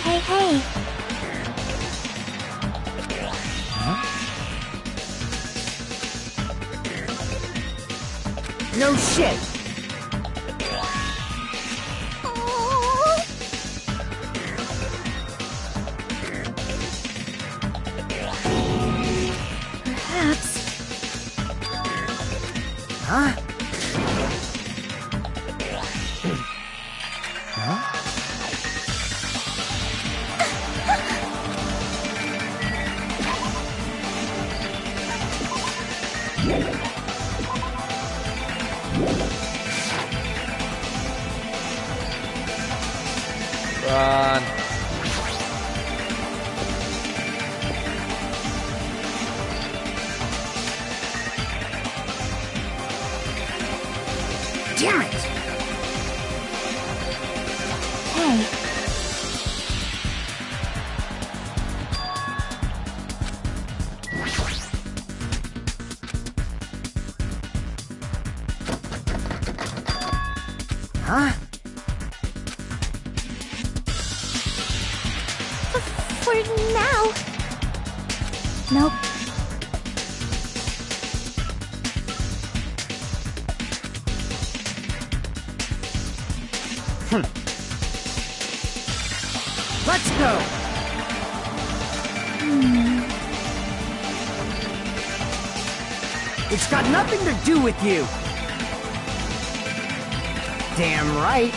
Hey, hey. No shit! Perhaps. Huh? Huh? Run. Damn it! Hey. Huh? For now. Nope. Let's go! It's got nothing to do with you! Damn right!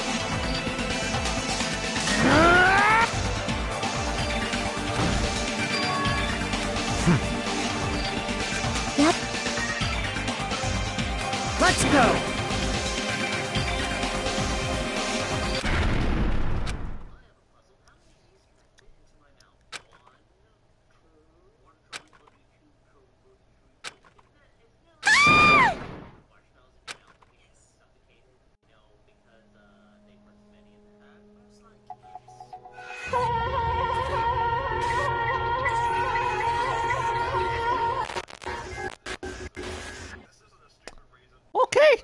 Yep. Let's go! Okay.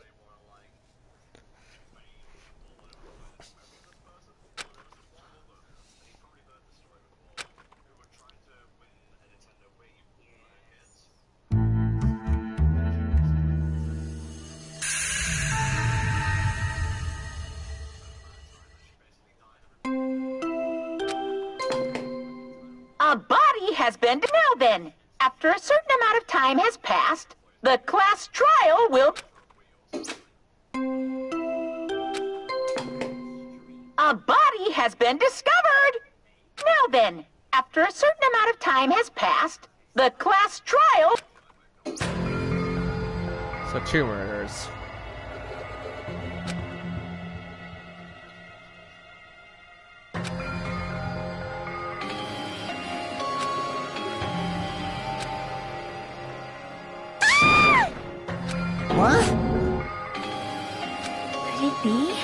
A body has been... Now then, after a certain amount of time has passed, the class trial will... A body has been discovered! Now then, after a certain amount of time has passed, the class trial... So 2 murders. What? Could it be?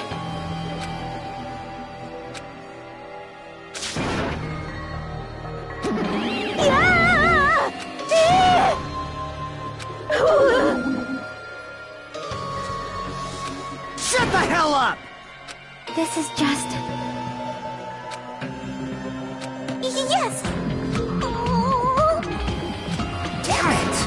Shut the hell up! This is just... Yes! Oh. Damn it!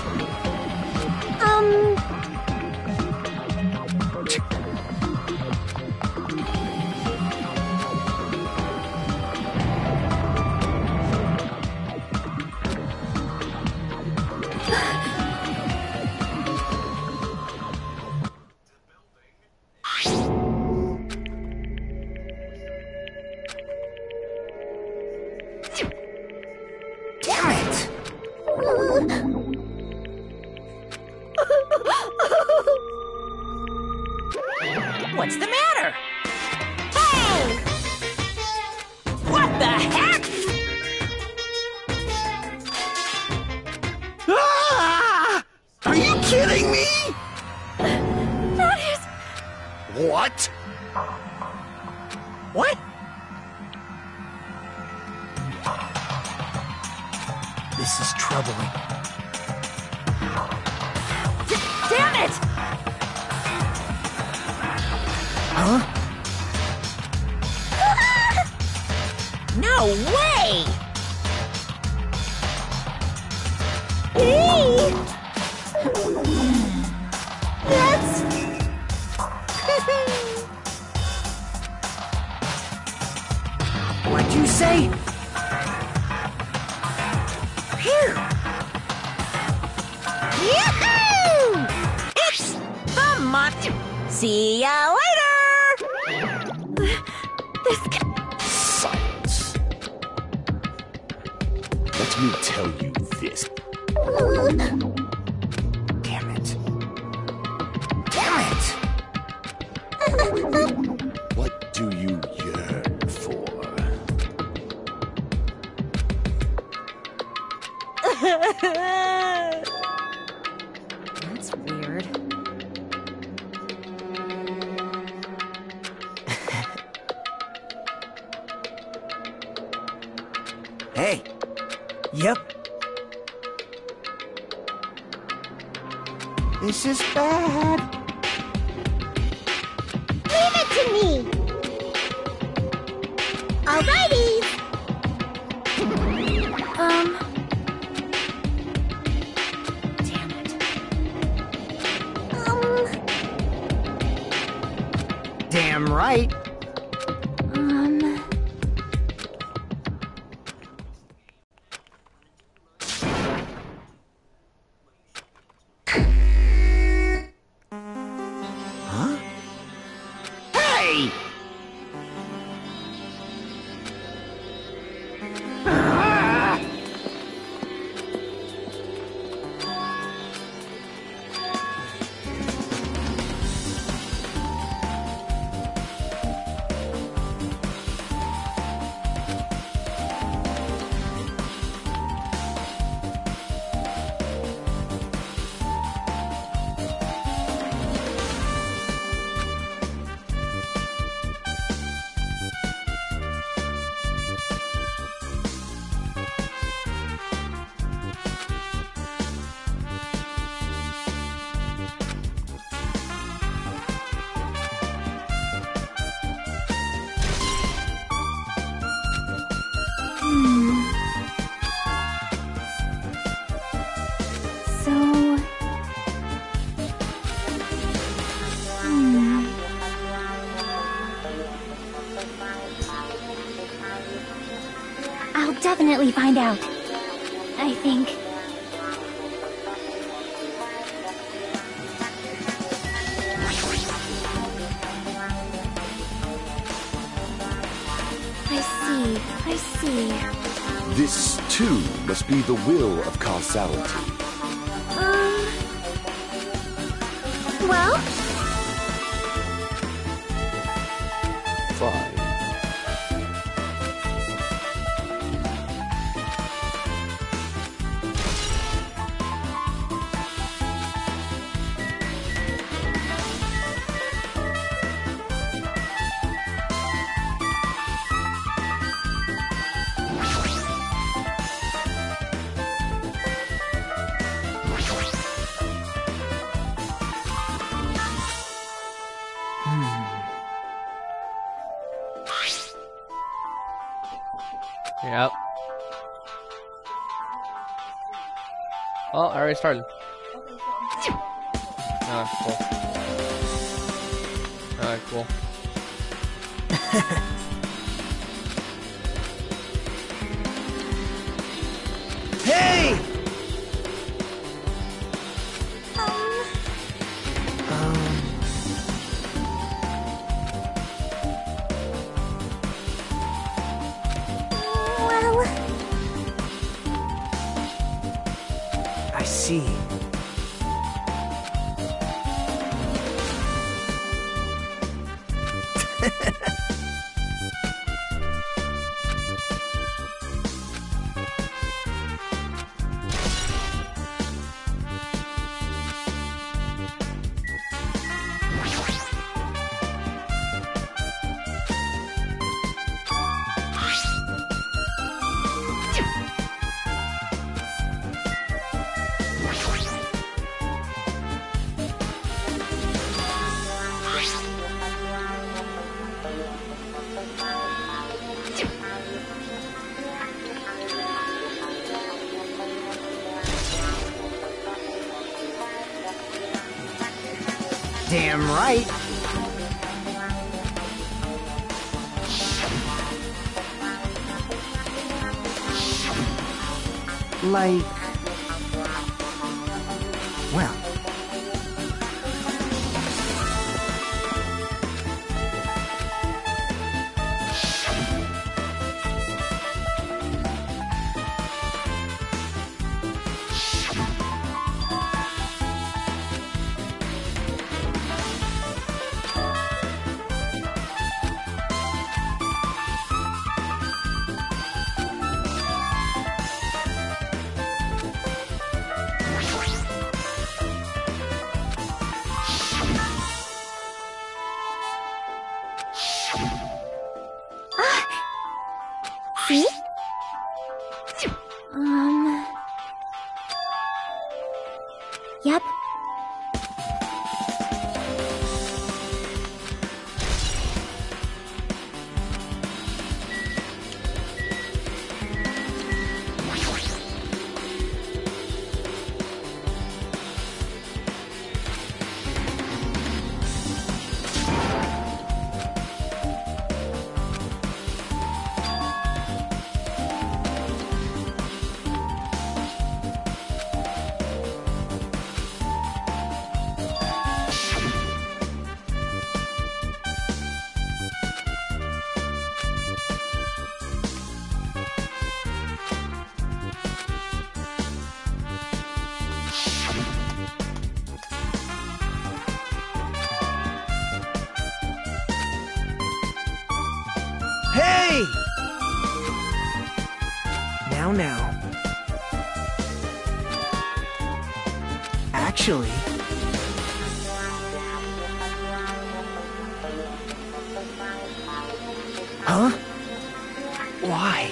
Damn it! What's the matter? Hey! What the heck? Ah! Are you kidding me? That is... What? What? This is troubling. Damn it! Huh? No way! Hey! That's... What'd you say? Here! Yahoo! It's the monster. See ya later! This Silence. Let me tell you this. Damn it. Damn it! What do you yearn for? That's weird. Hey. Yep. This is bad. Leave it to me! Alrighty! Damn it. Damn right. Huh? Hey! I'll definitely find out. I think. I see. This, too, must be the will of causality. Well? Fine. Yep. Oh, I already started. Cool. Alright, cool. Hey! Well... I see. Damn right. Like... well... See? Yep. Hey! Now. Actually... huh? Why?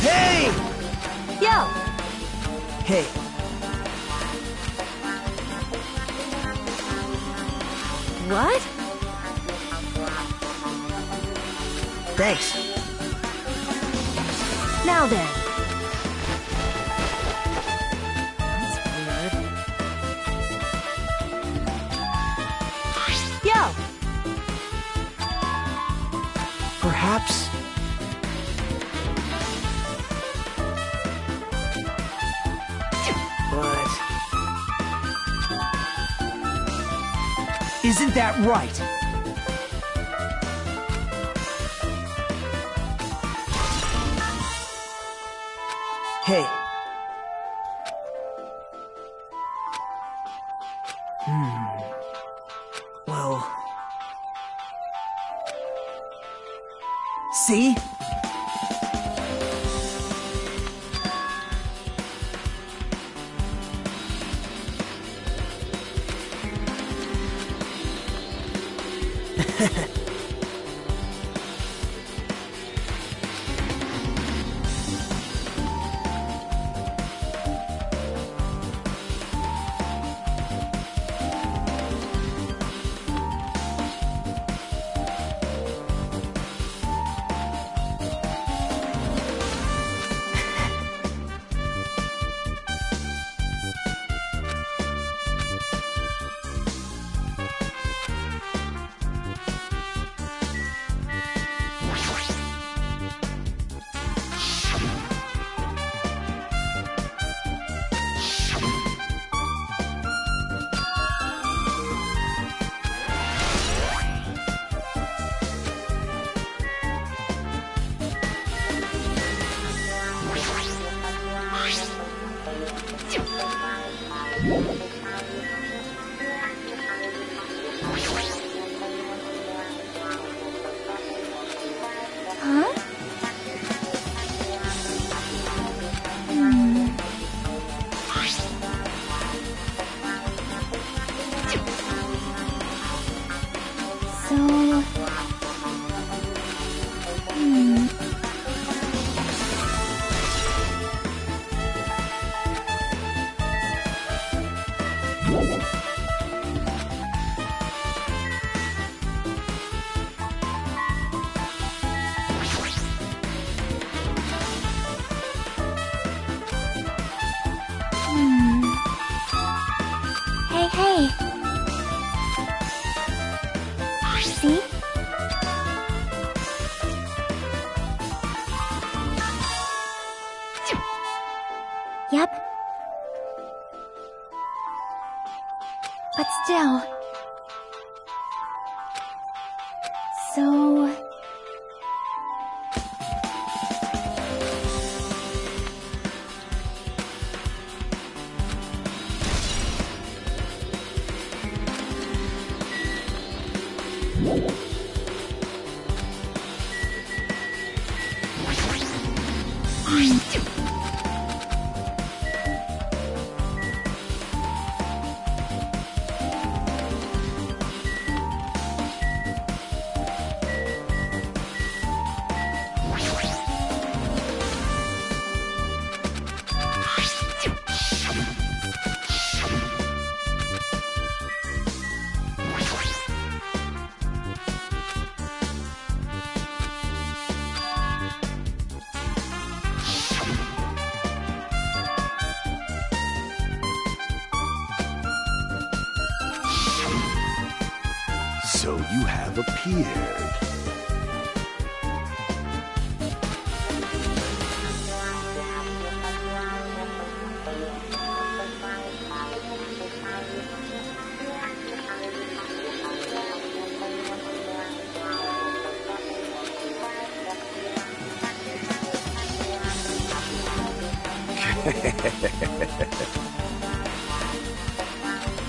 Hey! Yo! Hey. What? Thanks. Now then. That's weird. Yo! Perhaps... but... isn't that right? Hey. Well... see? Huh? So... Yep. But still... So... So you have appeared.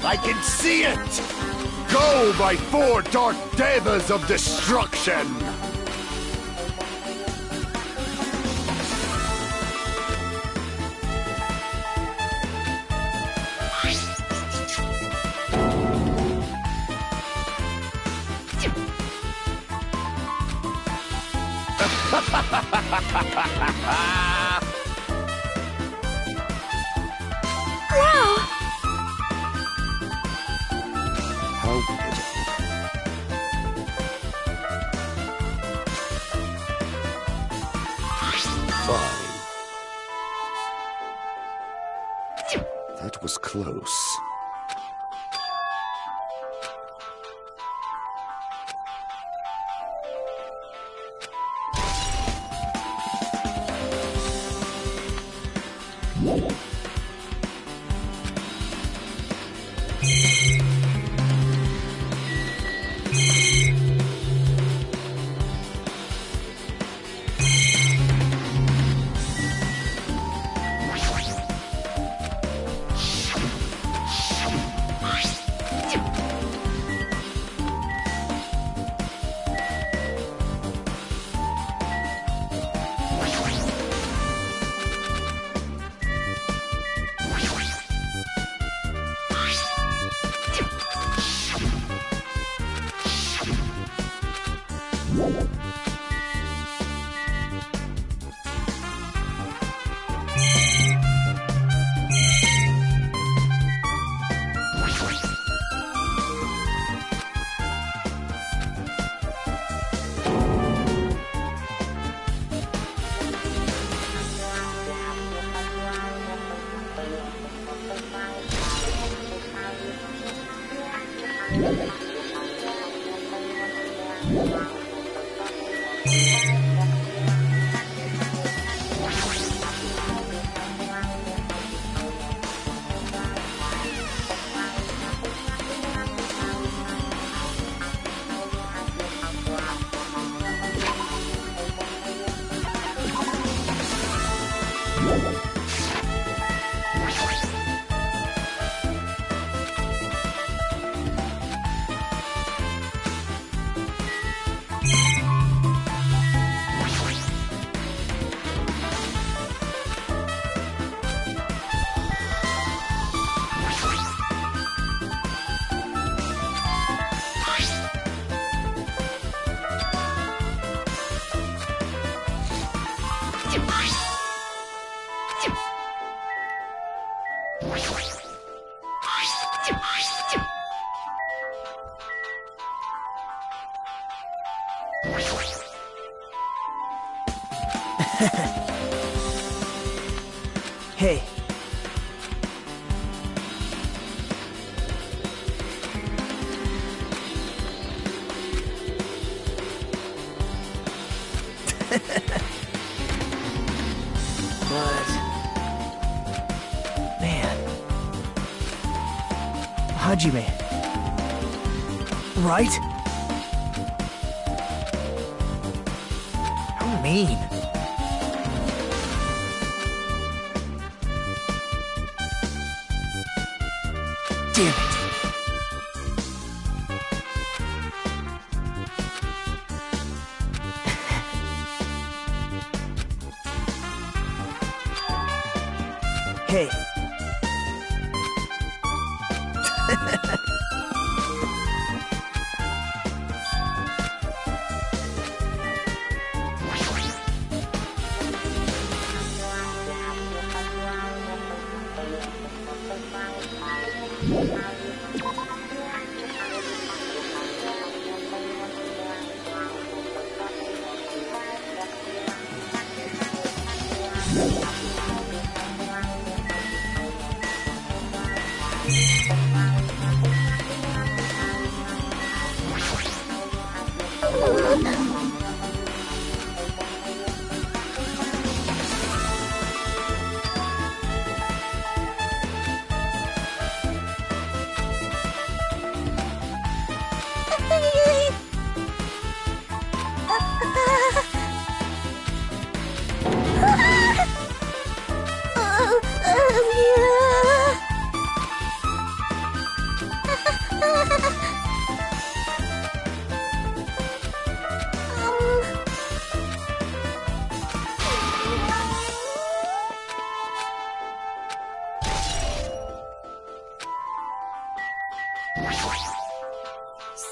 I can see it! Go, my four dark devas of destruction! Wow! How pitiful. Fine. That was close. Hey. But Hajime. Right? How mean. Damn it. Hey.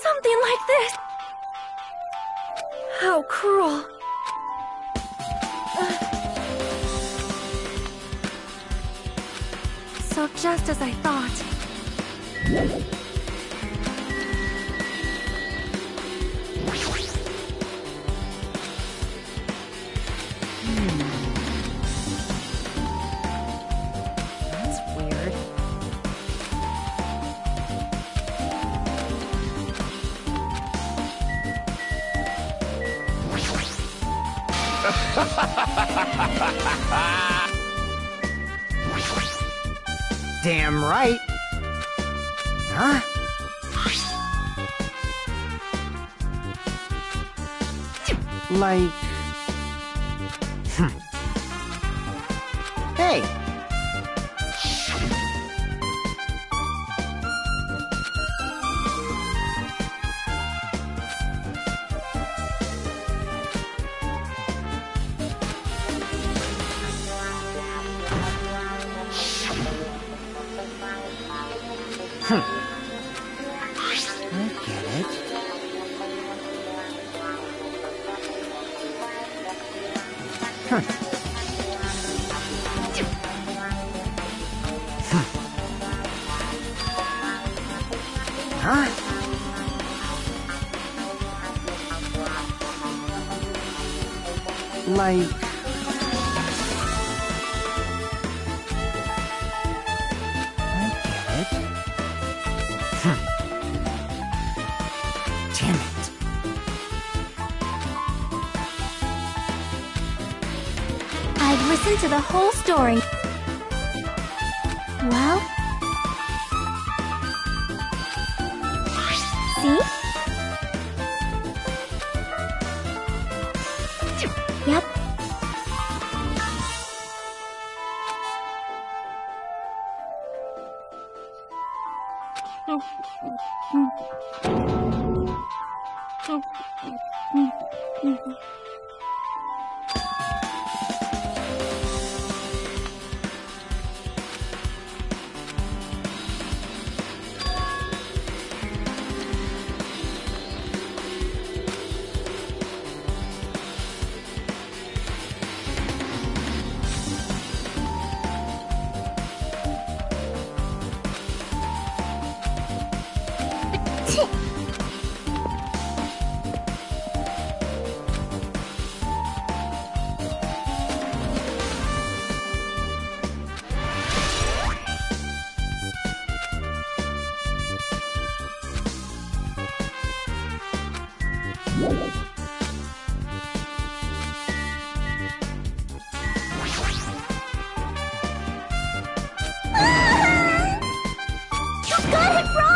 Something like this! How cruel. So just as I thought. That's weird. Damn right. Huh? Like... Hey! I get it. Huh? Like... I get it. Damn it. I've listened to the whole story. Well? See? Yep. You got it wrong!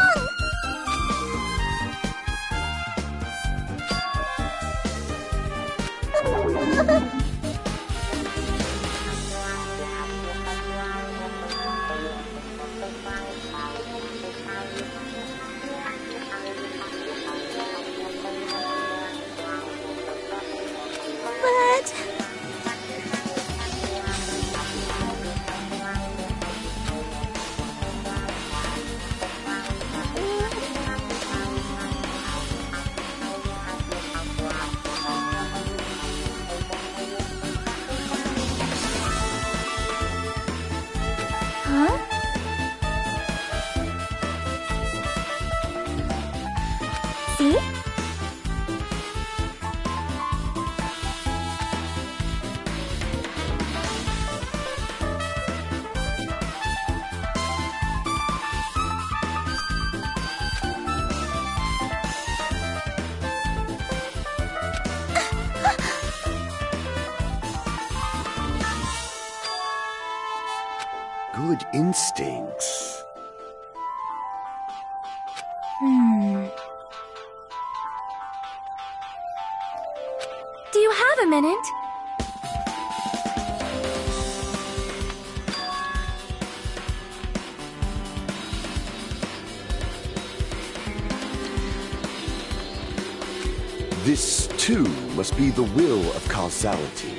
Huh? See? Good instincts. Do you have a minute? This, too, must be the will of causality.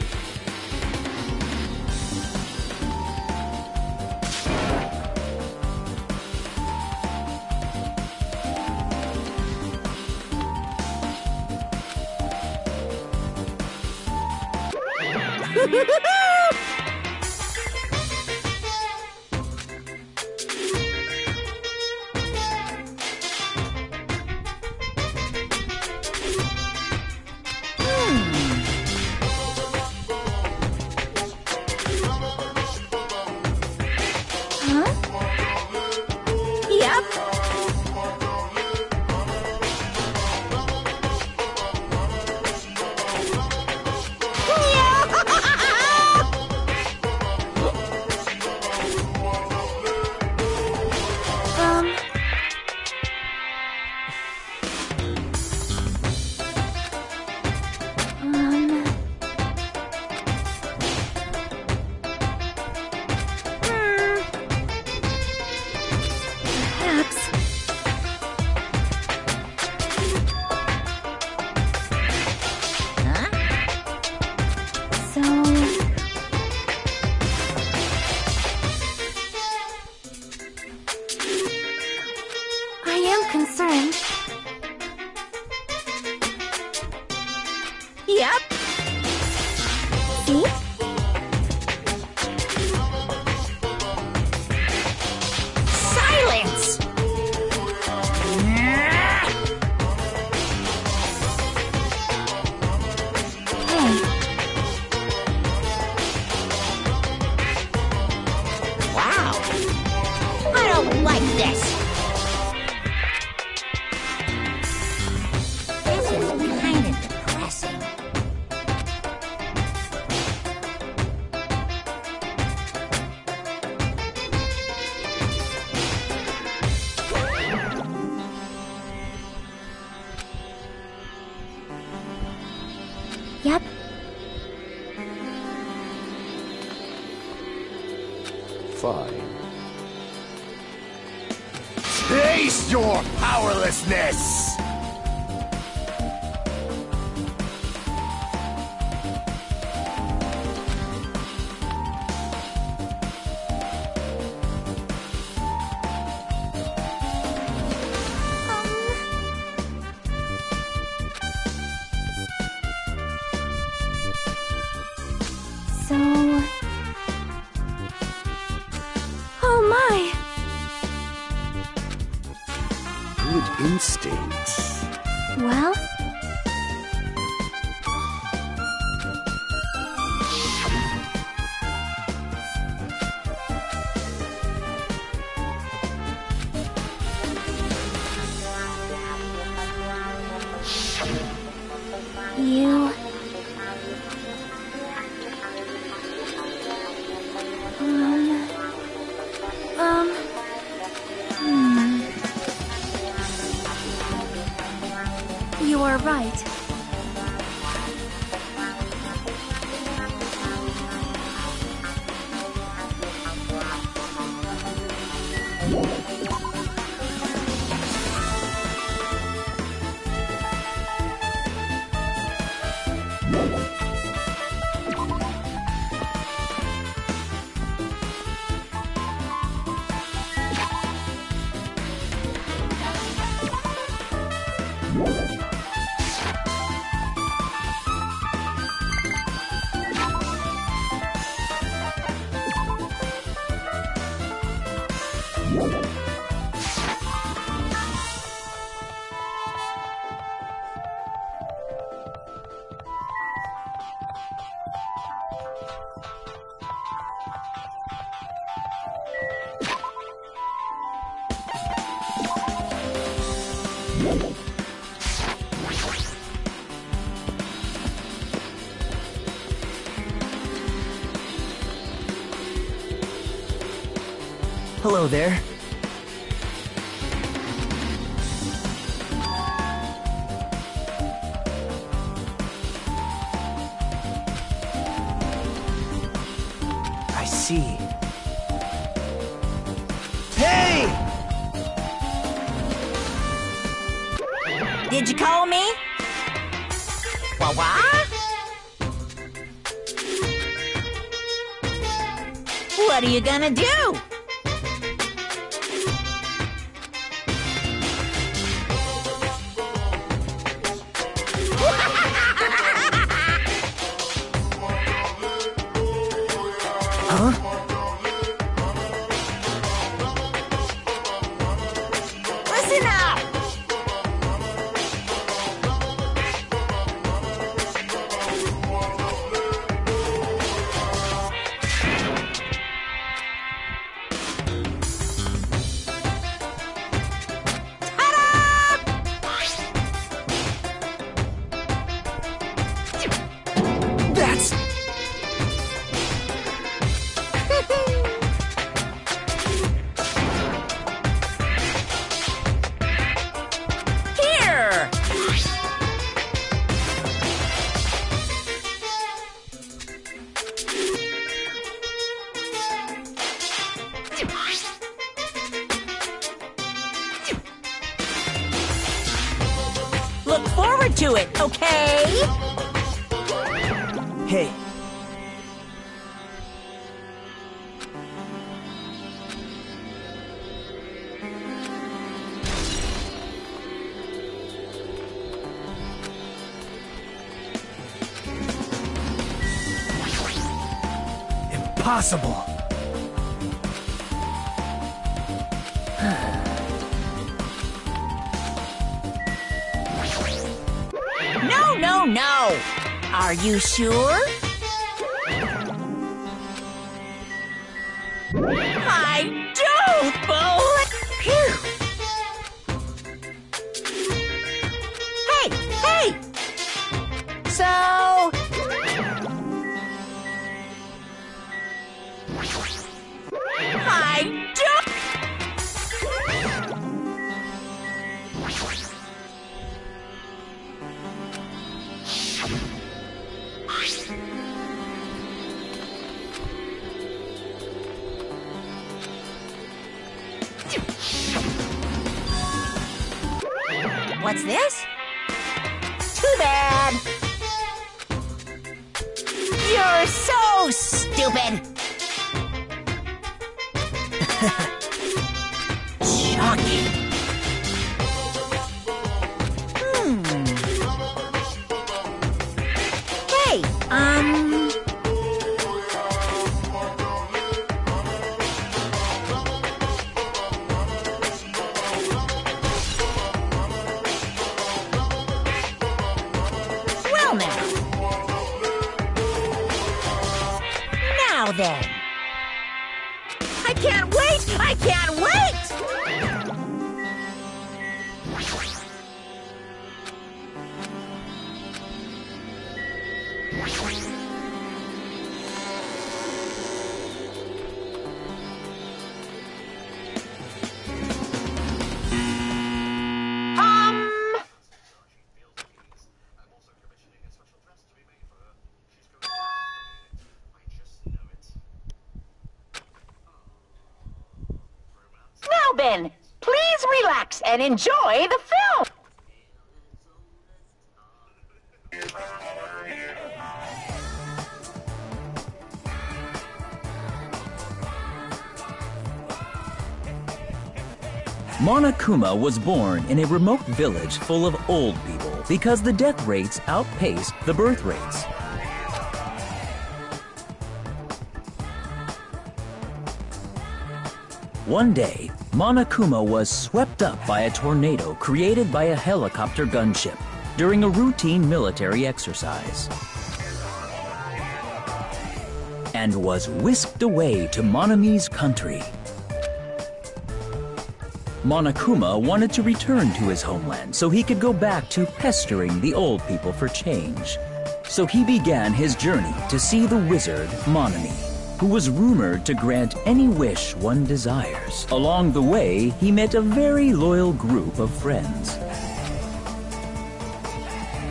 Concerned. Yep. See? Silence! Hey. Wow! I don't like this! This is kind of depressing. Yep. Fine. Taste your powerlessness! So... Oh my! Good instincts. Well... You... You are right. Hello there. I see. Hey! Did you call me? What? What are you gonna do? Huh? Listen up! That's... Here! Look forward to it, okay? Hey. Impossible. No, no, no! Are you sure? I don't believe... Phew! Hey, hey! So... I don't... What's this? Too bad. You're so stupid. Shocking. Hey, well now. Now then. I can't wait! I can't wait! Now then, please relax and enjoy the film. Monokuma was born in a remote village full of old people because the death rates outpaced the birth rates. One day, Monokuma was swept up by a tornado created by a helicopter gunship during a routine military exercise, and was whisked away to Monami's country. Monokuma wanted to return to his homeland so he could go back to pestering the old people for change. So he began his journey to see the wizard Monami, who was rumored to grant any wish one desires. Along the way, he met a very loyal group of friends.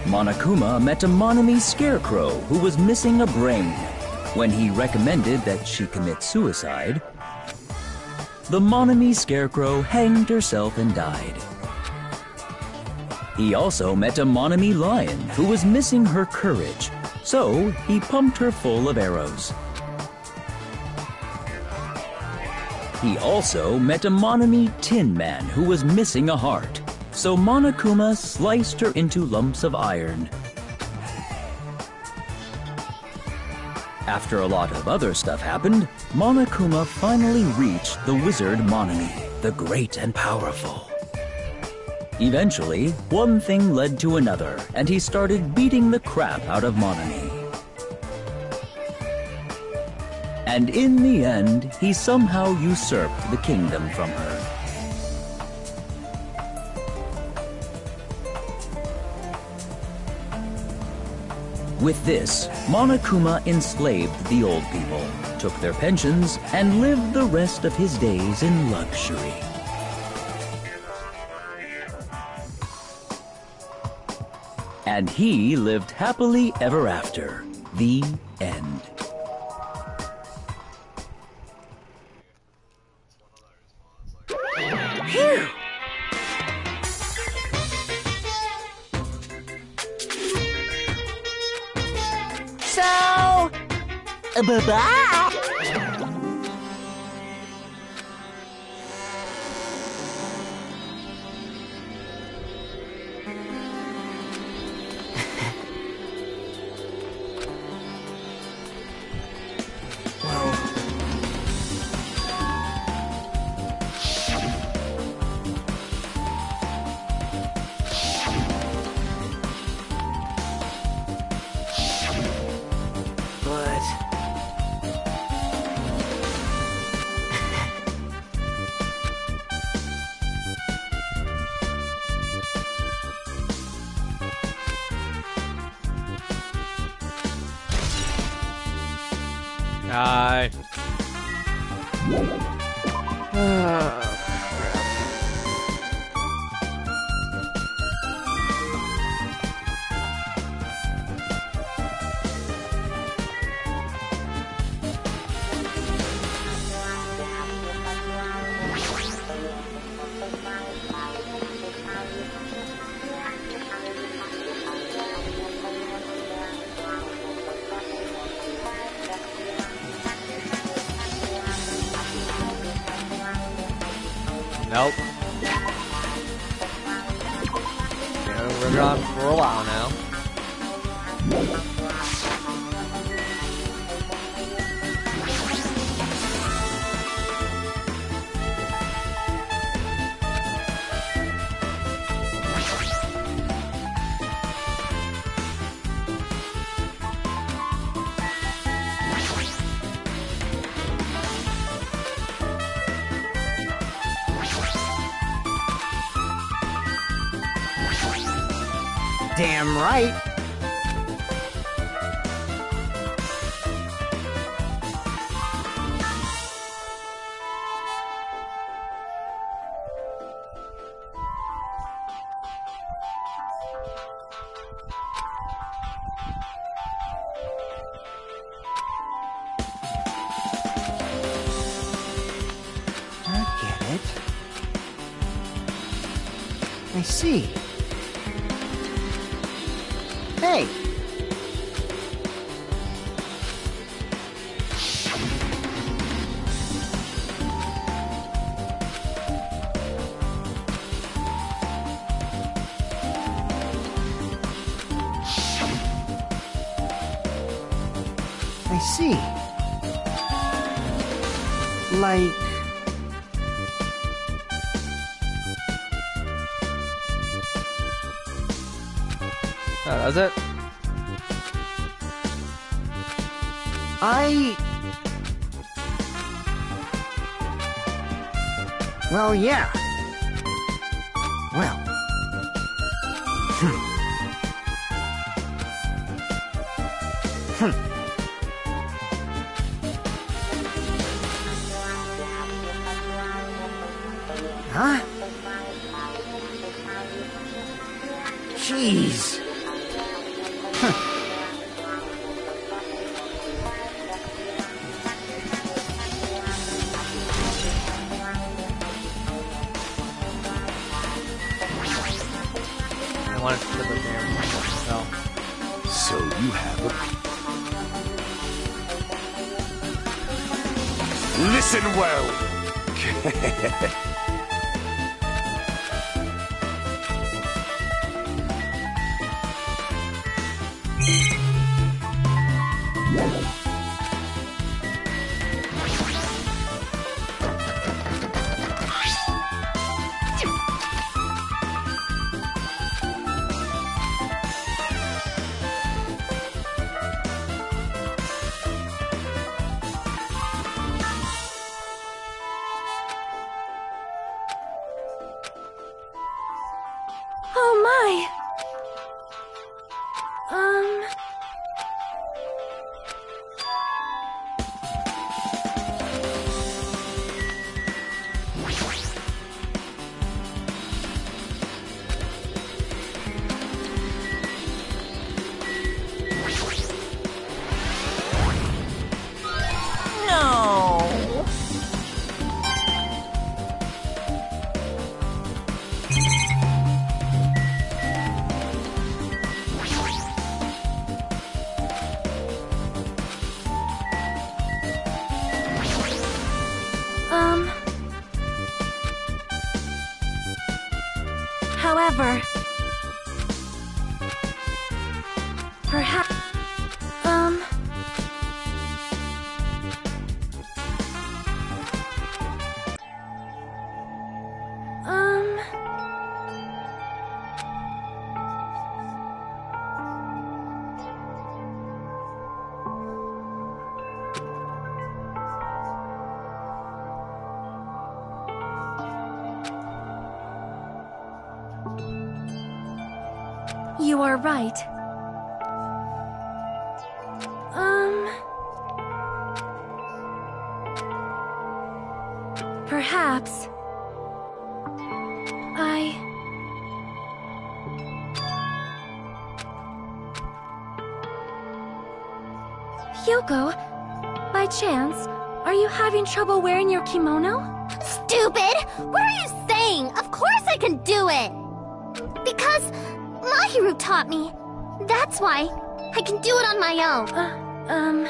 Monokuma met a Monami scarecrow who was missing a brain. When he recommended that she commit suicide, the Monami scarecrow hanged herself and died. He also met a Monami lion who was missing her courage, so he pumped her full of arrows. He also met a Monami tin man who was missing a heart, so Monokuma sliced her into lumps of iron. After a lot of other stuff happened, Monokuma finally reached the wizard Monami, the great and powerful. Eventually, one thing led to another, and he started beating the crap out of Monami. And in the end, he somehow usurped the kingdom from her. With this, Monokuma enslaved the old people, took their pensions, and lived the rest of his days in luxury. And he lived happily ever after. The end. Phew! So, bye-bye. Die. Nope. Yeah, we're gone for a while now. Damn right. I get it. I see. Hey! I see. Like... does it? Well, yeah. Well. Huh? Jeez. I wanted to put the damn no. So you have a... Listen well. Oh my! No! However, perhaps, you are right. Perhaps Yoko, by chance, are you having trouble wearing your kimono? Stupid! What are you saying? Of course I can do it! Because Mahiru taught me. That's why I can do it on my own.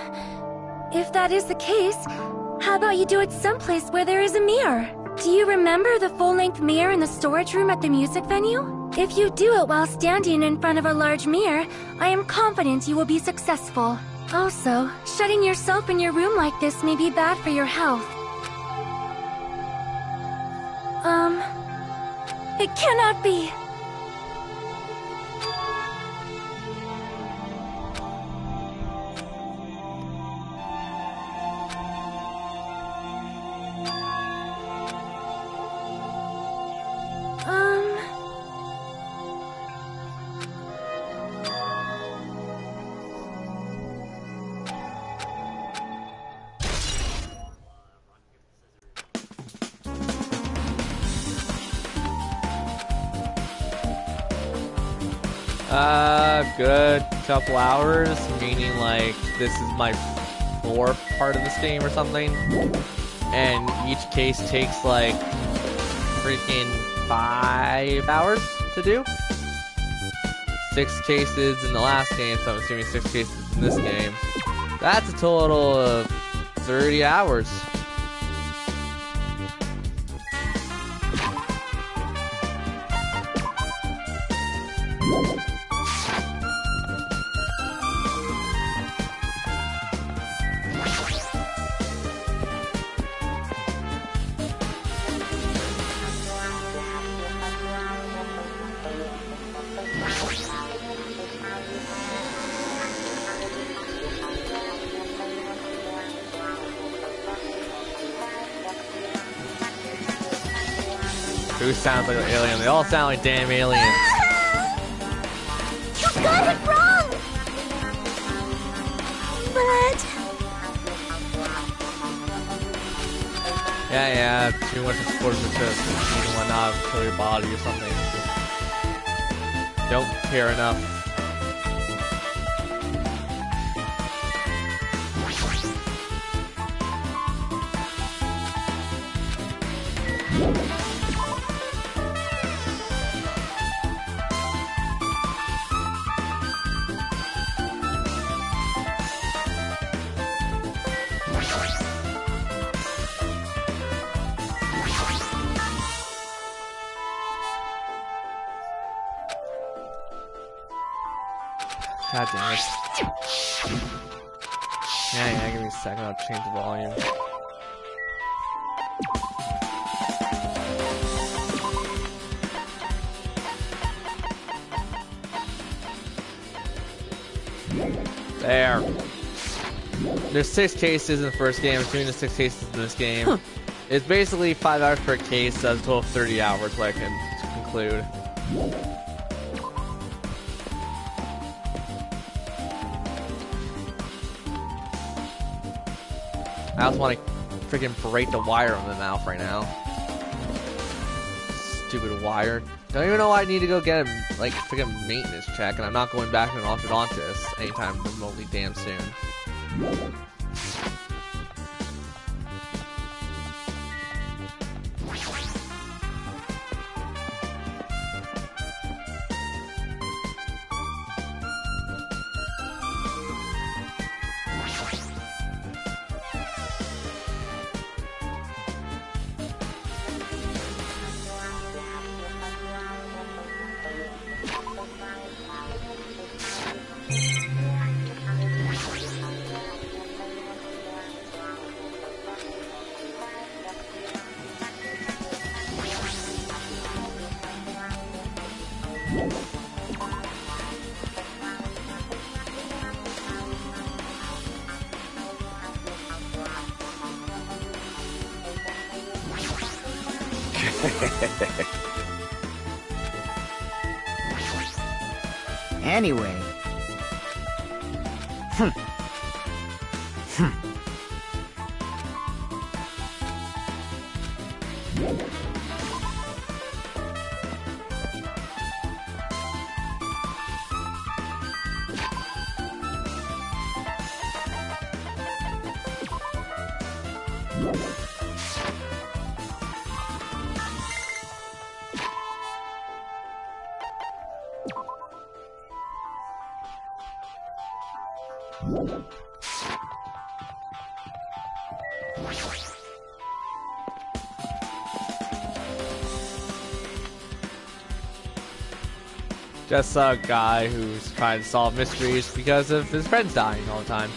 If that is the case, how about you do it someplace where there is a mirror? Do you remember the full-length mirror in the storage room at the music venue? If you do it while standing in front of a large mirror, I am confident you will be successful. Also, shutting yourself in your room like this may be bad for your health. It cannot be. Good couple hours, meaning like this is my fourth part of this game or something, and each case takes like freaking 5 hours to do. 6 cases in the last game, so I'm assuming 6 cases in this game. That's a total of 30 hours. Who sounds like an alien? They all sound like damn aliens. You got it wrong! But... Yeah, too much exposure to heat and whatnot will kill your body or something. Don't care enough. God damn it. Yeah, give me a second, I'll change the volume. There. There's 6 cases in the first game, assuming there's 6 cases in this game. It's basically 5 hours per case, so that's a total of 30 hours, what I can conclude. I also want to freaking break the wire on the mouth right now. Stupid wire. Don't even know why I need to go get a freaking maintenance check, and I'm not going back to an orthodontist anytime remotely damn soon. Anyway. Just a guy who's trying to solve mysteries because of his friends dying all the time.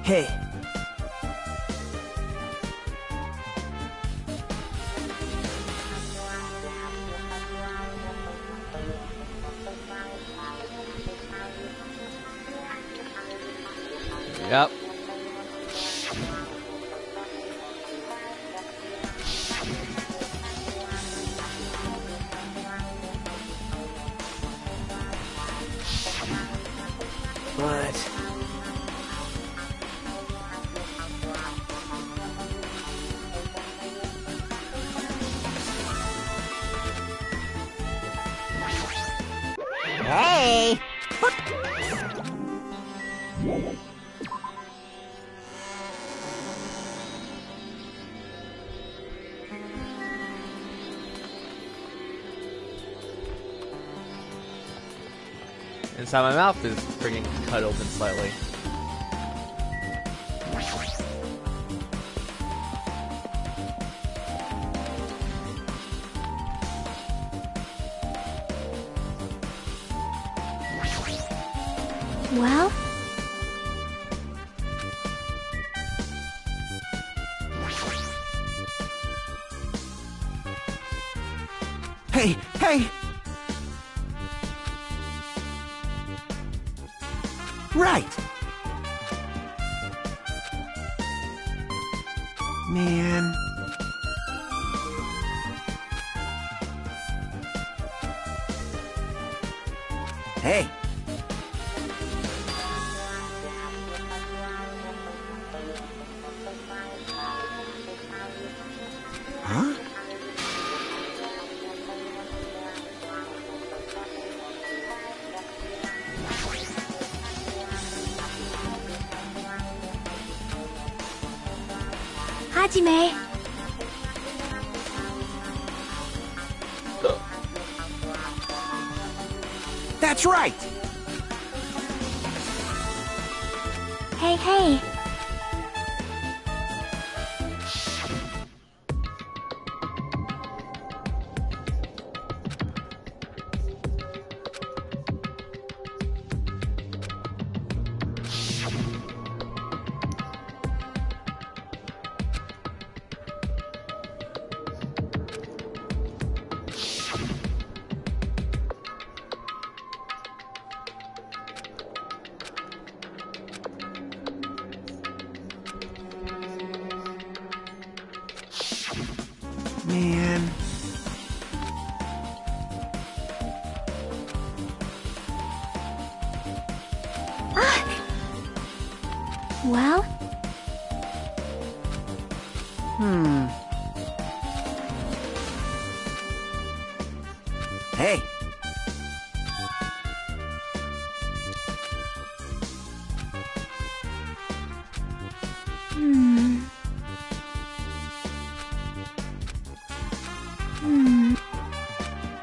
Hey. Yep. But... Hey! inside my mouth is freaking cut open slightly. Well? Hey, hey! Right! Man. Hey! Huh? Hajime. That's right! Hey, hey. Man. Well? Hey.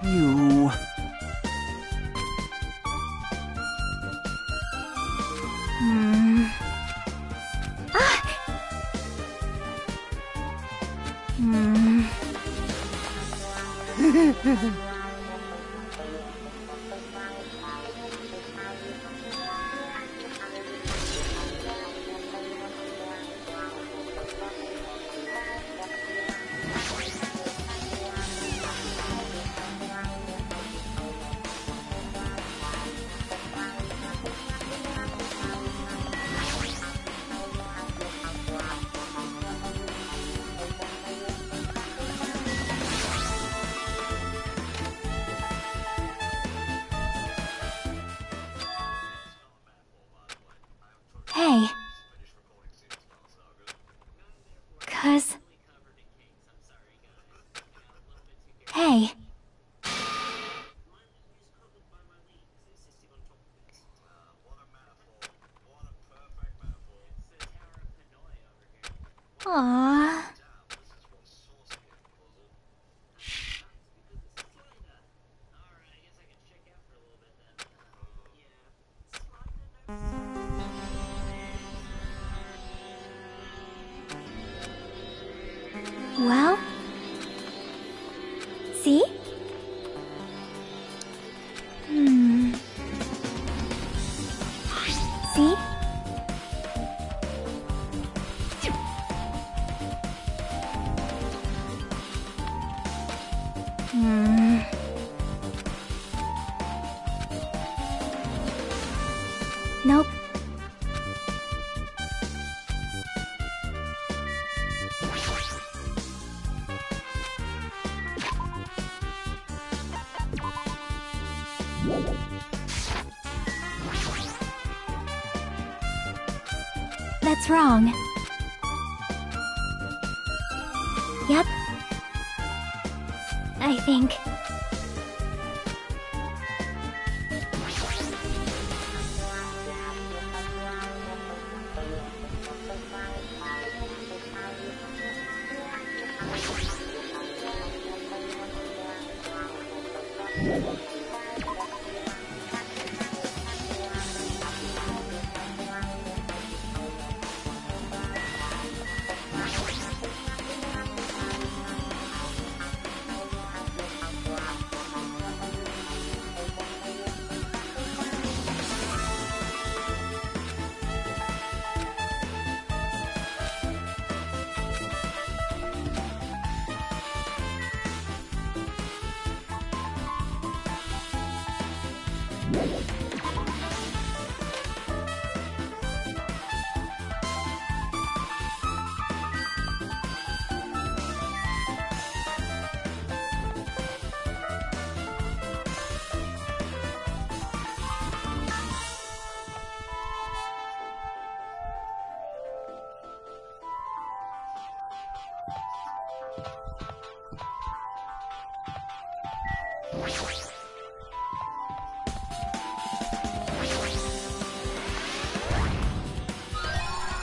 You. Hey. 'Cause... Hey. Aww. Well? See? See? Nope. That's wrong. Yep. I think.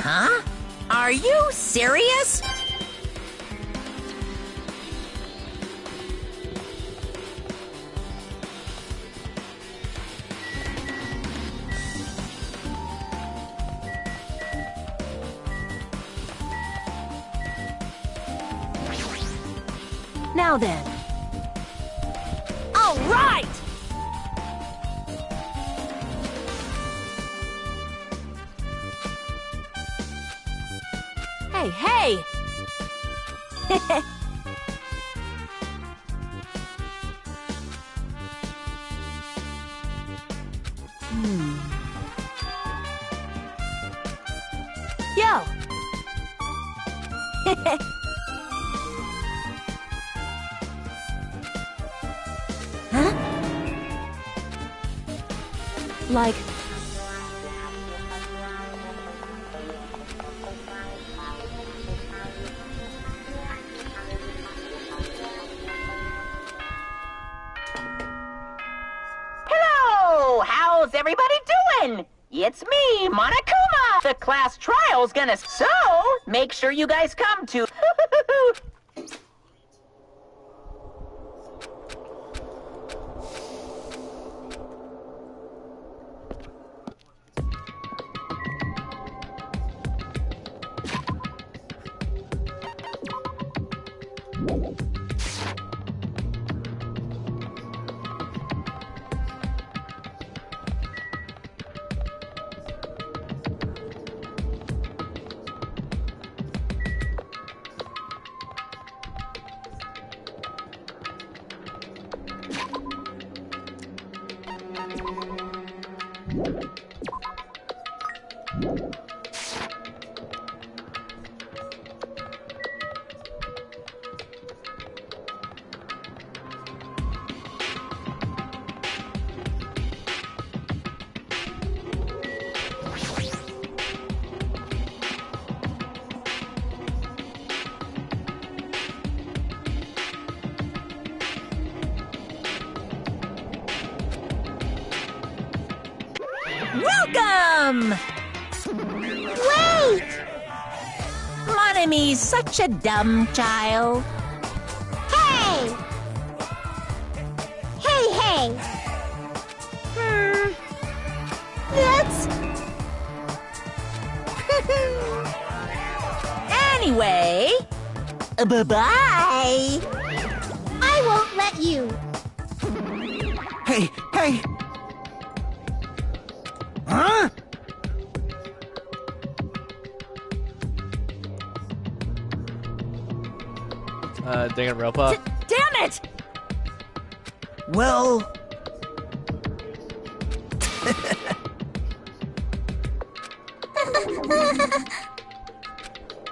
Huh? Are you serious? Now then. All right! Hey, hey! Yo! Huh? Like... Hello! How's everybody doing? It's me, Monokuma! The class trial's gonna... So, make sure you guys come to... Welcome! Wait! Monomi's such a dumb child. Hey! Hey, hey! That's... Anyway... Bye-bye! I won't let you. Hey, hey! Huh? Danganronpa. Damn it! Well...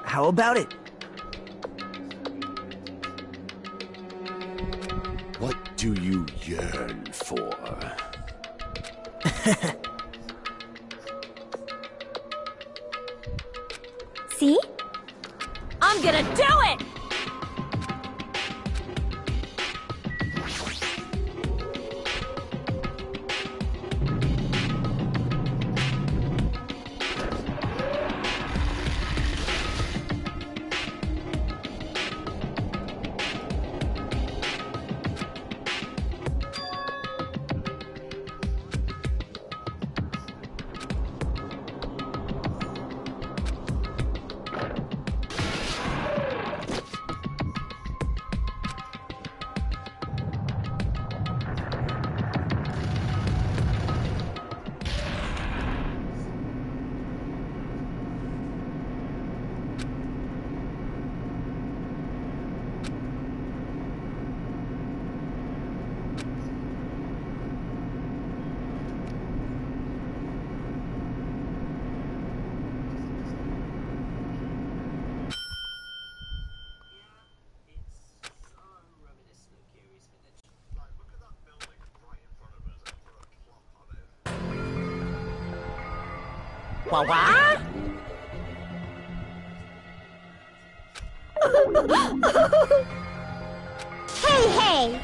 How about it? What do you yearn for? See? I'm gonna do it! What? Hey!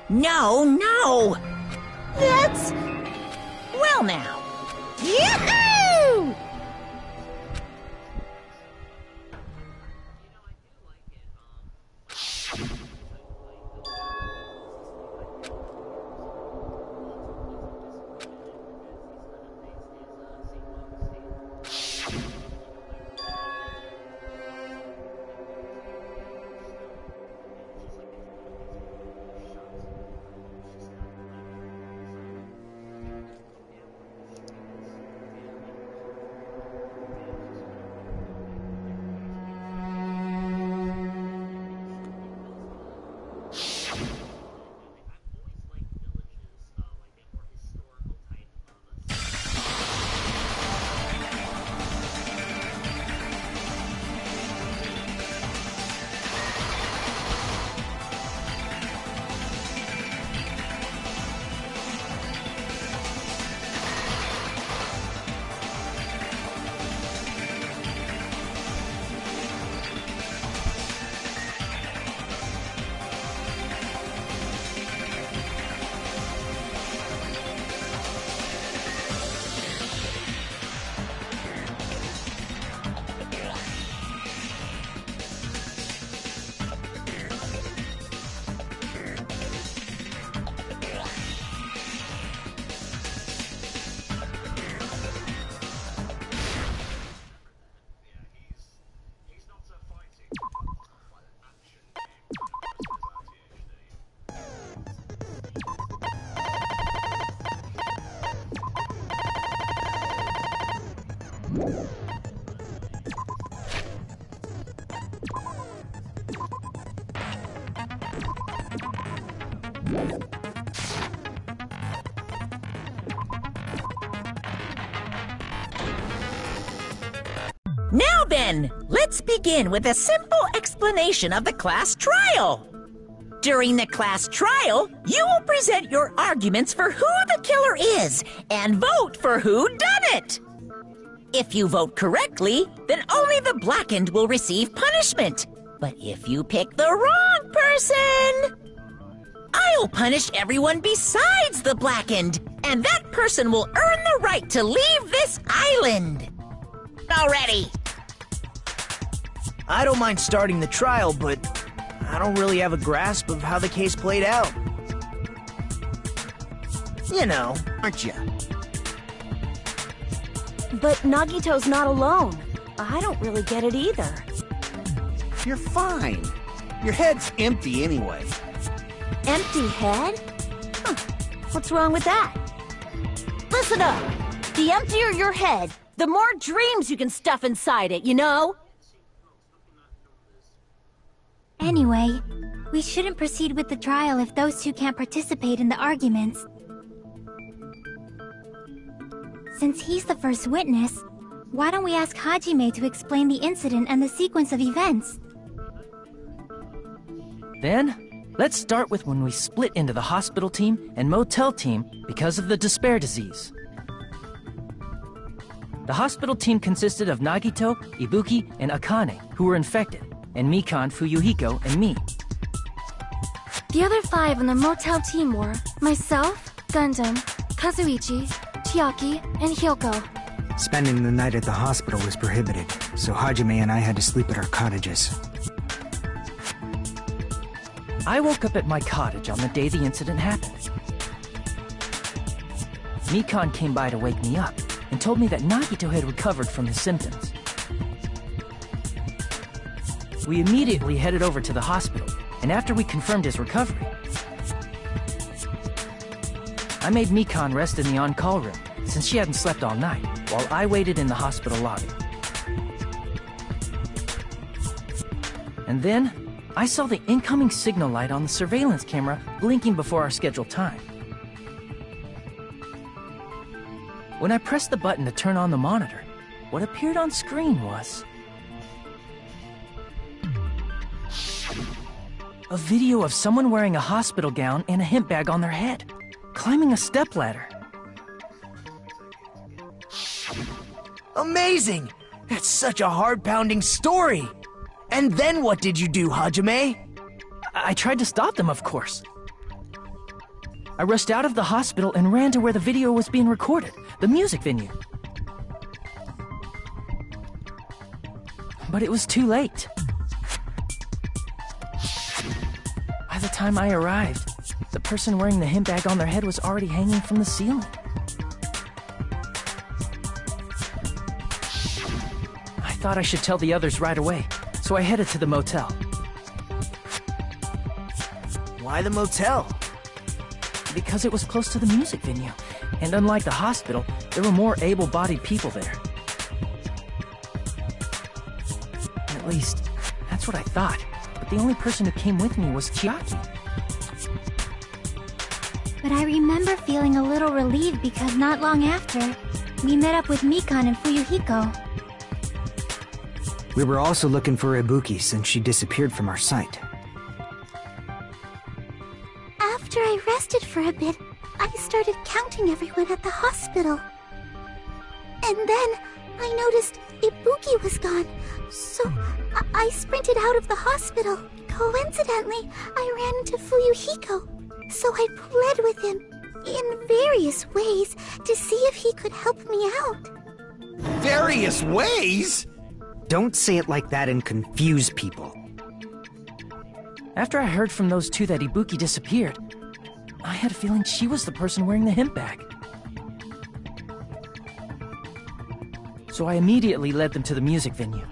No! That's... Well now. Yahoo! Now then, let's begin with a simple explanation of the class trial. During the class trial, you will present your arguments for who the killer is and vote for who done it. If you vote correctly, then only the blackened will receive punishment. But if you pick the wrong person, I'll punish everyone besides the blackened, and that person will earn the right to leave this island. Already. I don't mind starting the trial, but I don't really have a grasp of how the case played out. You know, Aren't you? But Nagito's not alone. I don't really get it either. You're fine. Your head's empty anyway. Empty head? Huh. What's wrong with that? Listen up! The emptier your head, the more dreams you can stuff inside it, you know? Anyway, we shouldn't proceed with the trial if those two can't participate in the arguments. Since he's the first witness, why don't we ask Hajime to explain the incident and the sequence of events? Then, let's start with when we split into the hospital team and motel team because of the despair disease. The hospital team consisted of Nagito, Ibuki, and Akane, who were infected, and Mikan, Fuyuhiko, and me. The other 5 on the motel team were myself, Gundam, Kazuichi, Chiaki, and Hyoko. Spending the night at the hospital was prohibited, so Hajime and I had to sleep at our cottages. I woke up at my cottage on the day the incident happened. Mikan came by to wake me up and told me that Nagito had recovered from his symptoms. We immediately headed over to the hospital, and after we confirmed his recovery, I made Mikan rest in the on-call room, since she hadn't slept all night, while I waited in the hospital lobby. And then, I saw the incoming signal light on the surveillance camera blinking before our scheduled time. When I pressed the button to turn on the monitor, what appeared on screen was a video of someone wearing a hospital gown and a hemp bag on their head, climbing a stepladder. Amazing! That's such a heart-pounding story! And then what did you do, Hajime? I tried to stop them, of course. I rushed out of the hospital and ran to where the video was being recorded, the music venue. But it was too late. By the time I arrived, the person wearing the hemp bag on their head was already hanging from the ceiling. I thought I should tell the others right away, so I headed to the motel. Why the motel? Because it was close to the music venue, and unlike the hospital, there were more able-bodied people there. At least, that's what I thought, but the only person who came with me was Chiaki. But I remember feeling a little relieved because not long after, we met up with Mikan and Fuyuhiko. We were also looking for Ibuki since she disappeared from our sight. After I rested for a bit, I started counting everyone at the hospital. And then I noticed Ibuki was gone, so I sprinted out of the hospital. Coincidentally, I ran into Fuyuhiko, so I pled with him in various ways to see if he could help me out. Various ways? Don't say it like that and confuse people. After I heard from those two that Ibuki disappeared, I had a feeling she was the person wearing the hemp bag. So I immediately led them to the music venue.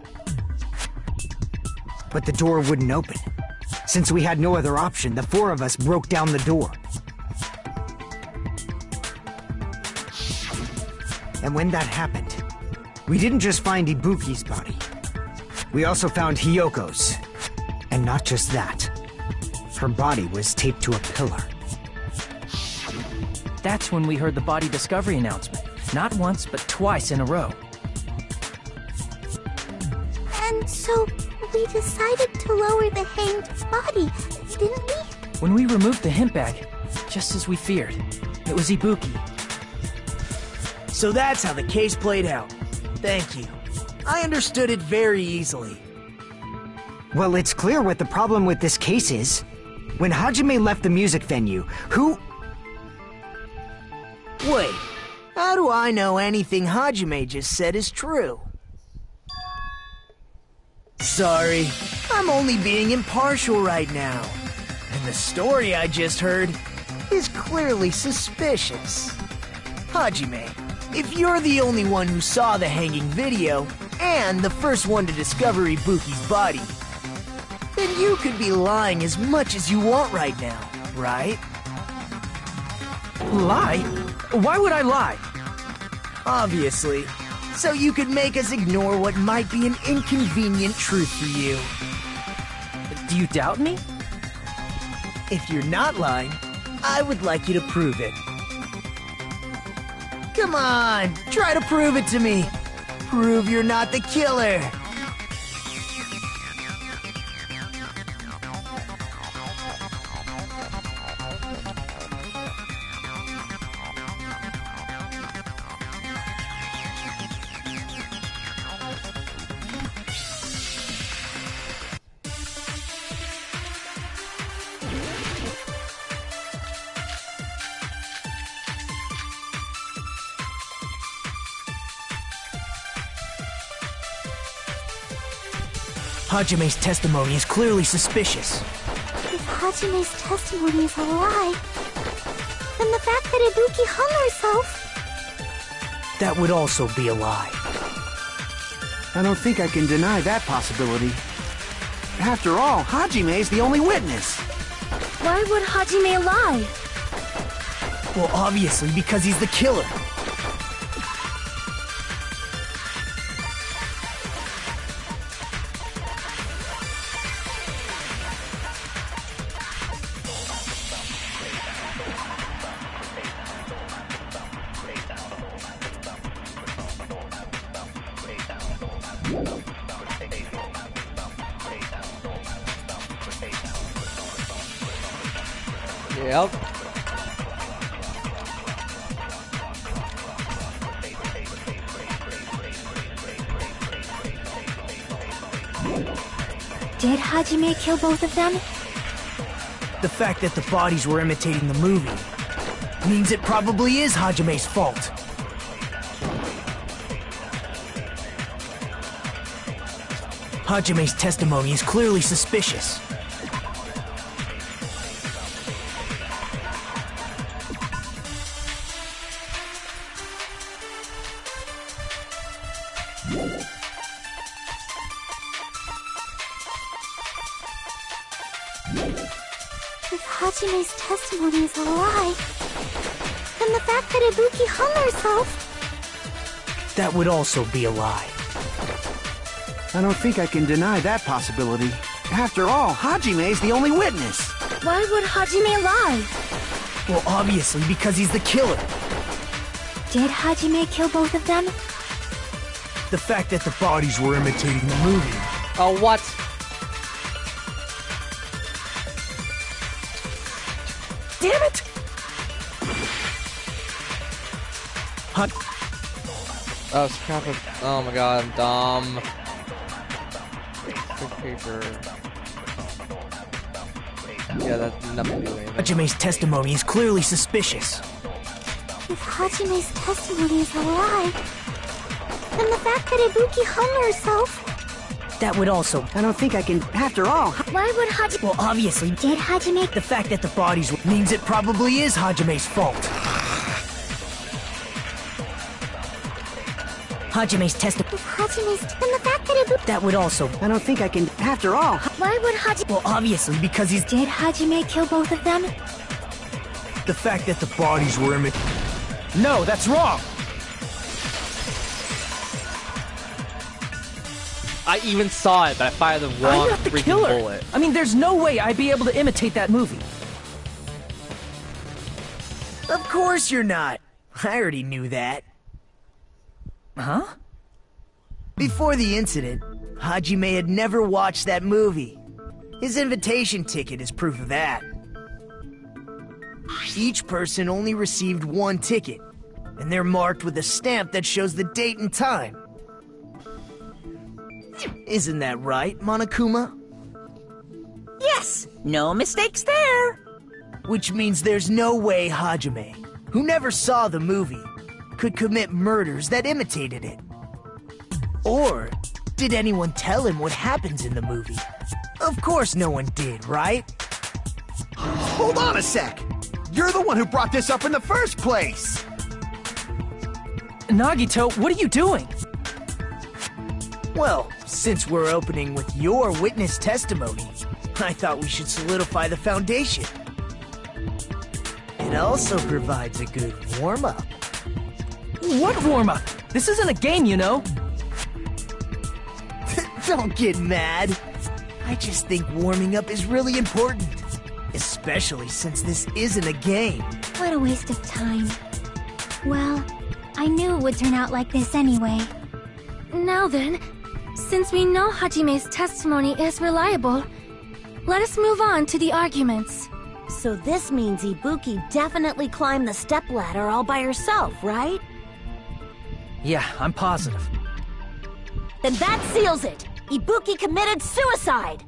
But the door wouldn't open. Since we had no other option, the four of us broke down the door. And when that happened, we didn't just find Ibuki's body. We also found Hyoko's. And not just that. Her body was taped to a pillar. That's when we heard the body discovery announcement. Not once, but twice in a row. And so we decided to lower the hanged body, didn't we? When we removed the hemp bag, just as we feared, it was Ibuki. So that's how the case played out. Thank you. I understood it very easily. Well, it's clear what the problem with this case is. When Hajime left the music venue, who... Wait, how do I know anything Hajime just said is true? Sorry, I'm only being impartial right now. And the story I just heard is clearly suspicious. Hajime, if you're the only one who saw the hanging video, and the first one to discover Ibuki's body, then you could be lying as much as you want right now, right? Lie? Why would I lie? Obviously. So you could make us ignore what might be an inconvenient truth for you. Do you doubt me? If you're not lying, I would like you to prove it. Come on, try to prove it to me. Prove you're not the killer. Hajime's testimony is clearly suspicious. If Hajime's testimony is a lie, then the fact that Ibuki hung herself... That would also be a lie. I don't think I can deny that possibility. After all, Hajime is the only witness. Why would Hajime lie? Well, obviously because he's the killer. Yep. Did Hajime kill both of them? The fact that the bodies were imitating the movie means it probably is Hajime's fault. Hajime's testimony is clearly suspicious. If Hajime's testimony is a lie, then the fact that Ibuki hung herself... That would also be a lie. I don't think I can deny that possibility. After all, Hajime's the only witness. Why would Hajime lie? Well, obviously because he's the killer. Did Hajime kill both of them? The fact that the bodies were imitating the movie. Oh, what? Damn it! Oh, scrap it. Oh my god, I'm dumb. Good paper. Yeah, that's nothing to do with anything. Hajime's testimony is clearly suspicious. If Hajime's testimony is a lie, then the fact that Ibuki hung herself... That would also... I don't think I can... After all... Why would Hajime... Well, obviously... Did Hajime... The fact that the bodies means it probably is Hajime's fault. Hajime's testimony... If Hajime's... Then the fact that Ibuki... That would also... I don't think I can... After all... Why would Hajime... Well, obviously because he's... Did Hajime kill both of them? The fact that the bodies were No, that's wrong! I even saw it, but I fired the wrong I'm not the freaking killer. bullet. I mean, there's no way I'd be able to imitate that movie. Of course you're not. I already knew that. Huh? Before the incident, Hajime had never watched that movie. His invitation ticket is proof of that. Each person only received one ticket, and they're marked with a stamp that shows the date and time. Isn't that right, Monokuma? Yes, no mistakes there. Which means there's no way Hajime, who never saw the movie, could commit murders that imitated it. Or did anyone tell him what happens in the movie? Of course no one did, right? Hold on a sec! You're the one who brought this up in the first place! Nagito, what are you doing? Well, since we're opening with your witness testimony, I thought we should solidify the foundation. It also provides a good warm-up. What warm-up? This isn't a game, you know. Don't get mad. I just think warming up is really important. Especially since this isn't a game. What a waste of time. Well, I knew it would turn out like this anyway. Now then, since we know Hajime's testimony is reliable, let us move on to the arguments. So this means Ibuki definitely climbed the stepladder all by herself, right? Yeah, I'm positive. Then that seals it! Ibuki committed suicide!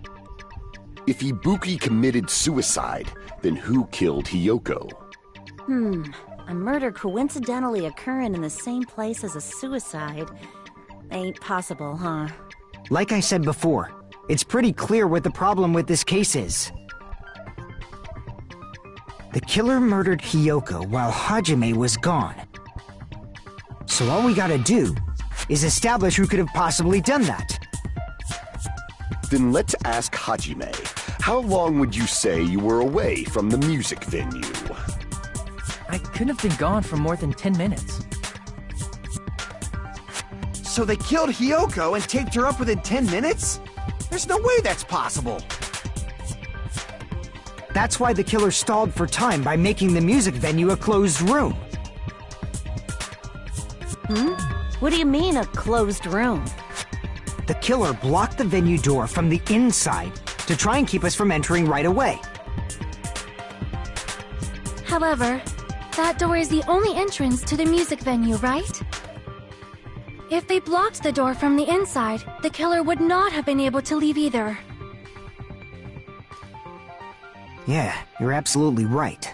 If Ibuki committed suicide, then who killed Hiyoko? A murder coincidentally occurring in the same place as a suicide. Ain't possible, huh? Like I said before, it's pretty clear what the problem with this case is. The killer murdered Hiyoko while Hajime was gone. So all we gotta do is establish who could have possibly done that. Then let's ask Hajime. How long would you say you were away from the music venue? I couldn't have been gone for more than 10 minutes. So they killed Hiyoko and taped her up within 10 minutes? There's no way that's possible. That's why the killer stalled for time by making the music venue a closed room. What do you mean, a closed room? The killer blocked the venue door from the inside to try and keep us from entering right away. However, that door is the only entrance to the music venue, right? If they blocked the door from the inside, the killer would not have been able to leave either. Yeah, you're absolutely right.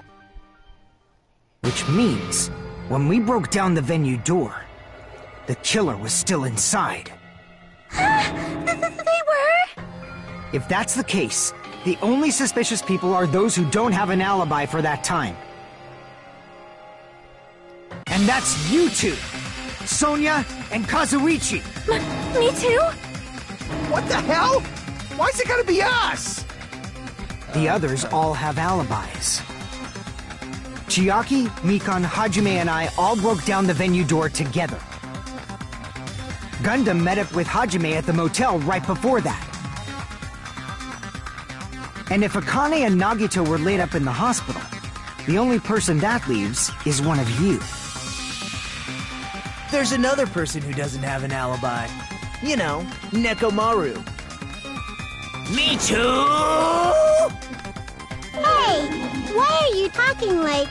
Which means, when we broke down the venue door, the killer was still inside. They were? If that's the case, the only suspicious people are those who don't have an alibi for that time. And that's you two! Sonia and Kazuichi! Me too? What the hell? Why's it gotta be us? The others all have alibis. Chiaki, Mikan, Hajime, and I all broke down the venue door together. Gundam met up with Hajime at the motel right before that. And if Akane and Nagito were laid up in the hospital, the only person that leaves is one of you. There's another person who doesn't have an alibi. You know, Nekomaru. Me too! Hey, why are you talking like...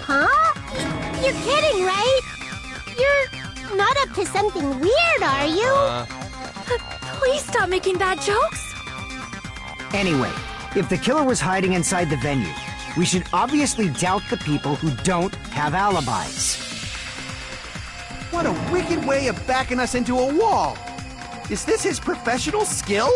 Huh? You're kidding, right? You're not up to something weird, are you? Please stop making bad jokes. Anyway, if the killer was hiding inside the venue, we should obviously doubt the people who don't have alibis. What a wicked way of backing us into a wall! Is this his professional skill?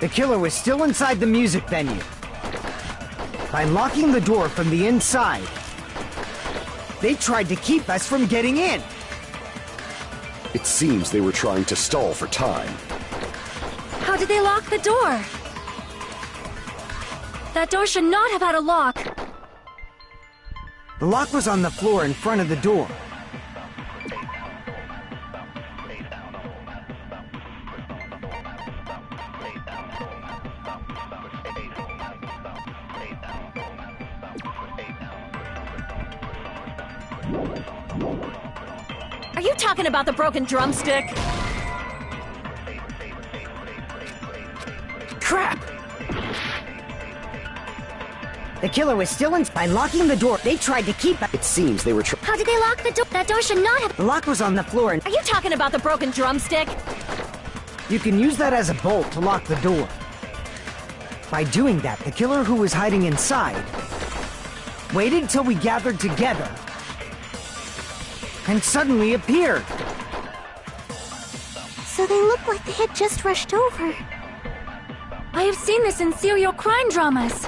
The killer was still inside the music venue. By locking the door from the inside, they tried to keep us from getting in. It seems they were trying to stall for time. How did they lock the door? That door should not have had a lock. The lock was on the floor in front of the door. Are you talking about the broken drumstick? Crap! The killer was still in. By locking the door, they tried to keep us. It seems they were How did they lock the door? That door should not have... The lock was on the floor and... Are you talking about the broken drumstick? You can use that as a bolt to lock the door. By doing that, the killer who was hiding inside waited till we gathered together and suddenly appeared. So they look like they had just rushed over. I have seen this in serial crime dramas.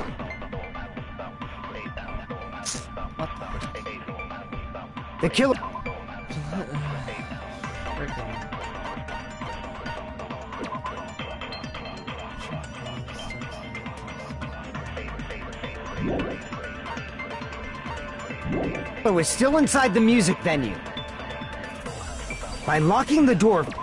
The killer... was still inside the music venue. By locking the door from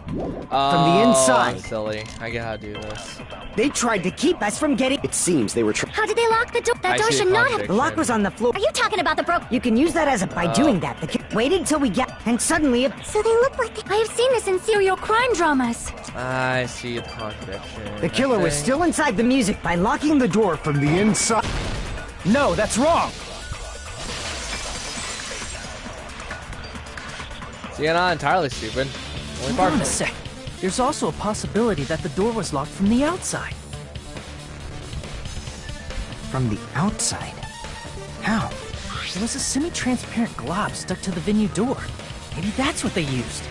the inside, silly. I get how to do this. They tried to keep us from getting... It seems they were How did they lock the door? That door should not have... The lock was on the floor. Are you talking about the broke... You can use that as a... By doing that, the kid waited till we get... And suddenly... So they look like they... I have seen this in serial crime dramas. I see the contradiction. The killer was still inside the music by locking the door from the inside. No, that's wrong! See, you're not entirely stupid. Only Hold on a partial. sec. There's also a possibility that the door was locked from the outside. From the outside? How? There was a semi-transparent glob stuck to the venue door. Maybe that's what they used.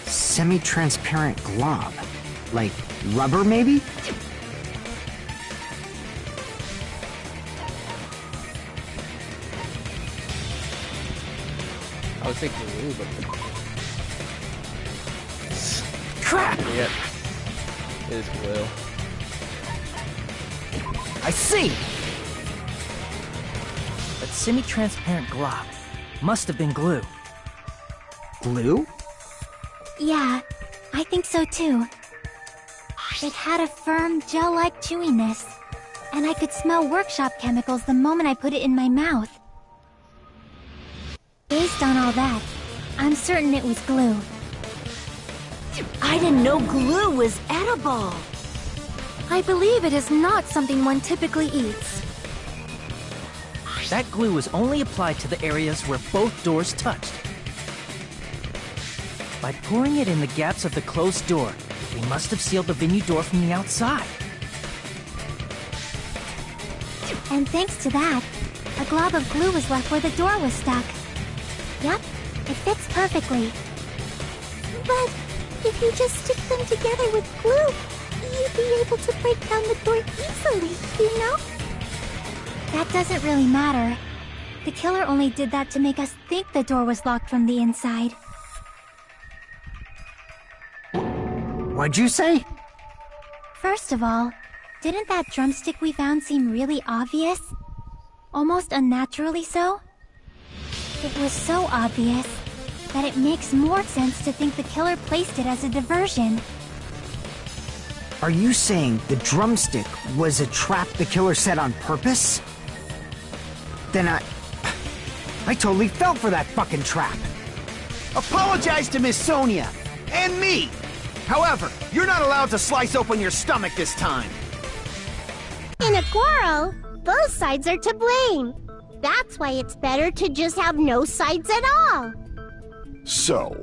Semi-transparent glob? Like rubber, maybe? I would say glue, but... Crap! It is glue. I see! That semi-transparent glob must have been glue. Glue? Yeah, I think so too. It had a firm, gel-like chewiness. and I could smell workshop chemicals the moment I put it in my mouth. Based on all that, I'm certain it was glue. I didn't know glue was edible. I believe it is not something one typically eats. That glue was only applied to the areas where both doors touched. By pouring it in the gaps of the closed door, they must have sealed the venue door from the outside. And thanks to that, a glob of glue was left where the door was stuck. Yep, it fits perfectly. But if you just stick them together with glue, you'd be able to break down the door easily, you know? That doesn't really matter. The killer only did that to make us think the door was locked from the inside. What'd you say? First of all, didn't that drumstick we found seem really obvious? Almost unnaturally so? It was so obvious that it makes more sense to think the killer placed it as a diversion. Are you saying the drumstick was a trap the killer set on purpose? Then I totally fell for that fucking trap. Apologize to Miss Sonia and me. However, you're not allowed to slice open your stomach this time. In a quarrel, both sides are to blame. That's why it's better to just have no sides at all. So,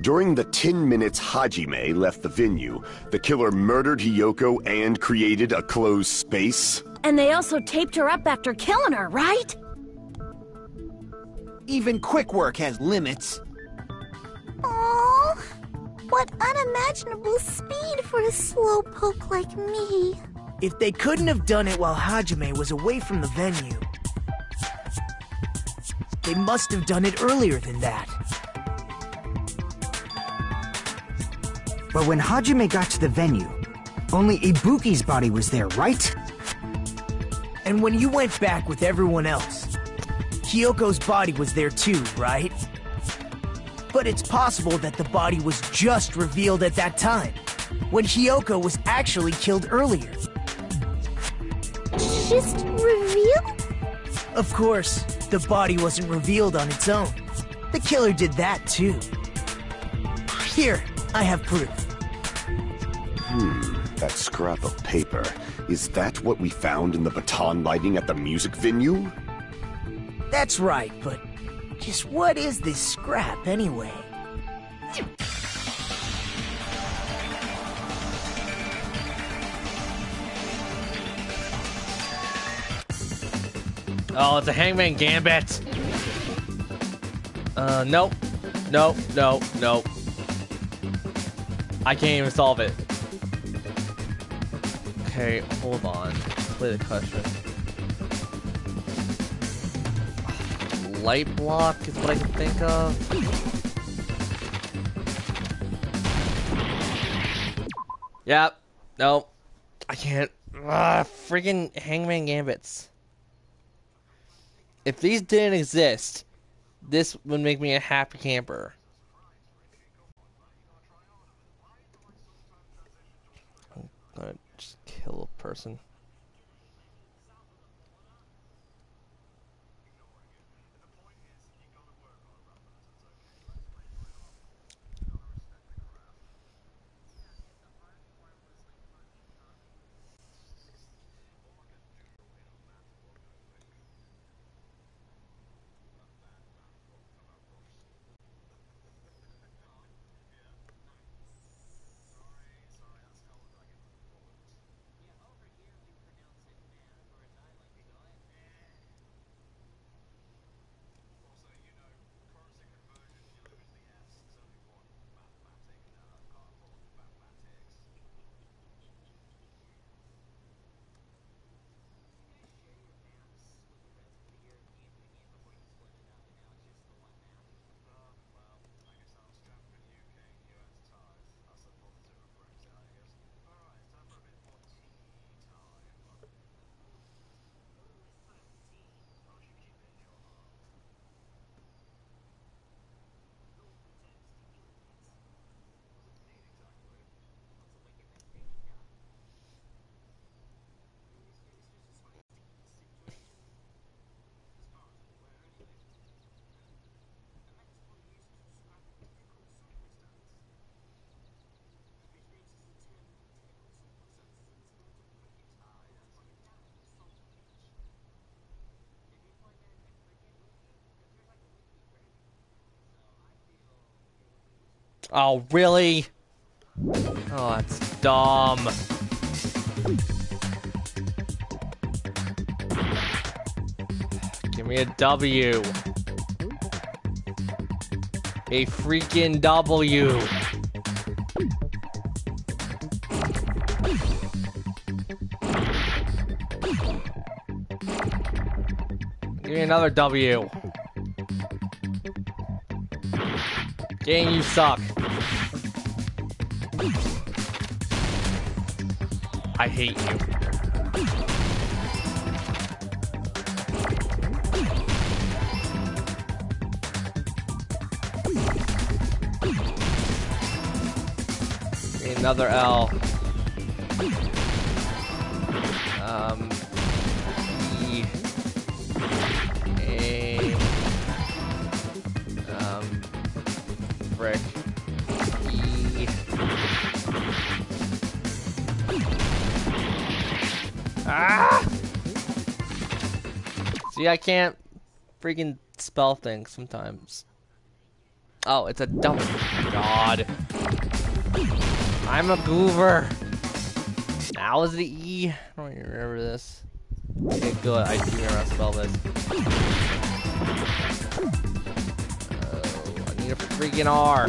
during the 10 minutes Hajime left the venue, the killer murdered Hiyoko and created a closed space? And they also taped her up after killing her, right? Even quick work has limits. Oh, what unimaginable speed for a slowpoke like me. If they couldn't have done it while Hajime was away from the venue, they must have done it earlier than that. But when Hajime got to the venue, only Ibuki's body was there, right? And when you went back with everyone else, Hiyoko's body was there too, right? But it's possible that the body was just revealed at that time, when Hiyoko was actually killed earlier. Just revealed? Of course, the body wasn't revealed on its own. The killer did that too. Here, I have proof. That scrap of paper. Is that what we found in the baton lighting at the music venue? That's right, but just what is this scrap anyway? Oh, it's a Hangman Gambit. Nope. Nope. I can't even solve it. Okay, hold on. Play the question. Light block is what I can think of. Yep. Nope. I can't. Freaking Hangman Gambits. If these didn't exist, this would make me a happy camper. I'm gonna just kill a person. Oh, really? Oh, that's dumb. Give me a W. A freaking W. Give me another W. Game, you suck. I hate you. Another L. E. A. Frick. E. Ah! See, I can't freaking spell things sometimes. Oh, it's a dumb. God. I'm a goober. Now is the E. I don't even remember this. Okay, good. I do remember how to spell this. Oh, I need a freaking R.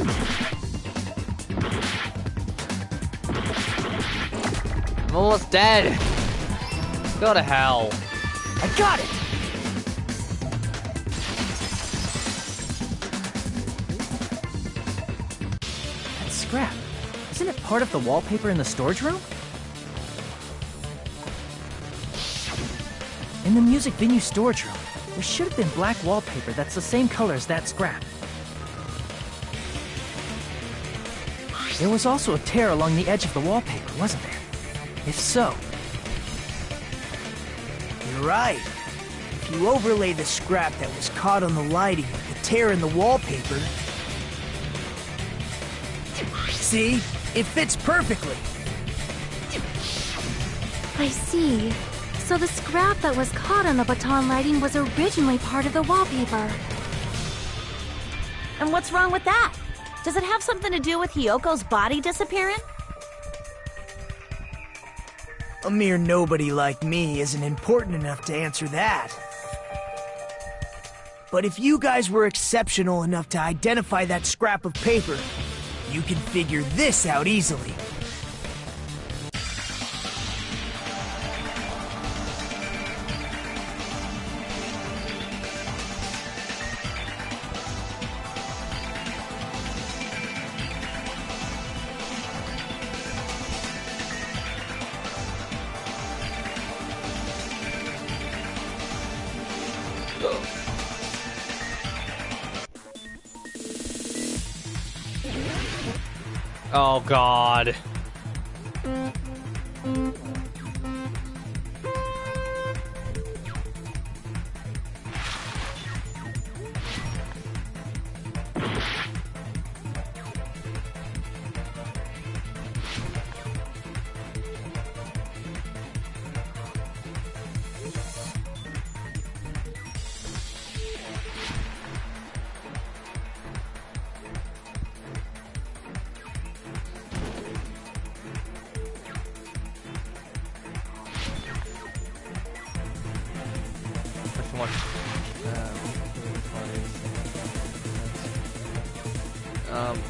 I'm almost dead. Go to hell. I got it! That's scrap. Isn't it part of the wallpaper in the storage room? In the music venue storage room, there should have been black wallpaper that's the same color as that scrap. There was also a tear along the edge of the wallpaper, wasn't there? If so... You're right. If you overlay the scrap that was caught on the lighting with the tear in the wallpaper... See? It fits perfectly. I see. So the scrap that was caught on the baton lighting was originally part of the wallpaper. And what's wrong with that? Does it have something to do with Hiyoko's body disappearing? A mere nobody like me isn't important enough to answer that. But if you guys were exceptional enough to identify that scrap of paper, you can figure this out easily. Oh, God.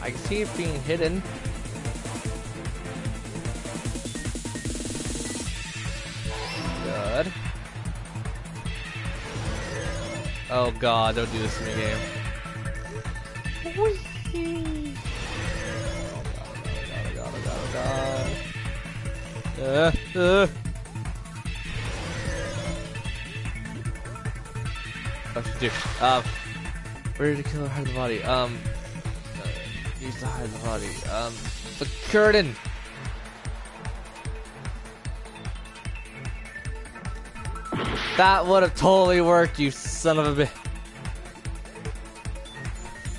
I can see it being hidden. Good. Oh God, don't do this to me, game. Whee! Oh God. Dude, where did the killer hide the body? Use to hide the body. The curtain! That would have totally worked, you son of a bitch.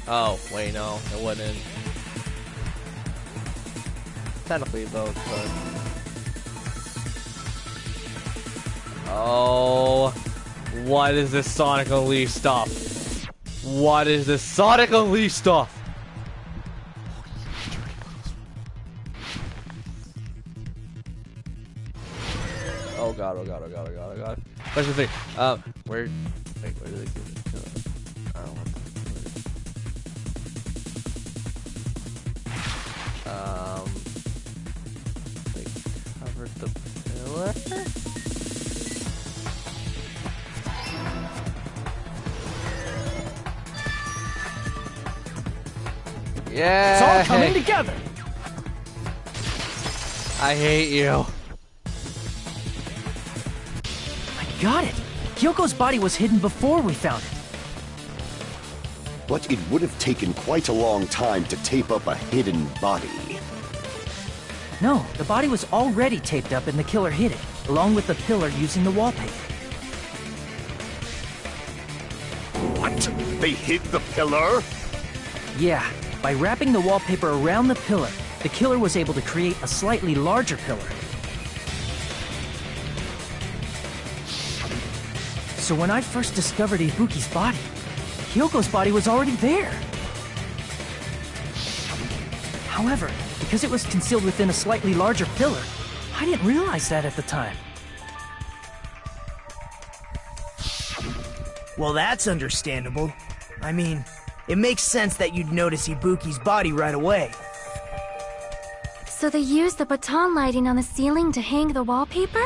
Oh, wait, no, it wouldn't. Technically, though, it could. Oh, what is this Sonic Unleashed stuff? What is this Sonic Unleashed stuff? god. Question 3. Where? Wait, where do they do it? I don't want they covered the pillar? Yeah. It's all coming together. I hate you. I got it. Hyoko's body was hidden before we found it. But it would have taken quite a long time to tape up a hidden body. No, the body was already taped up and the killer hid it, along with the pillar using the wallpaper. What? They hid the pillar? Yeah, by wrapping the wallpaper around the pillar, the killer was able to create a slightly larger pillar. So when I first discovered Ibuki's body, Hyoko's body was already there. However, because it was concealed within a slightly larger pillar, I didn't realize that at the time. Well, that's understandable. I mean, it makes sense that you'd notice Ibuki's body right away. So they used the baton lighting on the ceiling to hang the wallpaper?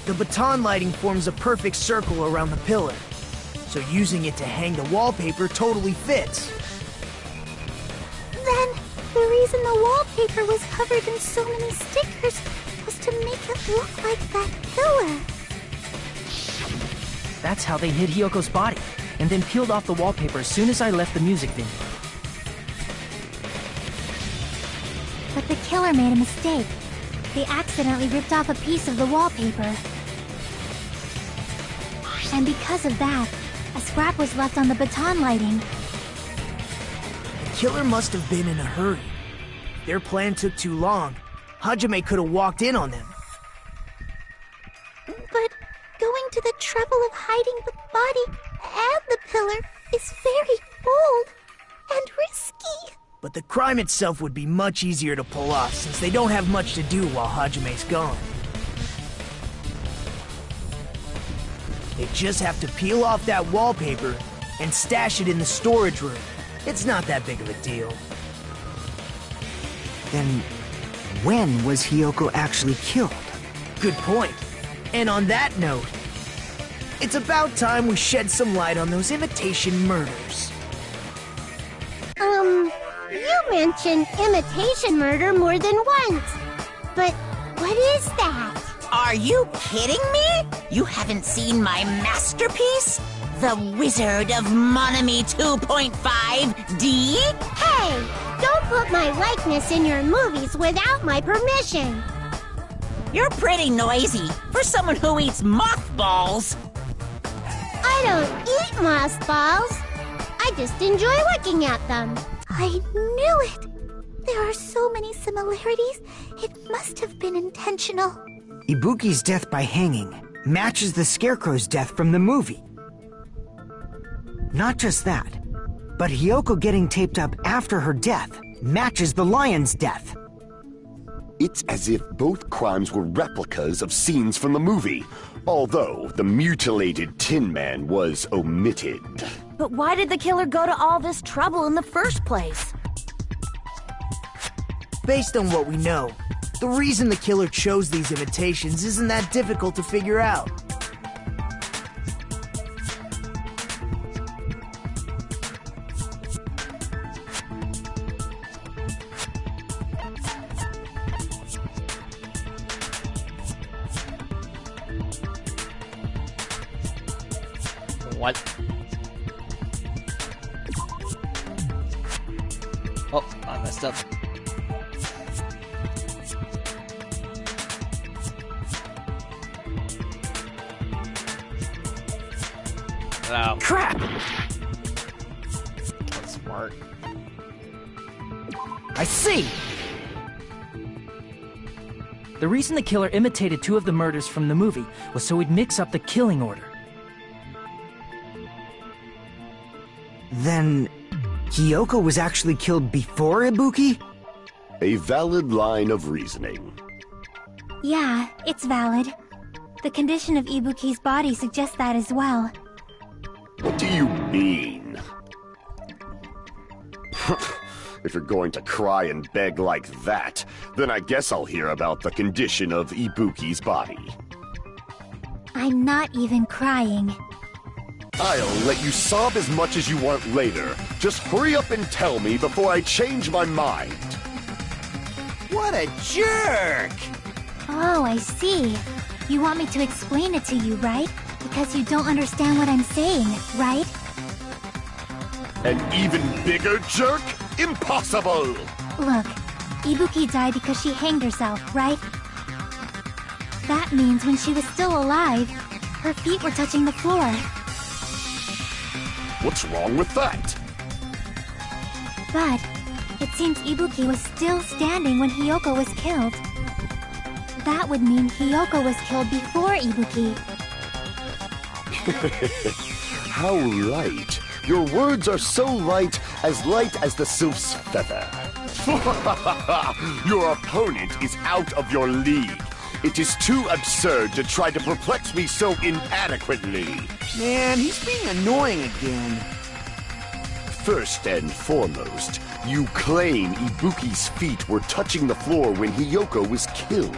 The baton lighting forms a perfect circle around the pillar, so using it to hang the wallpaper totally fits. Then, the reason the wallpaper was covered in so many stickers was to make it look like that pillar. That's how they hid Hyoko's body, and then peeled off the wallpaper as soon as I left the music venue. But the killer made a mistake. They accidentally ripped off a piece of the wallpaper. And because of that, a scrap was left on the baton lighting. The killer must have been in a hurry. Their plan took too long. Hajime could have walked in on them. But going to the trouble of hiding the body and the pillar is very bold and risky. But the crime itself would be much easier to pull off since they don't have much to do while Hajime's gone. They just have to peel off that wallpaper and stash it in the storage room. It's not that big of a deal. Then, when was Hiyoko actually killed? Good point. And on that note, it's about time we shed some light on those imitation murders. You mentioned imitation murder more than once. But what is that? Are you kidding me? You haven't seen my masterpiece? The Wizard of Monami 2.5D? Hey, don't put my likeness in your movies without my permission. You're pretty noisy for someone who eats mothballs. I don't eat mothballs. I just enjoy looking at them. I knew it. There are so many similarities. It must have been intentional. Ibuki's death by hanging matches the Scarecrow's death from the movie. Not just that, but Hiyoko getting taped up after her death matches the lion's death. It's as if both crimes were replicas of scenes from the movie, although the mutilated Tin Man was omitted. But why did the killer go to all this trouble in the first place? Based on what we know, the reason the killer chose these imitations isn't that difficult to figure out. What? Oh, I messed up. Oh. Crap! That's smart. I see! The reason the killer imitated two of the murders from the movie was so he'd mix up the killing order. Then, Hiyoko was actually killed before Ibuki? A valid line of reasoning. Yeah, it's valid. The condition of Ibuki's body suggests that as well. What do you mean? If you're going to cry and beg like that, then I guess I'll hear about the condition of Ibuki's body. I'm not even crying. I'll let you sob as much as you want later. Just hurry up and tell me before I change my mind. What a jerk! Oh, I see. You want me to explain it to you, right? Because you don't understand what I'm saying, right? An even bigger jerk? Impossible! Look, Ibuki died because she hanged herself, right? That means when she was still alive, her feet were touching the floor. What's wrong with that? But it seems Ibuki was still standing when Hiyoko was killed. That would mean Hiyoko was killed before Ibuki. How light. Your words are so light as the sylph's feather. Your opponent is out of your league. It is too absurd to try to perplex me so inadequately. Man, he's being annoying again. First and foremost, you claim Ibuki's feet were touching the floor when Hiyoko was killed.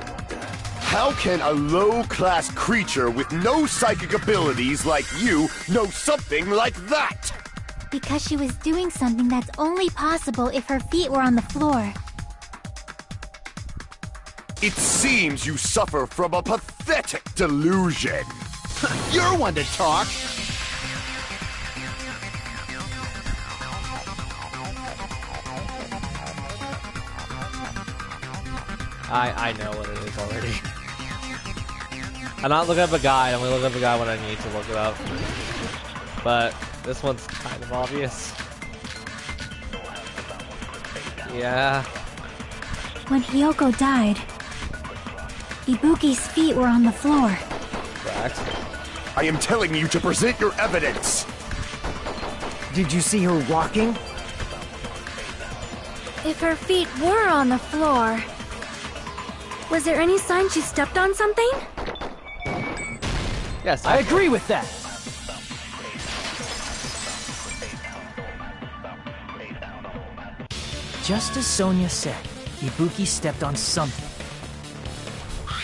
How can a low-class creature with no psychic abilities like you know something like that? Because she was doing something that's only possible if her feet were on the floor. It seems you suffer from a pathetic delusion. You're one to talk. I know what it is already. I'm not looking up a guide, I'm gonna look up a guide when I need to look it up. But this one's kind of obvious. Yeah. When Hiyoko died, Ibuki's feet were on the floor. Correct. I am telling you to present your evidence. Did you see her walking? If her feet were on the floor, was there any sign she stepped on something? Yes, I agree with that. Just as Sonia said, Ibuki stepped on something.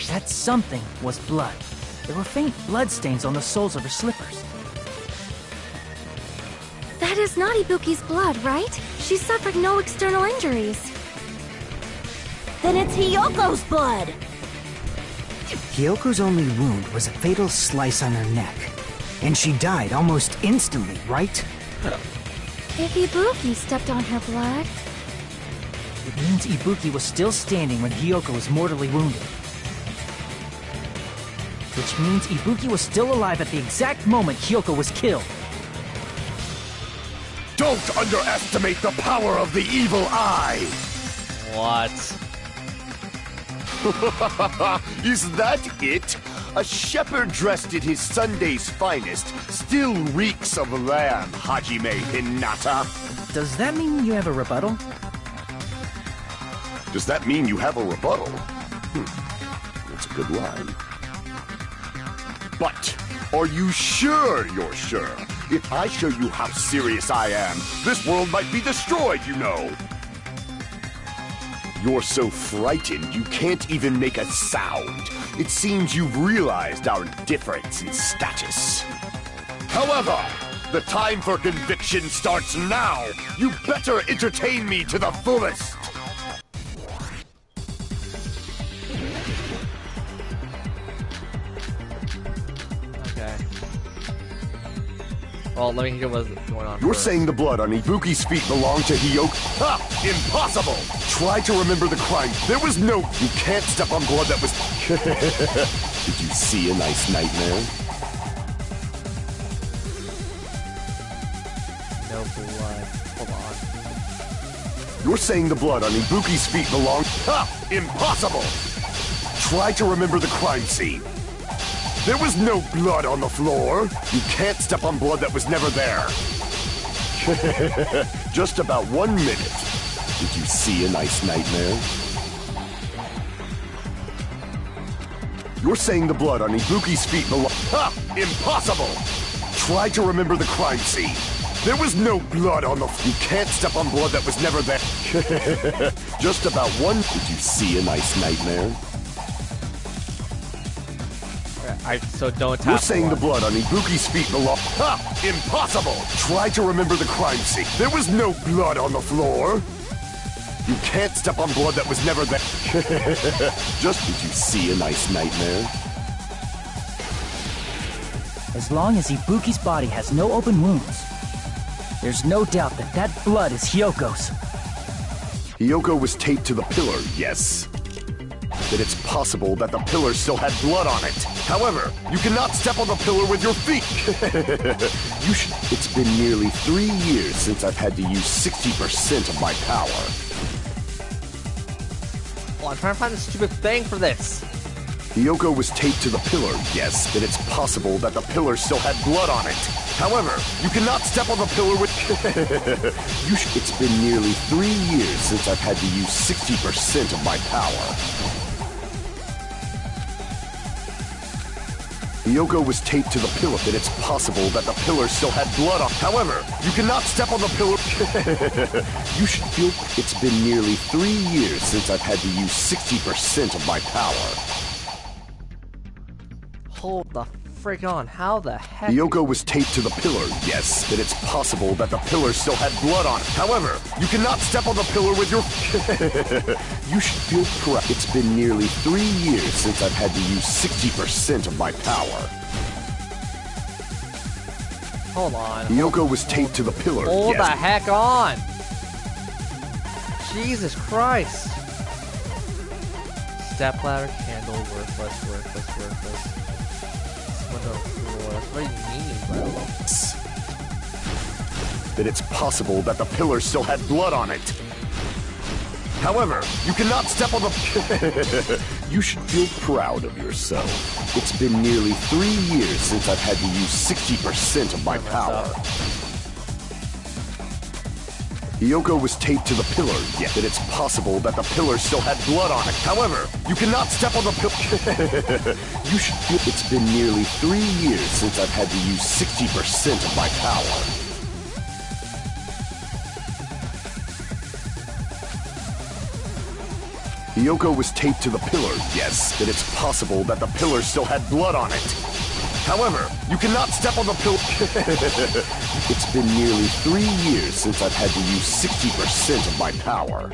That something was blood. There were faint blood stains on the soles of her slippers. That is not Ibuki's blood, right? She suffered no external injuries. Then it's Hiyoko's blood! Hiyoko's only wound was a fatal slice on her neck. And she died almost instantly, right? If Ibuki stepped on her blood... It means Ibuki was still standing when Hiyoko was mortally wounded. Which means Ibuki was still alive at the exact moment Hiyoko was killed. Don't underestimate the power of the evil eye! What? Is that it? A shepherd dressed in his Sunday's finest still reeks of lamb, Hajime Hinata. Does that mean you have a rebuttal? Does that mean you have a rebuttal? That's a good line. But, are you sure you're sure? If I show you how serious I am, this world might be destroyed, you know! You're so frightened you can't even make a sound. It seems you've realized our difference in status. However, the time for conviction starts now! You better entertain me to the fullest! Well, let me hear what's going on. You're first. saying the blood on Ibuki's feet belonged to Hiyoko? Ha! Impossible! Try to remember the crime. There was no... You can't step on blood that was... Did you see a nice nightmare? No blood. Hold on. You're saying the blood on Ibuki's feet belonged... Ha! Impossible! Try to remember the crime scene. There was no blood on the floor. You can't step on blood that was never there. Just about 1 minute. Did you see a nice nightmare? You're saying the blood on Ibuki's feet belong... Ha! Impossible! Try to remember the crime scene. There was no blood on the... You can't step on blood that was never there. Just about one... Did you see a nice nightmare? So don't tap. You're saying the blood on Ibuki's feet belong... Ha! Impossible! Try to remember the crime scene. There was no blood on the floor. You can't step on blood that was never there. Just did you see a nice nightmare? As long as Ibuki's body has no open wounds, there's no doubt that that blood is Hyoko's. Hyoko was taped to the pillar, yes. That it's possible that the pillar still had blood on it. However, you cannot step on the pillar with your feet. You should... It's been nearly 3 years since I've had to use 60% of my power. Well, I'm trying to find a stupid thing for this. Hyoko was taped to the pillar, yes. That it's possible that the pillar still had blood on it. However, you cannot step on the pillar with... You should... It's been nearly 3 years since I've had to use 60% of my power. Hyoko was taped to the pillar, that it's possible that the pillar still had blood on. However, you cannot step on the pillar. You should feel... It's been nearly 3 years since I've had to use 60% of my power. Hold the frick on, how the heck? Hyoko was taped to the pillar, yes. That it's possible that the pillar still had blood on it. However, you cannot step on the pillar with your... You should feel correct. It's been nearly 3 years since I've had to use 60% of my power. Hold on. Hyoko was taped to the pillar, Hold yes. the heck on! Jesus Christ! Stepladder, candle, worthless, worthless, worthless. Window floor. What do you mean, bro? That it's possible that the pillar still had blood on it. However, you cannot step on the... You should feel proud of yourself. It's been nearly 3 years since I've had to use 60% of my power. Hyoko was taped to the pillar, yet that it's possible that the pillar still had blood on it. However, you cannot step on the pillar. You should feel... It's been nearly 3 years since I've had to use 60% of my power. Hyoko was taped to the pillar, yes, that it's possible that the pillar still had blood on it. However, you cannot step on the pillar. It's been nearly 3 years since I've had to use 60% of my power.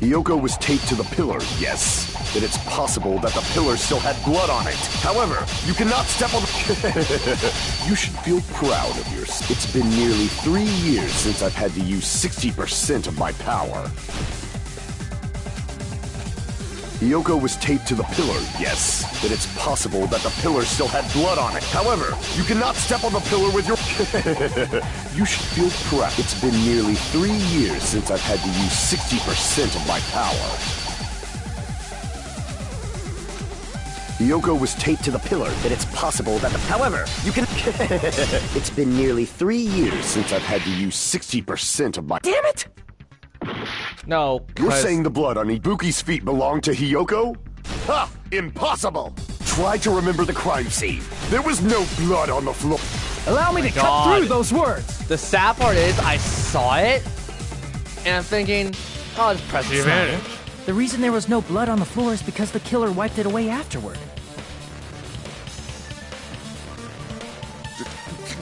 Hyoko was taped to the pillar, yes, that it's possible that the pillar still had blood on it. However, you cannot step on the... You should feel proud of yourself. It's been nearly 3 years since I've had to use 60% of my power. Hyoko was taped to the pillar, yes, that it's possible that the pillar still had blood on it. However, you cannot step on the pillar with your... You should feel proud. It's been nearly 3 years since I've had to use 60% of my power. Hyoko was taped to the pillar, that it's possible that the... However, you can... It's been nearly 3 years since I've had to use 60% of my... Damn it! No, You're saying the blood on Ibuki's feet belonged to Hyoko? Ha! Impossible! Try to remember the crime scene. There was no blood on the floor. Allow me to cut through those words! The sad part is, I saw it, and I'm thinking, oh, just press the advantage. The reason there was no blood on the floor is because the killer wiped it away afterward.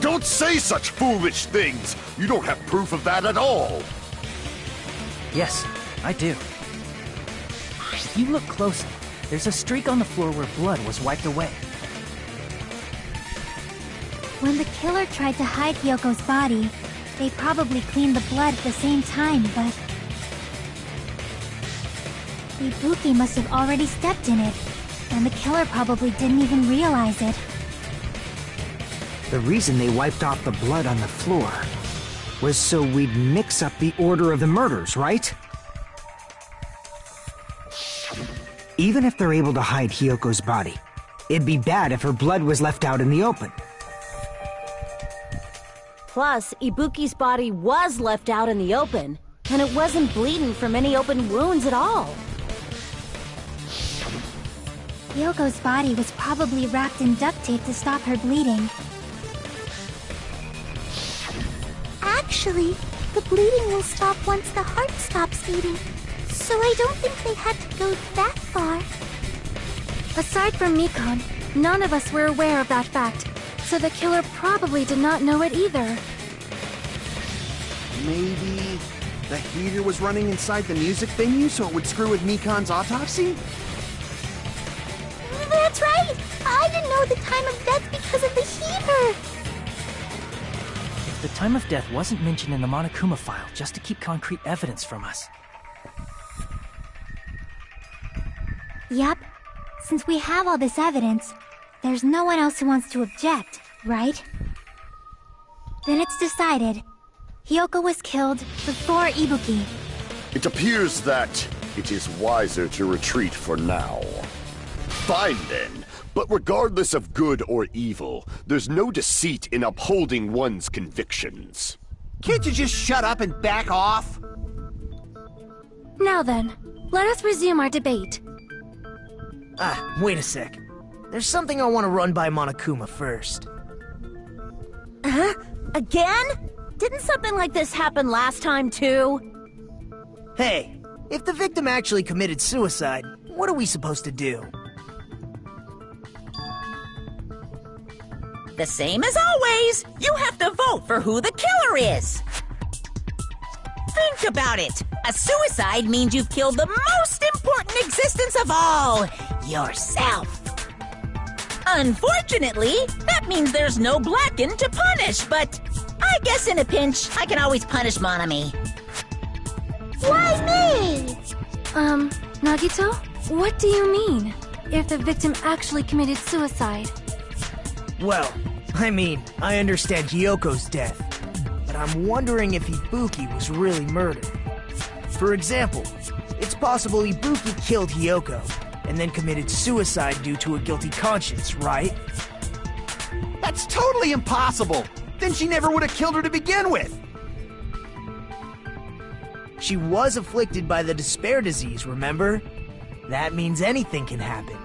Don't say such foolish things! You don't have proof of that at all! Yes, I do. If you look closely, there's a streak on the floor where blood was wiped away. When the killer tried to hide Hyoko's body, they probably cleaned the blood at the same time, but... Ibuki must have already stepped in it, and the killer probably didn't even realize it. The reason they wiped off the blood on the floor was so we'd mix up the order of the murders, right? Even if they're able to hide Hyoko's body, it'd be bad if her blood was left out in the open. Plus, Ibuki's body was left out in the open, and it wasn't bleeding from any open wounds at all. Hyoko's body was probably wrapped in duct tape to stop her bleeding. Actually, the bleeding will stop once the heart stops beating. So I don't think they had to go that far. Aside from Mikon, none of us were aware of that fact, so the killer probably did not know it either. Maybe the heater was running inside the music venue so it would screw with Mikon's autopsy? That's right! I didn't know the time of death because of the heater! The time of death wasn't mentioned in the Monokuma file just to keep concrete evidence from us. Yep. Since we have all this evidence, there's no one else who wants to object, right? Then it's decided. Hyoko was killed before Ibuki. It appears that it is wiser to retreat for now. Fine then, but regardless of good or evil, there's no deceit in upholding one's convictions. Can't you just shut up and back off? Now then, let us resume our debate. Wait a sec. There's something I want to run by Monokuma first. Huh? Again? Didn't something like this happen last time, too? Hey, if the victim actually committed suicide, what are we supposed to do? The same as always. You have to vote for who the killer is. Think about it. A suicide means you've killed the most important existence of all, yourself. Unfortunately, that means there's no Blacken to punish, but I guess in a pinch, I can always punish Monami. Why me? Nagito? What do you mean? If the victim actually committed suicide? Well, I mean, I understand Hyoko's death, but I'm wondering if Ibuki was really murdered. For example, it's possible Ibuki killed Hyoko, and then committed suicide due to a guilty conscience, right? That's totally impossible! Then she never would have killed her to begin with! She was afflicted by the despair disease, remember? That means anything can happen.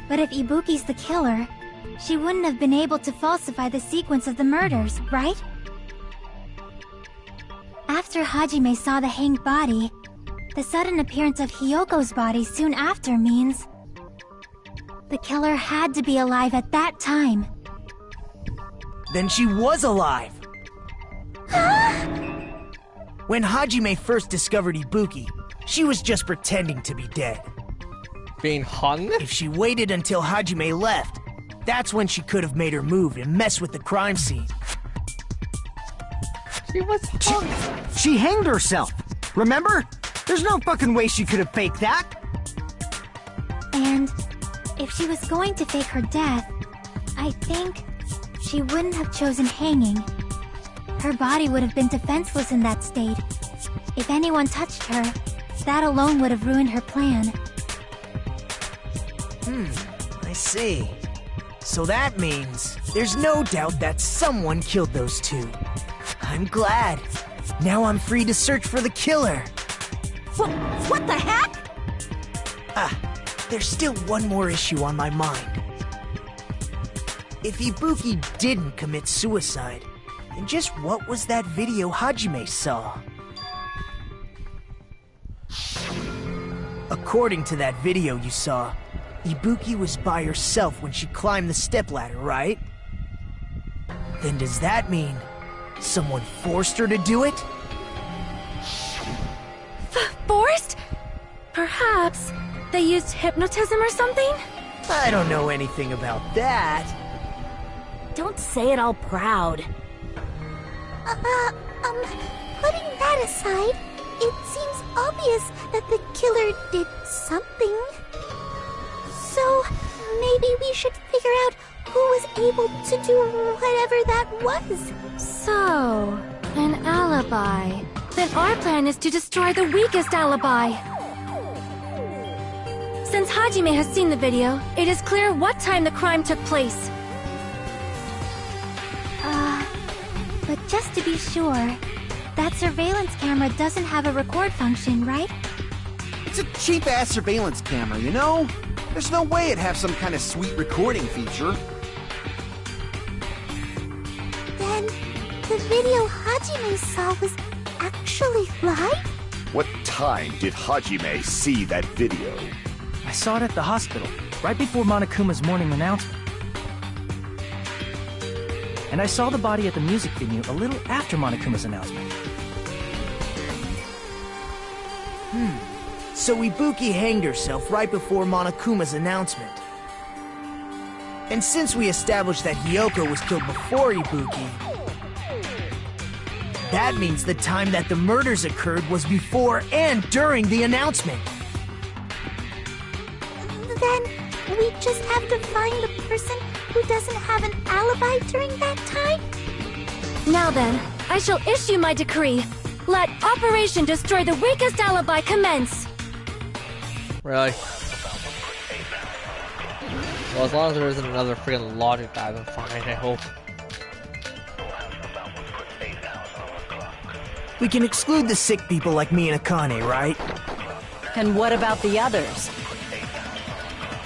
But if Ibuki's the killer, she wouldn't have been able to falsify the sequence of the murders, right? After Hajime saw the hanged body, the sudden appearance of Hyoko's body soon after means the killer had to be alive at that time. Then she was alive! When Hajime first discovered Ibuki, she was just pretending to be dead. Being hung? If she waited until Hajime left, that's when she could have made her move and mess with the crime scene. She was hung. She hanged herself. Remember? There's no fucking way she could have faked that. And if she was going to fake her death, I think she wouldn't have chosen hanging. Her body would have been defenseless in that state. If anyone touched her, that alone would have ruined her plan. I see. So that means there's no doubt that someone killed those two. I'm glad. Now I'm free to search for the killer. What the heck? There's still one more issue on my mind. If Ibuki didn't commit suicide, then just what was that video Hajime saw? According to that video you saw, Ibuki was by herself when she climbed the stepladder, right? Then does that mean someone forced her to do it? Forced? Perhaps they used hypnotism or something? I don't know anything about that. Don't say it all proud. Putting that aside, it seems obvious that the killer did something. So, maybe we should figure out who was able to do whatever that was. So, an alibi. Then our plan is to destroy the weakest alibi. Since Hajime has seen the video, it is clear what time the crime took place. But just to be sure, that surveillance camera doesn't have a record function, right? It's a cheap-ass surveillance camera, you know? There's no way it'd have some kind of sweet recording feature. Then, the video Hajime saw was actually live? What time did Hajime see that video? I saw it at the hospital, right before Monokuma's morning announcement. And I saw the body at the music venue a little after Monokuma's announcement. So Ibuki hanged herself right before Monokuma's announcement. And since we established that Hiyoko was killed before Ibuki, that means the time that the murders occurred was before and during the announcement. Then, we just have to find the person who doesn't have an alibi during that time? Now then, I shall issue my decree. Let Operation Destroy the Weakest Alibi commence! Really? Well, as long as there isn't another freaking logic dive, I'm fine, I hope. We can exclude the sick people like me and Akane, right? And what about the others?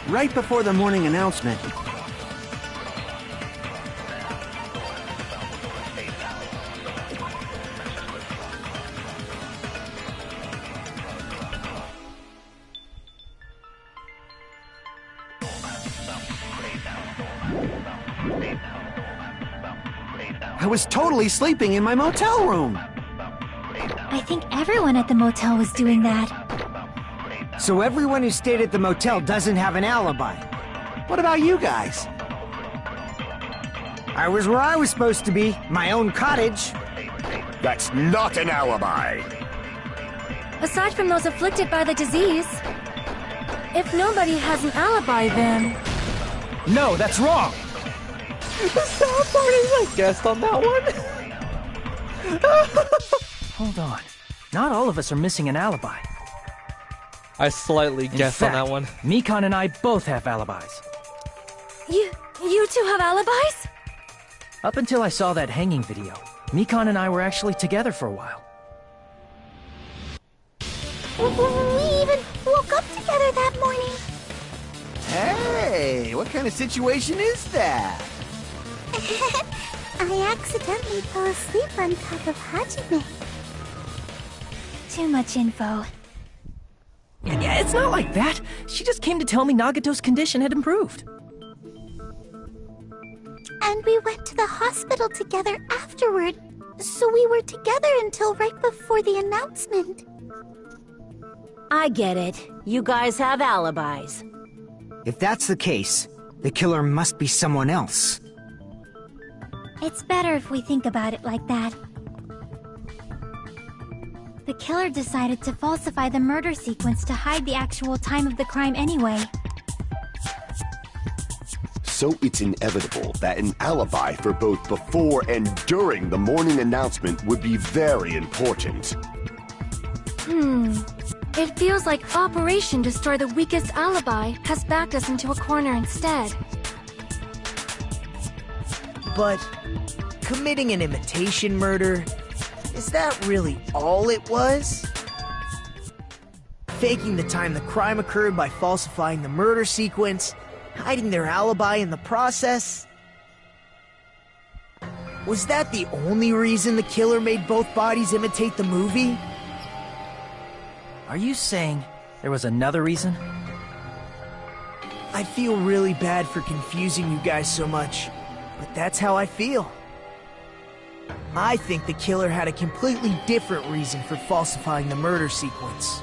Right before the morning announcement, I was totally sleeping in my motel room. I think everyone at the motel was doing that. So everyone who stayed at the motel doesn't have an alibi. What about you guys? I was where I was supposed to be, my own cottage. That's not an alibi. Aside from those afflicted by the disease, if nobody has an alibi, then... No, that's wrong! I guessed on that one. Hold on. Not all of us are missing an alibi. I slightly In guessed fact, on that one. Mikan and I both have alibis. You two have alibis? Up until I saw that hanging video, Mikan and I were actually together for a while. We even woke up together that morning. Hey, what kind of situation is that? I accidentally fell asleep on top of Hajime. Too much info. Yeah, it's not like that. She just came to tell me Nagato's condition had improved. And we went to the hospital together afterward. So we were together until right before the announcement. I get it. You guys have alibis. If that's the case, the killer must be someone else. It's better if we think about it like that. The killer decided to falsify the murder sequence to hide the actual time of the crime anyway. So it's inevitable that an alibi for both before and during the morning announcement would be very important. It feels like Operation Destroy the Weakest Alibi has backed us into a corner instead. But committing an imitation murder, is that really all it was? Faking the time the crime occurred by falsifying the murder sequence, hiding their alibi in the process? Was that the only reason the killer made both bodies imitate the movie? Are you saying there was another reason? I feel really bad for confusing you guys so much, but that's how I feel. I think the killer had a completely different reason for falsifying the murder sequence.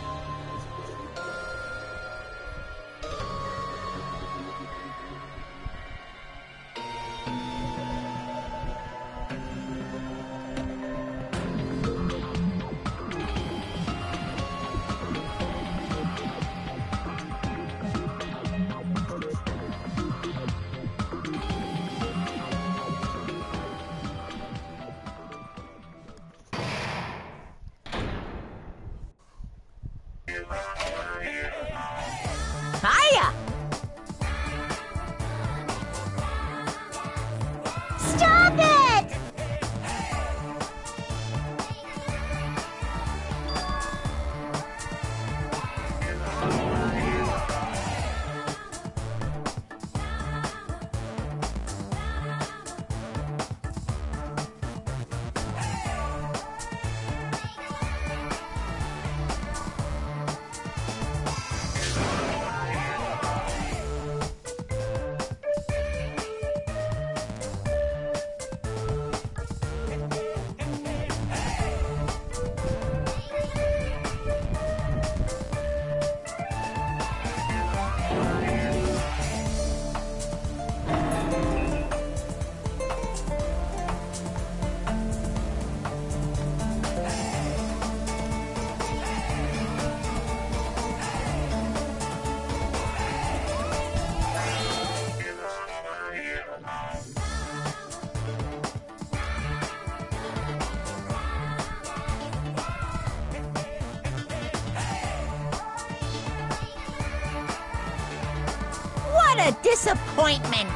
disappointment.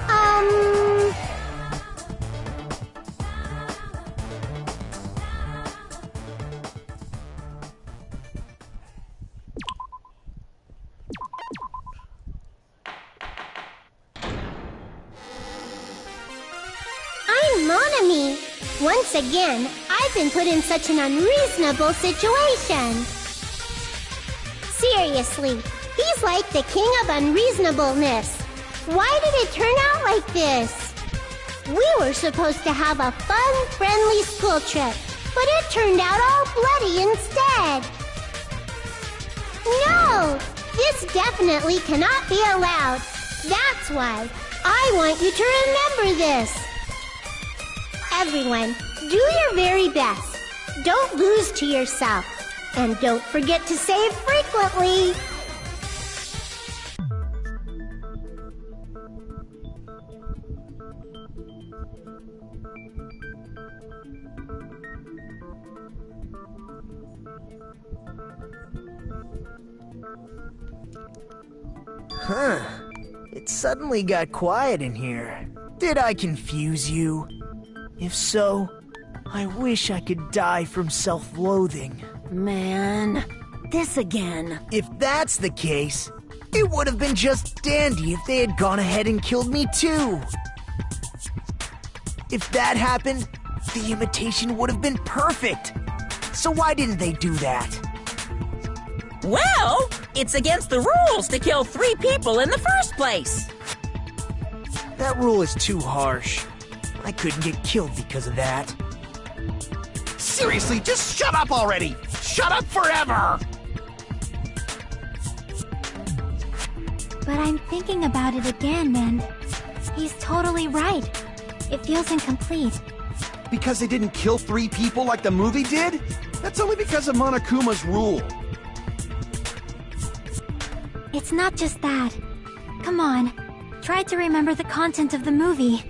I'm Monami. Once again, I've been put in such an unreasonable situation. Seriously, he's like the king of unreasonableness. Why did it turn out like this? We were supposed to have a fun, friendly school trip, but it turned out all bloody instead. No! This definitely cannot be allowed. That's why I want you to remember this. Everyone, do your very best. Don't lose to yourself. And don't forget to save frequently. Huh. It suddenly got quiet in here. Did I confuse you? If so, I wish I could die from self-loathing. Man, this again. If that's the case, it would have been just dandy if they had gone ahead and killed me too. If that happened, the imitation would have been perfect. So why didn't they do that? Well, it's against the rules to kill 3 people in the first place. That rule is too harsh. I couldn't get killed because of that. Seriously, just shut up already! Shut up forever! But I'm thinking about it again, and he's totally right. It feels incomplete. Because they didn't kill 3 people like the movie did? That's only because of Monokuma's rule. It's not just that. Come on, try to remember the content of the movie.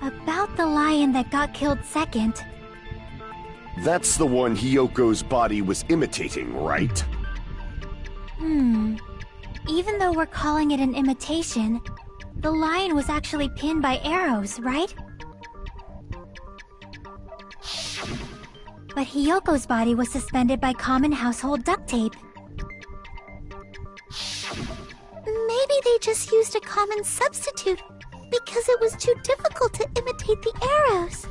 About the lion that got killed second. That's the one Hyoko's body was imitating, right? Even though we're calling it an imitation, the lion was actually pinned by arrows, right? But Hyoko's body was suspended by common household duct tape. Maybe they just used a common substitute because it was too difficult to imitate the arrows.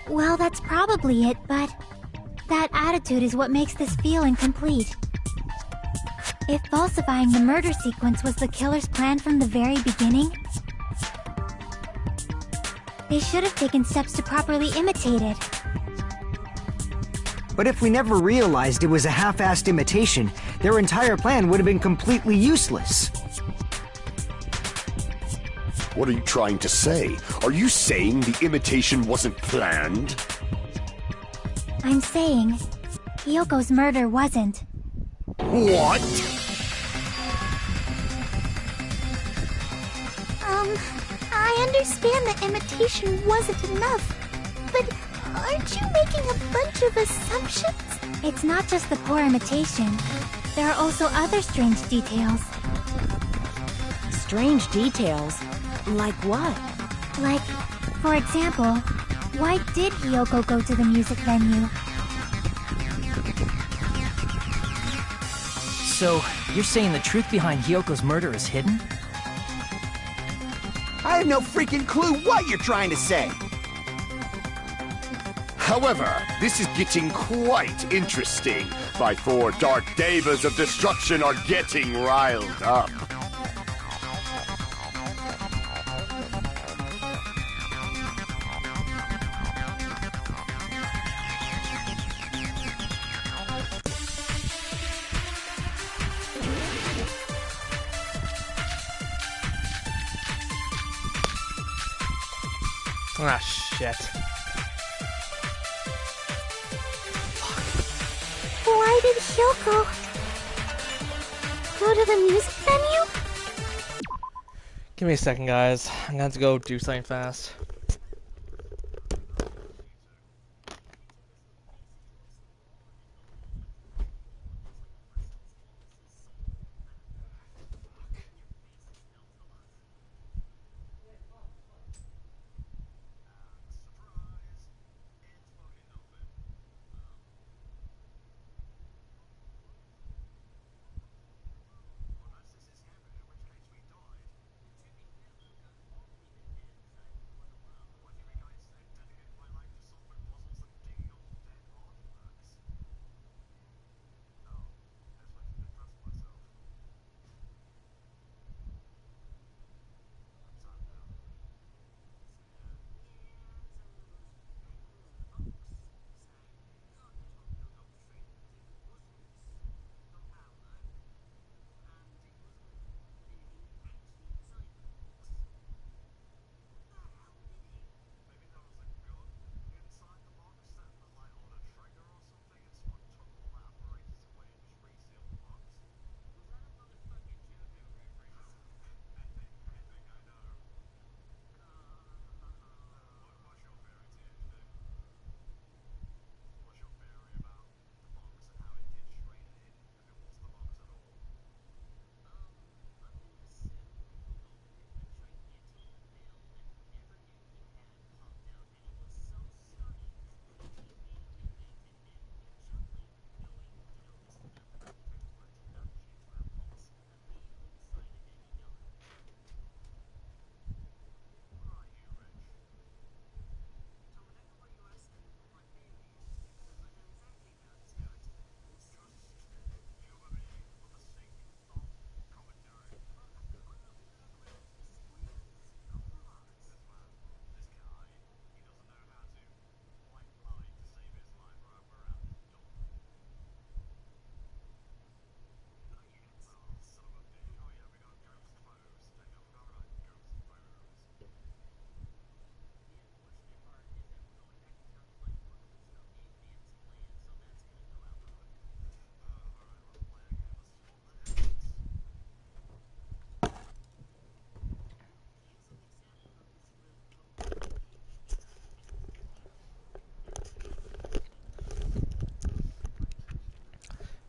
Well, that's probably it, but that attitude is what makes this feel incomplete. If falsifying the murder sequence was the killer's plan from the very beginning, they should have taken steps to properly imitate it. But if we never realized it was a half-assed imitation, their entire plan would have been completely useless. What are you trying to say? Are you saying the imitation wasn't planned? I'm saying, Hyoko's murder wasn't. What? I understand that imitation wasn't enough, but aren't you making a bunch of assumptions? It's not just the poor imitation. There are also other strange details. Strange details? Like what? Like, for example, why did Hyoko go to the music venue? So, you're saying the truth behind Hyoko's murder is hidden? I have no freaking clue what you're trying to say! However, this is getting quite interesting. My 4 dark devas of destruction are getting riled up. Ah, shit. Why did Hyoko go to the music venue? Give me a second, guys. I'm gonna have to go do something fast.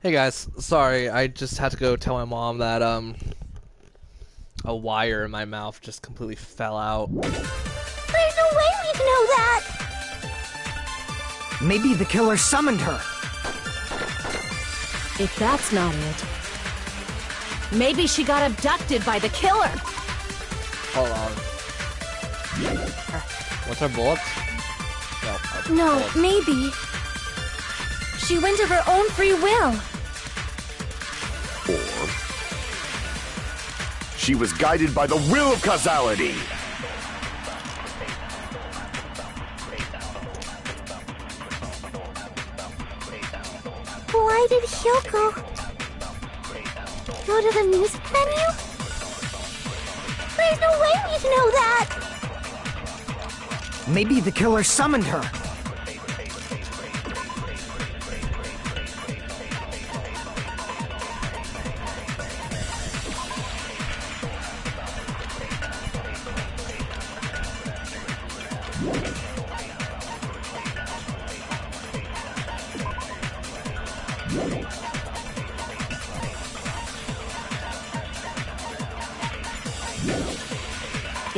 Hey guys, sorry, I just had to go tell my mom that a wire in my mouth just completely fell out. There's no way we'd know that! Maybe the killer summoned her. If that's not it, maybe she got abducted by the killer. Hold on. What's our bullets? No, maybe. She went of her own free will. Or she was guided by the will of causality. Why did Hyoko go to the music venue? There's no way we'd know that! Maybe the killer summoned her.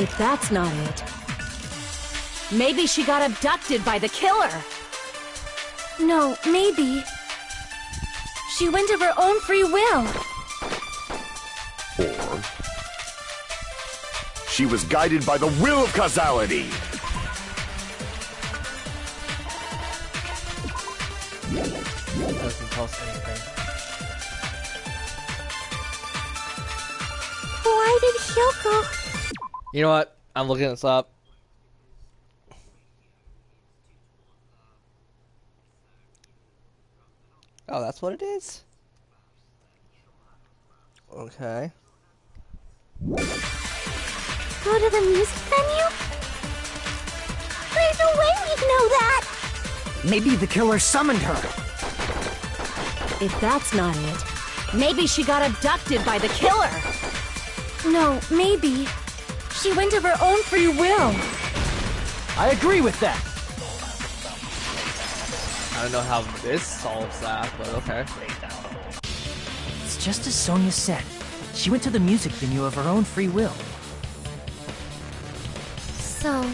If that's not it, maybe she got abducted by the killer. No, maybe. She went of her own free will. Or she was guided by the will of causality. Doesn't tell us anything. Why did Hyoko... You know what? I'm looking this up. Oh, that's what it is? Okay. Go to the music venue? There's no way we'd know that! Maybe the killer summoned her. If that's not it, maybe she got abducted by the killer. No, maybe. She went of her own free will. I agree with that. I don't know how this solves that, but okay. It's just as Sonia said. She went to the music venue of her own free will. So,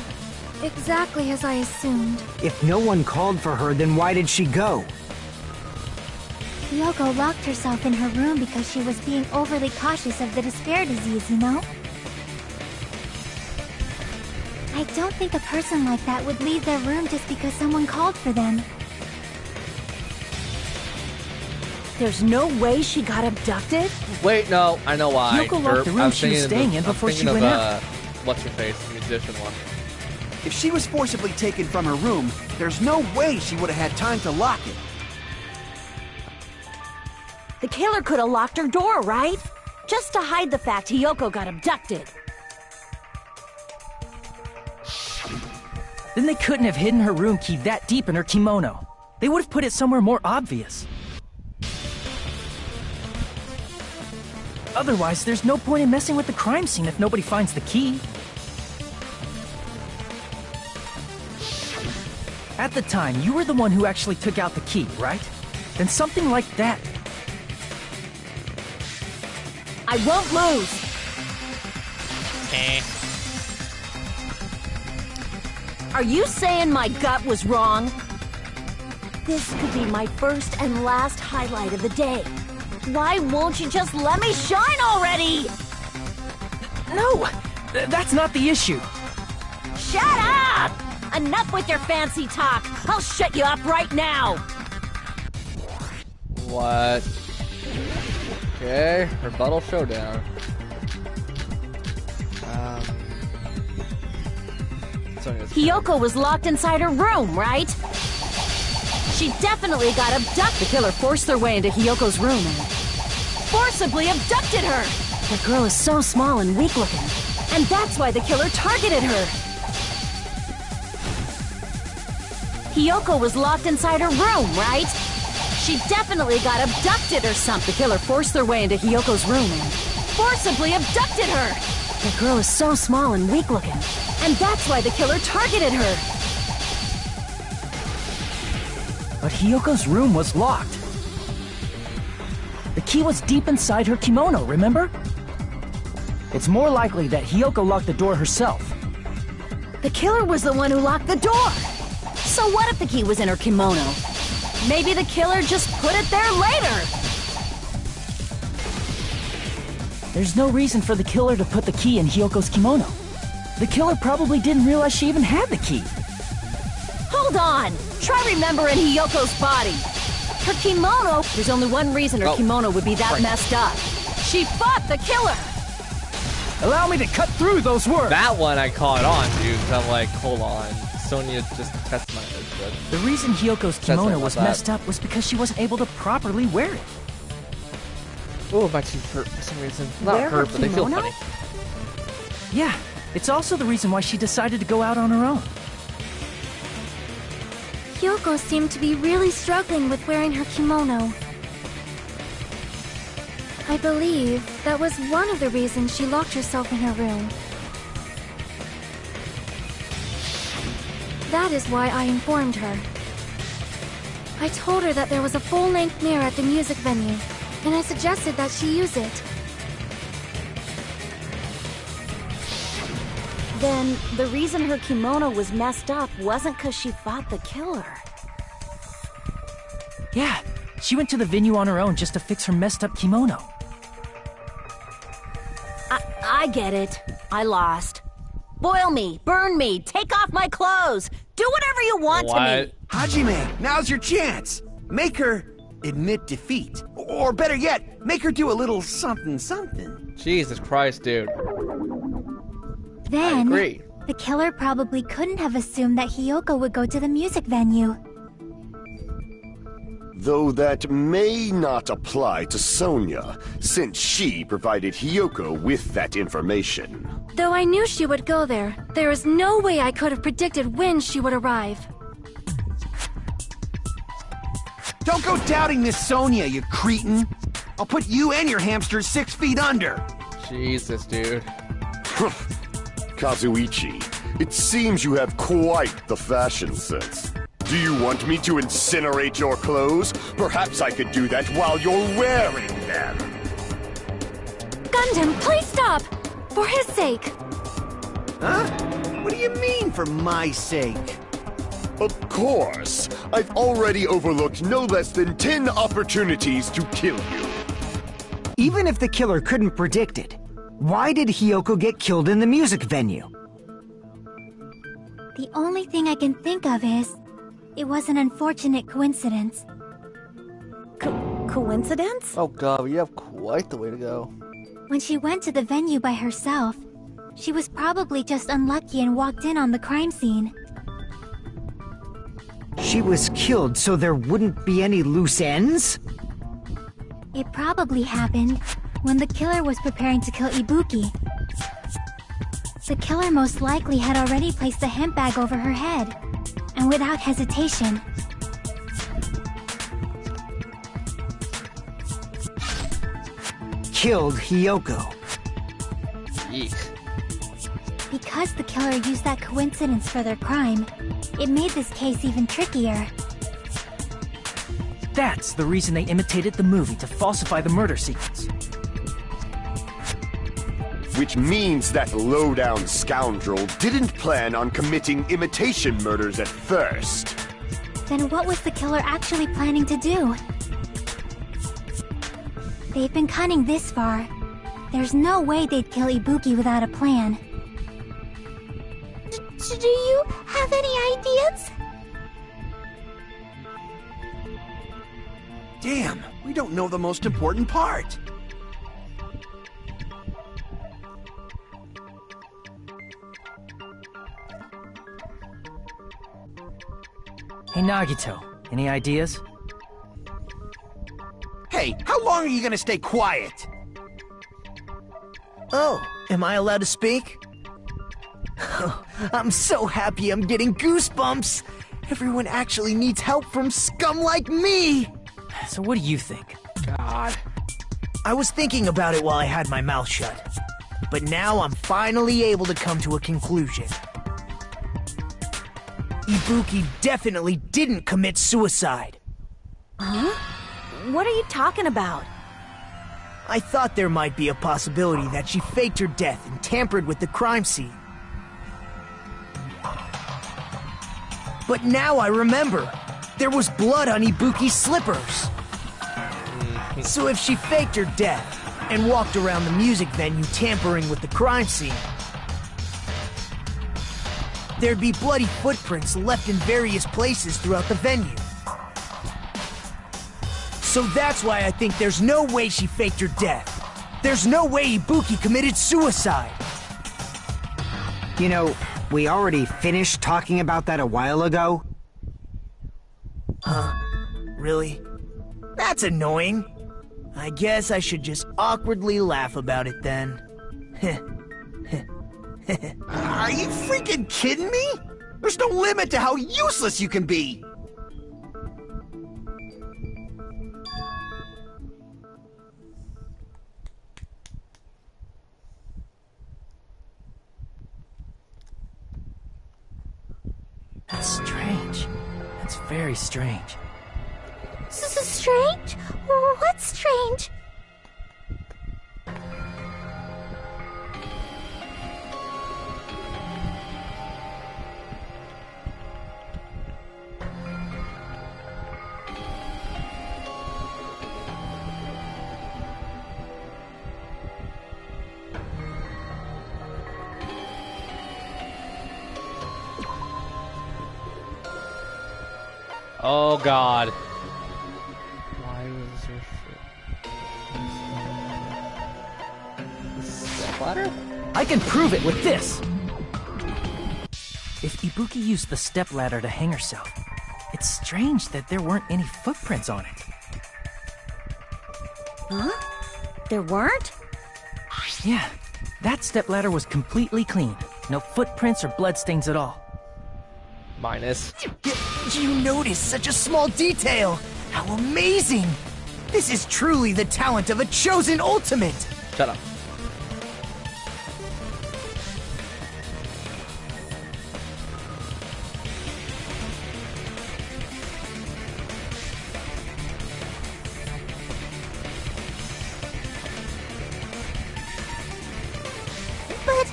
exactly as I assumed. If no one called for her, then why did she go? Hyoko locked herself in her room because she was being overly cautious of the despair disease, you know? I don't think a person like that would leave their room just because someone called for them. There's no way she got abducted? Wait, no, I know why. Hyoko locked the room she was staying in before she went out. What's her face, the musician one. If she was forcibly taken from her room, there's no way she would have had time to lock it. The killer could have locked her door, right? Just to hide the fact Hyoko got abducted. Then they couldn't have hidden her room key that deep in her kimono. They would have put it somewhere more obvious. Otherwise, there's no point in messing with the crime scene if nobody finds the key. At the time, you were the one who actually took out the key, right? Then something like that. I won't lose. Are you saying my gut was wrong? This could be my first and last highlight of the day. Why won't you just let me shine already? No, that's not the issue. Shut up! Enough with your fancy talk. I'll shut you up right now. What? Okay, rebuttal showdown. Hyoko was locked inside her room, right? She definitely got abducted. The killer forced their way into Hyoko's room and forcibly abducted her. The girl is so small and weak-looking, and that's why the killer targeted her. Hyoko was locked inside her room, right? She definitely got abducted or something. The killer forced their way into Hyoko's room and forcibly abducted her. The girl is so small and weak-looking, and that's why the killer targeted her. But Hyoko's room was locked. The key was deep inside her kimono, remember? It's more likely that Hiyoko locked the door herself. The killer was the one who locked the door! So what if the key was in her kimono? Maybe the killer just put it there later! There's no reason for the killer to put the key in Hiyoko's kimono. The killer probably didn't realize she even had the key. Hold on! Try remembering Hiyoko's body! Her kimono... There's only one reason her kimono would be that messed up. She fought the killer! Allow me to cut through those words! That one I caught on, dude, 'cause I'm like, hold on. Sonya just tested my good. The reason Hiyoko's kimono was messed up was because she wasn't able to properly wear it. Oh, my teeth hurt for some reason. Not hurt, but they feel funny. Yeah, it's also the reason why she decided to go out on her own. Hiyoko seemed to be really struggling with wearing her kimono. I believe that was one of the reasons she locked herself in her room. That is why I informed her. I told her that there was a full-length mirror at the music venue, and I suggested that she use it. Then, the reason her kimono was messed up wasn't because she fought the killer. Yeah, she went to the venue on her own just to fix her messed up kimono. I get it. I lost. Boil me, burn me, take off my clothes, do whatever you want to me. Hajime, now's your chance. Make her admit defeat. Or better yet, make her do a little something something. Jesus Christ, dude. Then, I agree. The killer probably couldn't have assumed that Hiyoko would go to the music venue. Though that may not apply to Sonya, since she provided Hiyoko with that information. Though I knew she would go there, there is no way I could have predicted when she would arrive. Don't go doubting Miss Sonya, you cretin. I'll put you and your hamsters 6 feet under. Jesus, dude. Kazuichi, it seems you have quite the fashion sense. Do you want me to incinerate your clothes? Perhaps I could do that while you're wearing them. Gundam, please stop! For his sake! Huh? What do you mean, for my sake? Of course. I've already overlooked no less than 10 opportunities to kill you. Even if the killer couldn't predict it, why did Hiyoko get killed in the music venue? The only thing I can think of is, it was an unfortunate coincidence. Coincidence? Oh god, you have quite the way to go. When she went to the venue by herself, she was probably just unlucky and walked in on the crime scene. She was killed so there wouldn't be any loose ends? It probably happened when the killer was preparing to kill Ibuki. The killer most likely had already placed the hemp bag over her head, and without hesitation, killed Hiyoko. Eek. Because the killer used that coincidence for their crime, it made this case even trickier. That's the reason they imitated the movie to falsify the murder sequence. Which means that low-down scoundrel didn't plan on committing imitation murders at first. Then what was the killer actually planning to do? They've been cunning this far. There's no way they'd kill Ibuki without a plan. Do you have any ideas? Damn, we don't know the most important part. Hey Nagito, any ideas? Hey, how long are you gonna stay quiet? Oh, am I allowed to speak? I'm so happy I'm getting goosebumps! Everyone actually needs help from scum like me! So what do you think? God. I was thinking about it while I had my mouth shut. But now I'm finally able to come to a conclusion. Ibuki definitely didn't commit suicide. Huh? What are you talking about? I thought there might be a possibility that she faked her death and tampered with the crime scene. But now I remember. There was blood on Ibuki's slippers. So if she faked her death and walked around the music venue tampering with the crime scene, there'd be bloody footprints left in various places throughout the venue. So that's why I think there's no way she faked her death. There's no way Ibuki committed suicide. You know, we already finished talking about that a while ago. Huh? Really? That's annoying. I guess I should just awkwardly laugh about it then. Are you freaking kidding me? There's no limit to how useless you can be. That's strange. That's very strange. Strange? What's strange? Oh God. Why was there stepladder? I can prove it with this! If Ibuki used the stepladder to hang herself, it's strange that there weren't any footprints on it. Huh? There weren't? Yeah, that stepladder was completely clean. No footprints or bloodstains at all. Minus. You noticed such a small detail! How amazing! This is truly the talent of a chosen ultimate! Shut up. But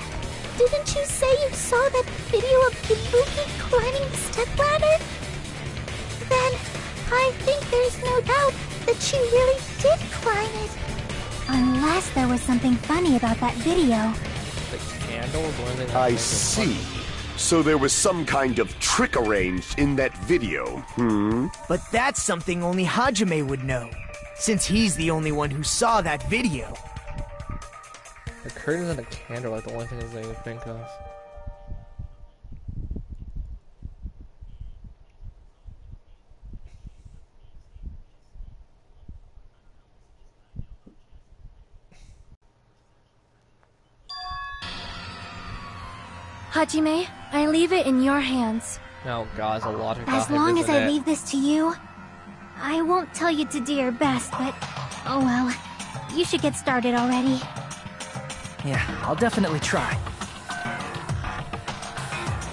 didn't you say you saw that video of Ibuki climbing the stepladder? Then I think there's no doubt that she really did climb it. Unless there was something funny about that video. The candle? I see. So there was some kind of trick arranged in that video, But that's something only Hajime would know, since he's the only one who saw that video. The curtains and the candle are like the only things I can think of. Hajime, I leave it in your hands. Oh God, it's a logic As dive, long as isn't I it? leave this to you, I won't tell you to do your best, but oh well. You should get started already. Yeah, I'll definitely try.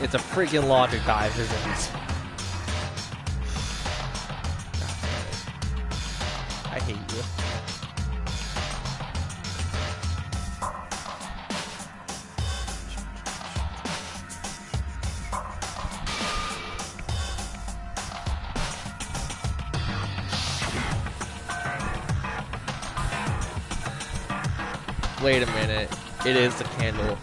It's a freaking logic dive, isn't it? I hate you. Wait a minute. It is the candle.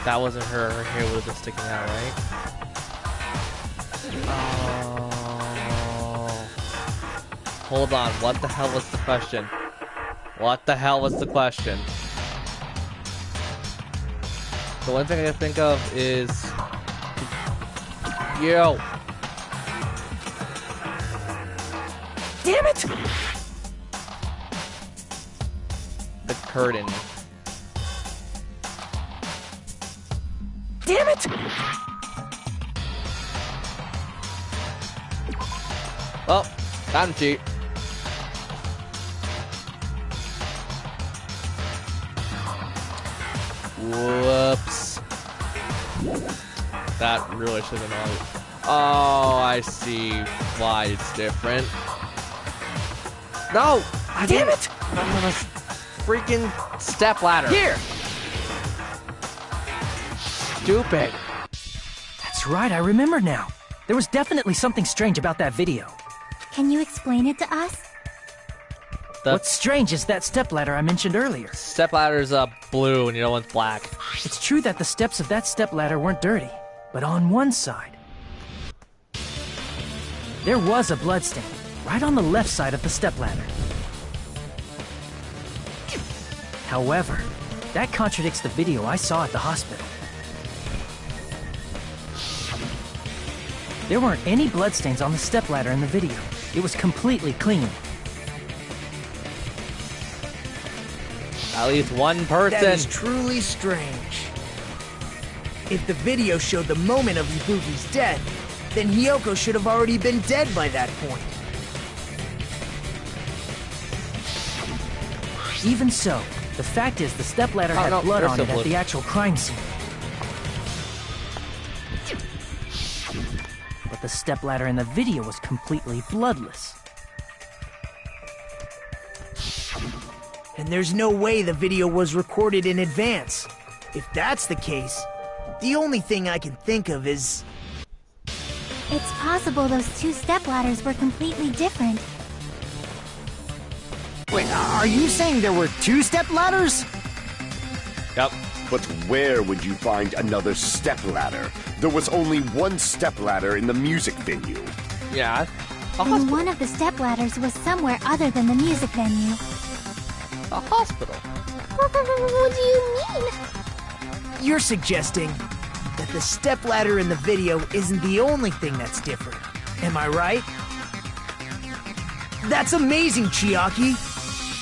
That wasn't her. Her hair would have been sticking out, right? Oh. Hold on. What the hell was the question? What the hell was the question? The one thing I can think of is... Yo! Damn it! The curtain. Damn it! Well, time to cheat. Whoops. That really should have known. Oh, I see why it's different. No! Damn it! Freaking step ladder. Here! Stupid. That's right, I remember now. There was definitely something strange about that video. Can you explain it to us? What's strange is that stepladder I mentioned earlier. Stepladder's blue and the other one's black. It's true that the steps of that stepladder weren't dirty, but on one side, there was a bloodstain, right on the left side of the stepladder. However, that contradicts the video I saw at the hospital. There weren't any bloodstains on the stepladder in the video. It was completely clean. At least one person. That is truly strange. If the video showed the moment of Ibuki's death, then Hiyoko should have already been dead by that point. Even so, the fact is the stepladder had blood on it at the actual crime scene. But the stepladder in the video was completely bloodless. And there's no way the video was recorded in advance. If that's the case, the only thing I can think of is... It's possible those two stepladders were completely different. Wait, are you saying there were two stepladders? Yep. But where would you find another stepladder? There was only one stepladder in the music venue. Yeah. And one of the stepladders was somewhere other than the music venue. A hospital. What do you mean? You're suggesting that the stepladder in the video isn't the only thing that's different. Am I right? That's amazing, Chiaki!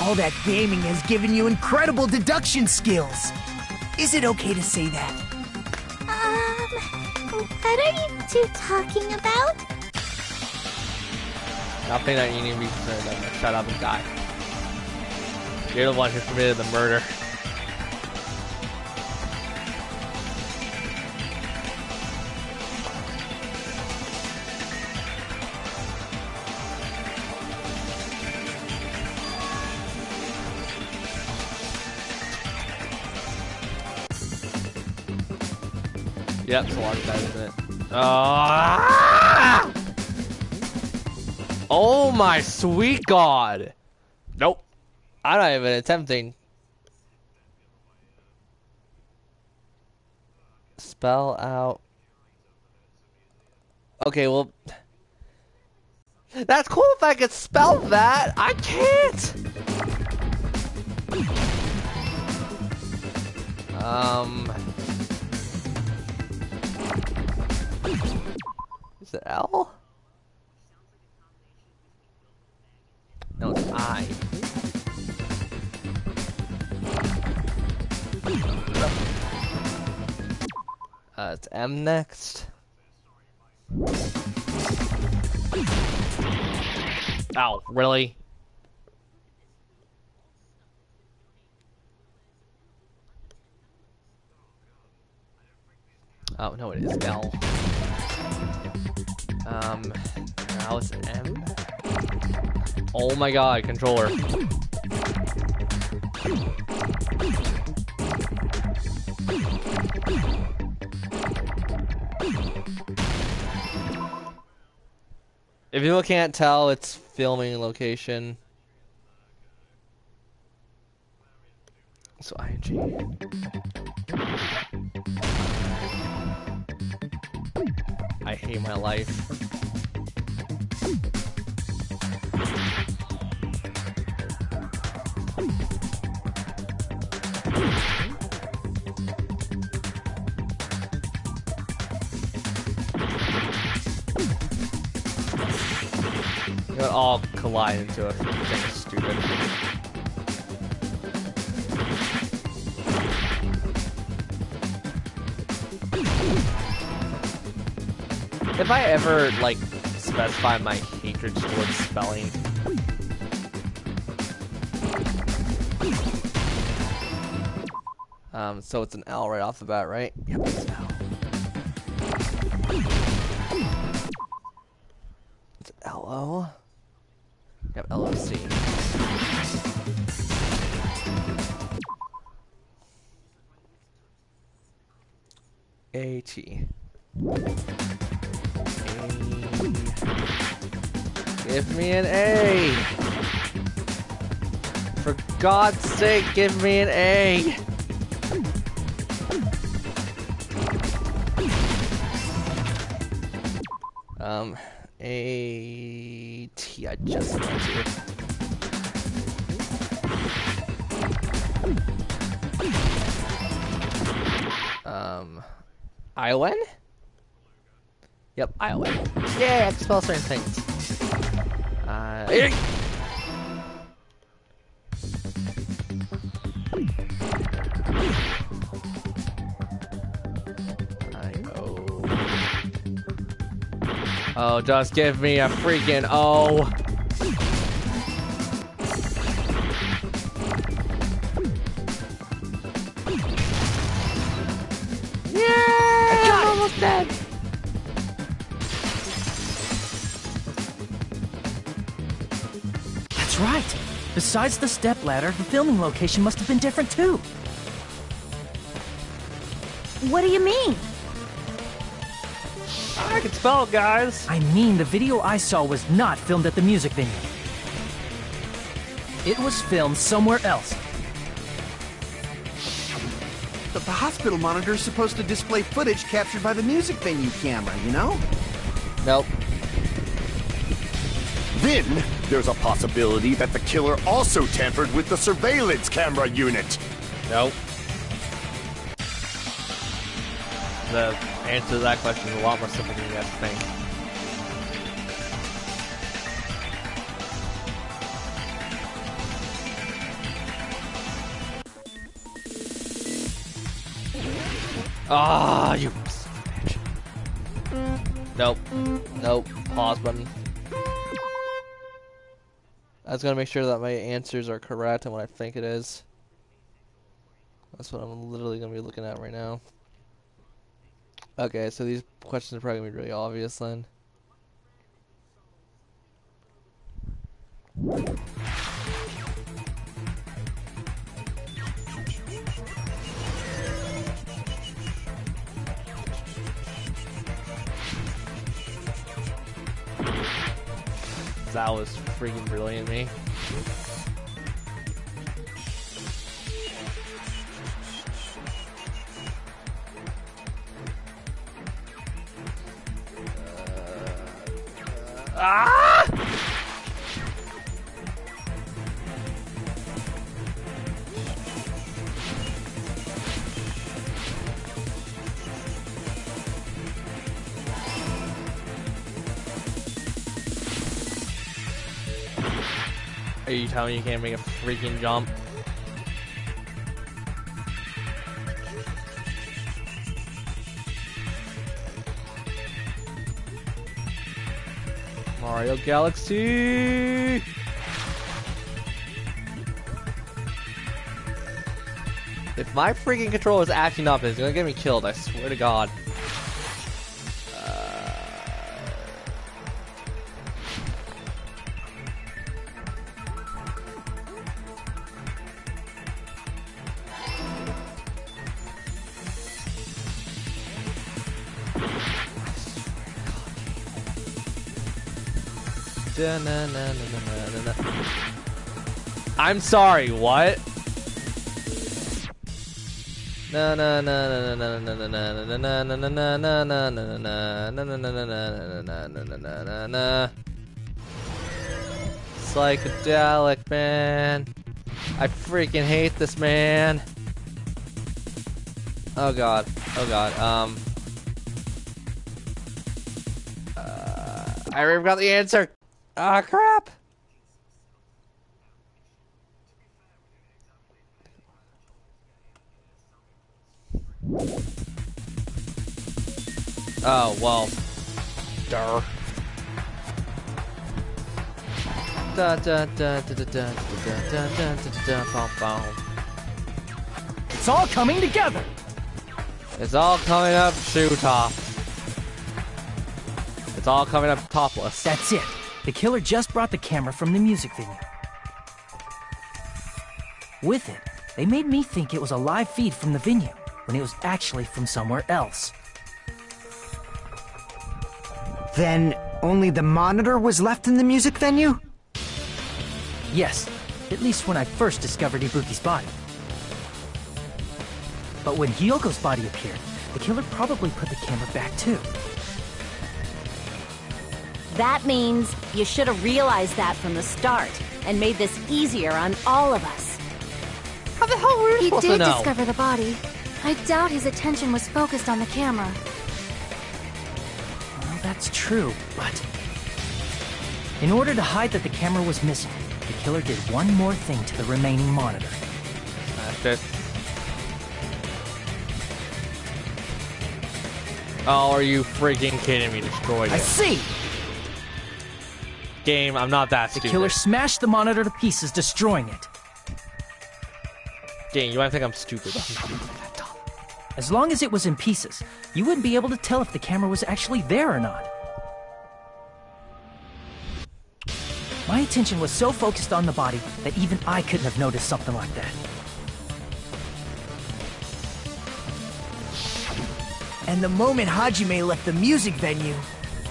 All that gaming has given you incredible deduction skills. Is it okay to say that? What are you two talking about? Nothing that you need to be concerned of. Shut up and die. You're the one who committed the murder. Yep, it's a large guy, isn't it? Oh my sweet god! Nope. I'm not even attempting. Spell out. Okay, well. That's cool if I could spell that. I can't! Is it L? No, it's I. It's M next. Oh, really? Oh, no, it is L. Now it's M? Oh my god, controller. If people can't tell, it's filming location. So ING. I hate my life. It would all collide into a thing stupid. If I ever, like, specify my hatred towards spelling, so it's an L right off the bat, right? Yep, it's L. It's L-O? Yep, L-O-C. A-T. Give me an A! For God's sake, give me an A! A-T, I just want to. Iowan? Yep, Iowan. Yeah, I can spell certain things. Oh, just give me a freaking O. Yeah! I'm almost dead. That's right. Besides the stepladder, the filming location must have been different too. What do you mean? I can spell it, guys. I mean, the video I saw was not filmed at the music venue. It was filmed somewhere else. The hospital monitor is supposed to display footage captured by the music venue camera, you know? Nope. Then, there's a possibility that the killer also tampered with the surveillance camera unit. Nope. The answer to that question is a lot more simple than you guys think. Ah, you son of a bitch. Nope. Nope. Pause button. I was gonna make sure that my answers are correct and what I think it is. That's what I'm literally gonna be looking at right now. Okay, so these questions are probably gonna be really obvious then. That was freaking brilliant, me. Ah! Are you telling me you can't make a freaking jump? Mario Galaxy! If my freaking controller is acting up, it's gonna get me killed, I swear to God. I'm sorry, what? Psychedelic, man. I freaking hate this, man. Oh god. Oh god. I already forgot the answer. Ah, crap. Oh, well. Duh. It's all coming together. It's all coming up shoe top. It's all coming up topless. That's it. The killer just brought the camera from the music venue. With it, they made me think it was a live feed from the venue, when it was actually from somewhere else. Then only the monitor was left in the music venue? Yes, at least when I first discovered Ibuki's body. But when Hyoko's body appeared, the killer probably put the camera back too. That means you should have realized that from the start and made this easier on all of us. How the hell were you He supposed to did know? discover the body. I doubt his attention was focused on the camera. Well, that's true, but... in order to hide that the camera was missing, the killer did one more thing to the remaining monitor. Smashed it. Oh, are you freaking kidding me? Destroyed it. I see! Game, I'm not that The stupid. killer smashed the monitor to pieces, destroying it. Game, you might think I'm stupid. As long as it was in pieces, you wouldn't be able to tell if the camera was actually there or not. My attention was so focused on the body that even I couldn't have noticed something like that. And the moment Hajime left the music venue,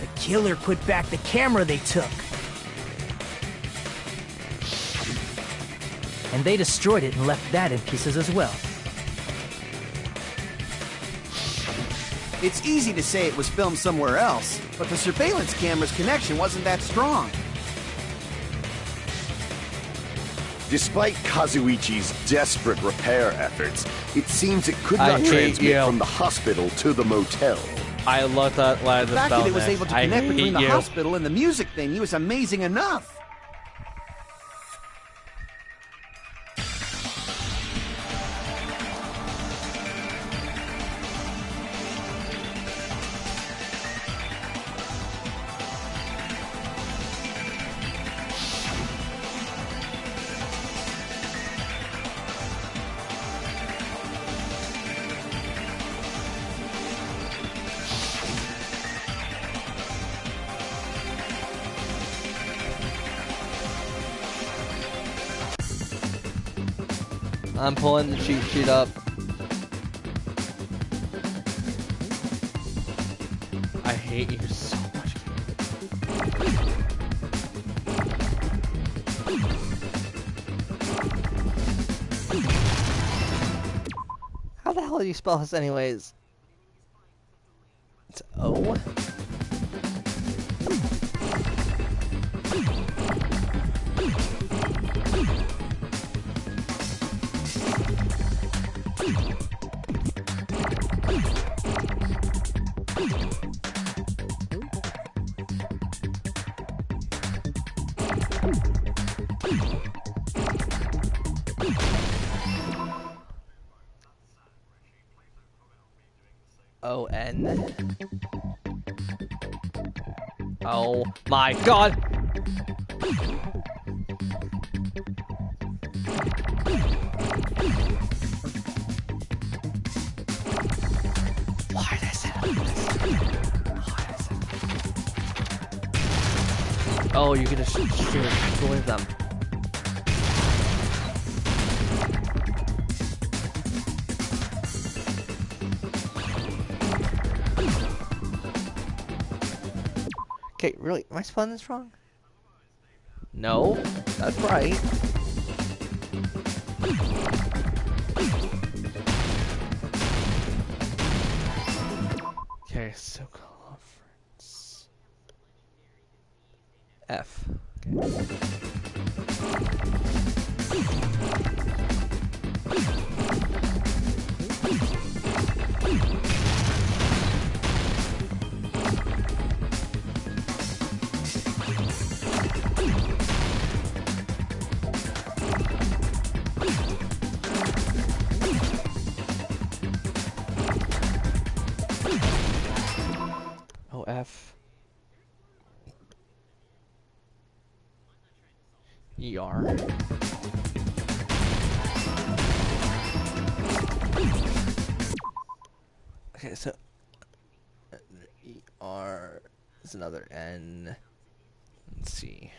the killer put back the camera they took. And they destroyed it and left that in pieces as well. It's easy to say it was filmed somewhere else, but the surveillance camera's connection wasn't that strong. Despite Kazuichi's desperate repair efforts, it seems it could I not hate transmit you. from the hospital to the motel. I love that line of The fact that it was spell able to I connect between hate the you. hospital and the music venue is amazing enough. I'm pulling the cheat sheet up. I hate you so much. How the hell do you spell this anyways? It's O? O-N. Oh my god! Why does it? Oh, you can just destroy them. Okay, really? Am I spelling this wrong? No, that's right. Okay, so conference F. O F E R. Okay, so E R is another N. Let's see.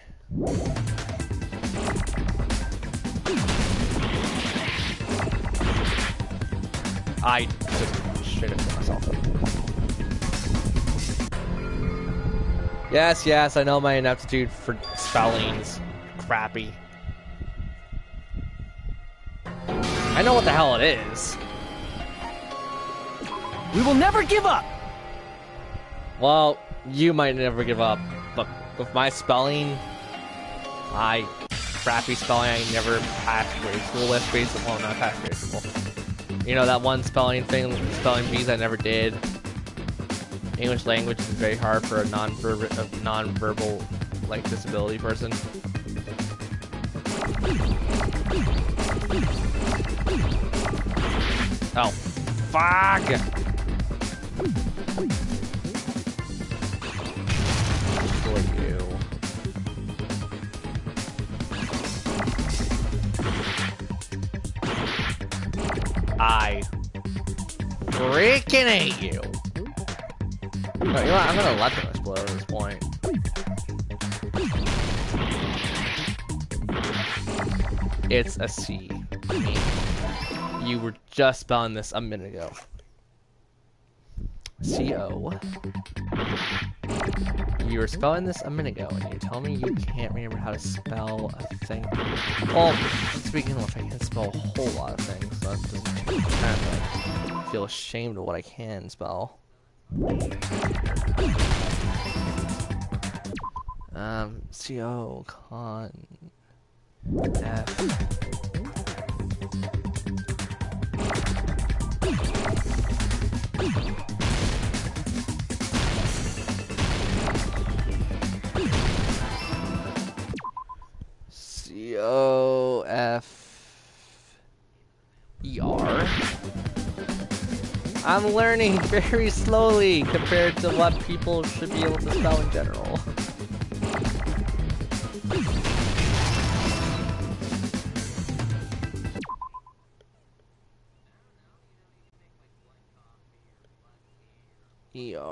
I just straight up hit myself. Yes, I know my ineptitude for spelling's crappy. I know what the hell it is. We will never give up! Well, you might never give up, but with my spelling, crappy spelling, I never passed grade school with, basically. Well, not passed grade school. You know that one spelling thing, spelling bees I never did. English language is very hard for a non-verbal, like, disability person. Oh, fuck! Destroy you. I freaking hate you. No, you know what? I'm gonna let them explode at this point. It's a C. You were just spelling this a minute ago. C-O. You were spelling this a minute ago, and you tell me you can't remember how to spell a thing. Well, to begin with, I can spell a whole lot of things, so that doesn't change that. I feel ashamed of what I can spell. C-O, con, F. C-O-F-E-R. I'm learning very slowly compared to what people should be able to spell in general. E-R-N...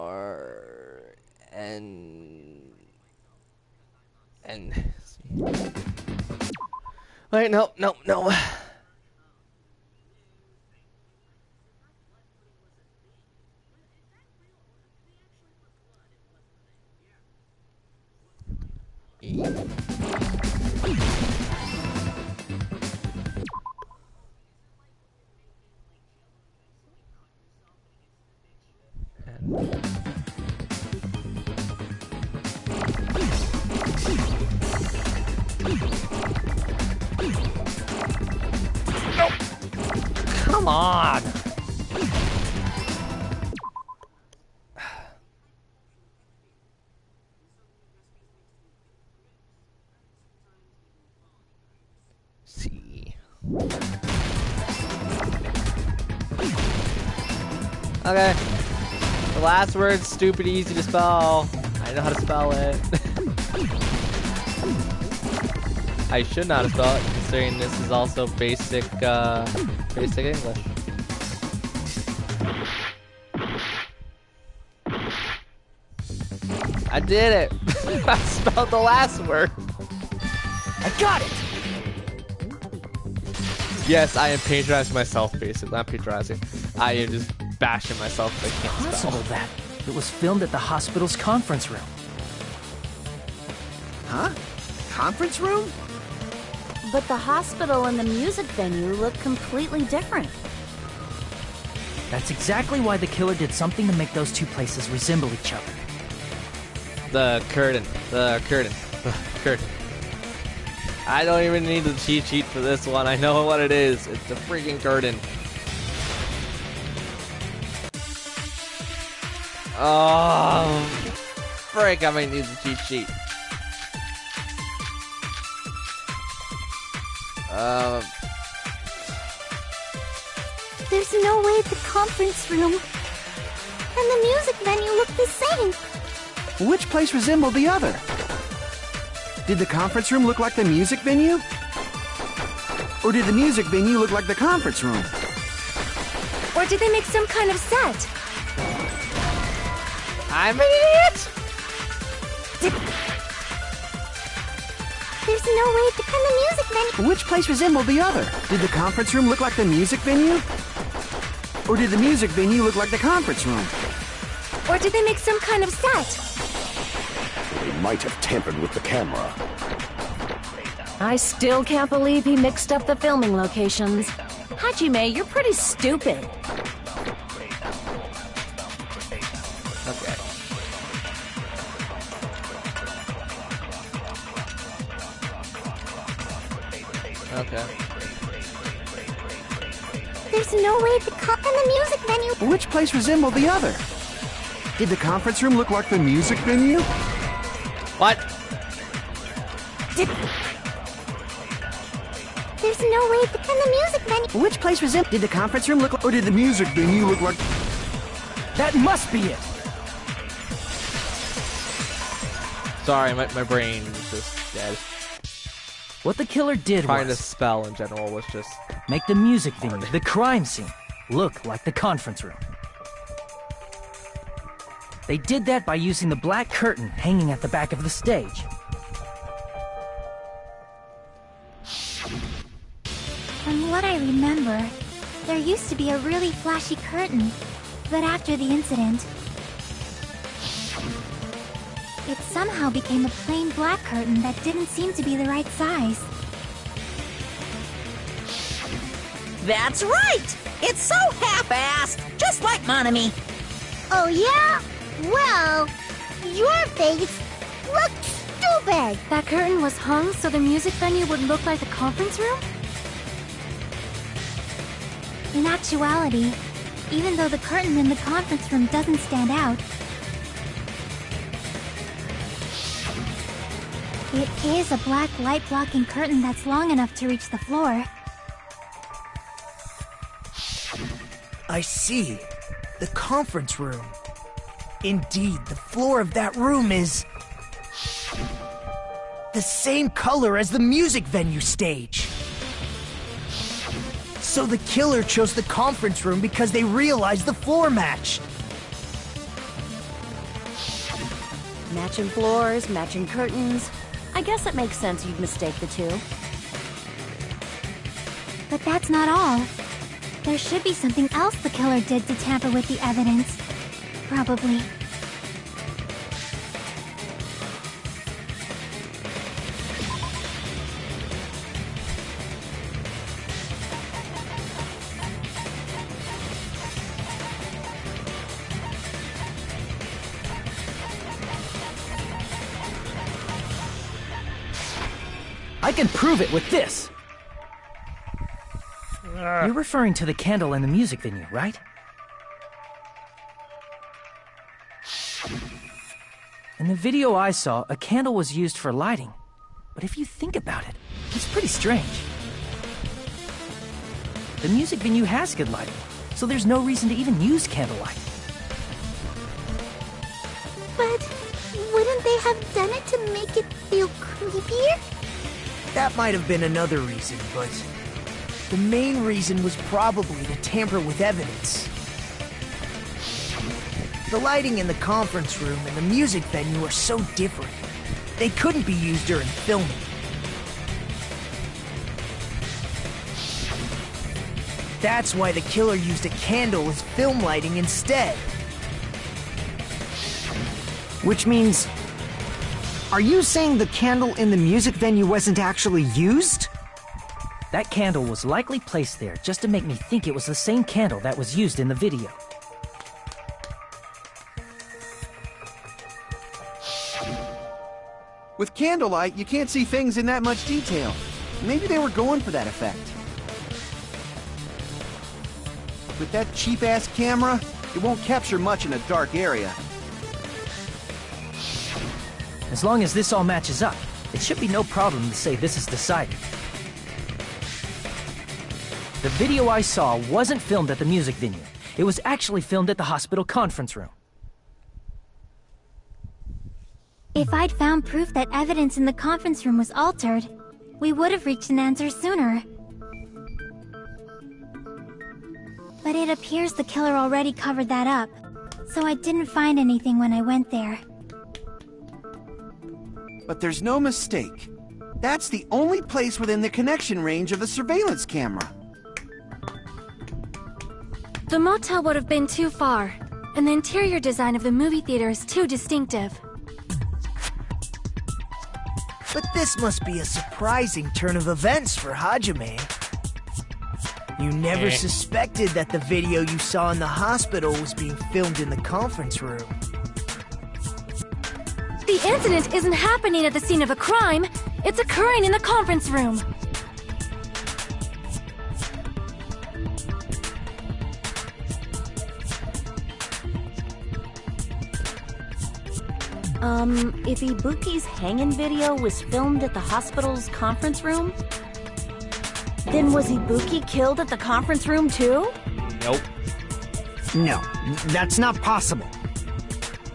Wait, no. E. Nope. Come on. C. Okay. The last word's stupid easy to spell. I know how to spell it. I should know how to spell it, considering this is also basic English. I did it! I spelled the last word. I got it! Yes, I am patronizing myself, basically. Not patronizing. I am just bashing myself if I can't spell. Possible that it was filmed at the hospital's conference room. Huh? Conference room? But the hospital and the music venue look completely different. That's exactly why the killer did something to make those two places resemble each other. The curtain. I don't even need the cheat sheet for this one. I know what it is. It's the freaking curtain. Oh, frick, I might need the cheat sheet. There's no way the conference room and the music venue look the same. Which place resembled the other? Did the conference room look like the music venue? Or did the music venue look like the conference room? Or did they make some kind of set? I'm an idiot! There's no way and the music venue. Which place resembled the other? Did the conference room look like the music venue? Or did the music venue look like the conference room? Or did they make some kind of set? might have tampered with the camera. I still can't believe he mixed up the filming locations. Hajime, you're pretty stupid. Okay. Okay. There's no way the music venue... Which place resembled the other? Did the conference room look like the music venue? What? There's no way the music venue... Which place resembled... Did the conference room look like... Or did the music venue look like... That must be it! Sorry, my brain is just dead. What the killer did Trying to was spell in general was just... make the music venue, the crime scene, look like the conference room. They did that by using the black curtain hanging at the back of the stage. From what I remember, there used to be a really flashy curtain, but after the incident, it somehow became a plain black curtain that didn't seem to be the right size. That's right! It's so half-assed, just like Monami. Oh yeah? Well, your face looked stupid! That curtain was hung so the music venue would look like the conference room? In actuality, even though the curtain in the conference room doesn't stand out, it is a black light-blocking curtain that's long enough to reach the floor. I see. The conference room. Indeed, the floor of that room is... the same color as the music venue stage. So the killer chose the conference room because they realized the floor matched. Matching floors, matching curtains. I guess it makes sense you'd mistake the two. But that's not all. There should be something else the killer did to tamper with the evidence. Probably. I can prove it with this! You're referring to the candle in the music venue, right? In the video I saw, a candle was used for lighting. But if you think about it, it's pretty strange. The music venue has good lighting, so there's no reason to even use candlelight. But wouldn't they have done it to make it feel creepier? That might have been another reason, but the main reason was probably to tamper with evidence. The lighting in the conference room and the music venue are so different. They couldn't be used during filming. That's why the killer used a candle as film lighting instead. Which means... are you saying the candle in the music venue wasn't actually used? That candle was likely placed there just to make me think it was the same candle that was used in the video. With candlelight, you can't see things in that much detail. Maybe they were going for that effect. With that cheap-ass camera, it won't capture much in a dark area. As long as this all matches up, it should be no problem to say this is decided. The video I saw wasn't filmed at the music venue. It was actually filmed at the hospital conference room. If I'd found proof that evidence in the conference room was altered, we would have reached an answer sooner. But it appears the killer already covered that up, so I didn't find anything when I went there. But there's no mistake. That's the only place within the connection range of the surveillance camera. The motel would have been too far, and the interior design of the movie theater is too distinctive. But this must be a surprising turn of events for Hajime. You never suspected that the video you saw in the hospital was being filmed in the conference room. The incident isn't happening at the scene of a crime. It's occurring in the conference room. If Ibuki's hanging video was filmed at the hospital's conference room, then was Ibuki killed at the conference room too? Nope. No, that's not possible.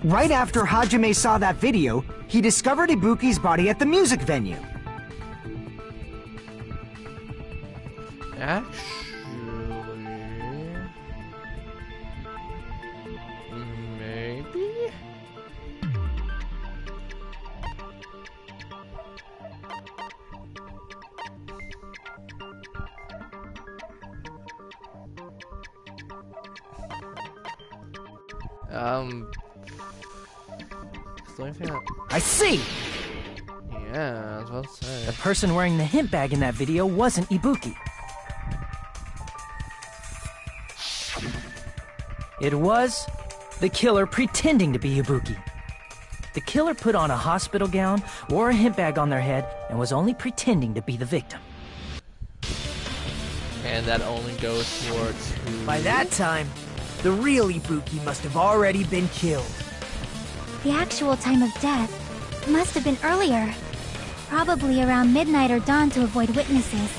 Right after Hajime saw that video, he discovered Ibuki's body at the music venue. Actually... maybe? I see! Yeah, I was about to say. The person wearing the hint bag in that video wasn't Ibuki. It was the killer pretending to be Ibuki. The killer put on a hospital gown, wore a hint bag on their head, and was only pretending to be the victim. And that only goes towards who... By that time, the real Ibuki must have already been killed. The actual time of death must have been earlier. Probably around midnight or dawn to avoid witnesses.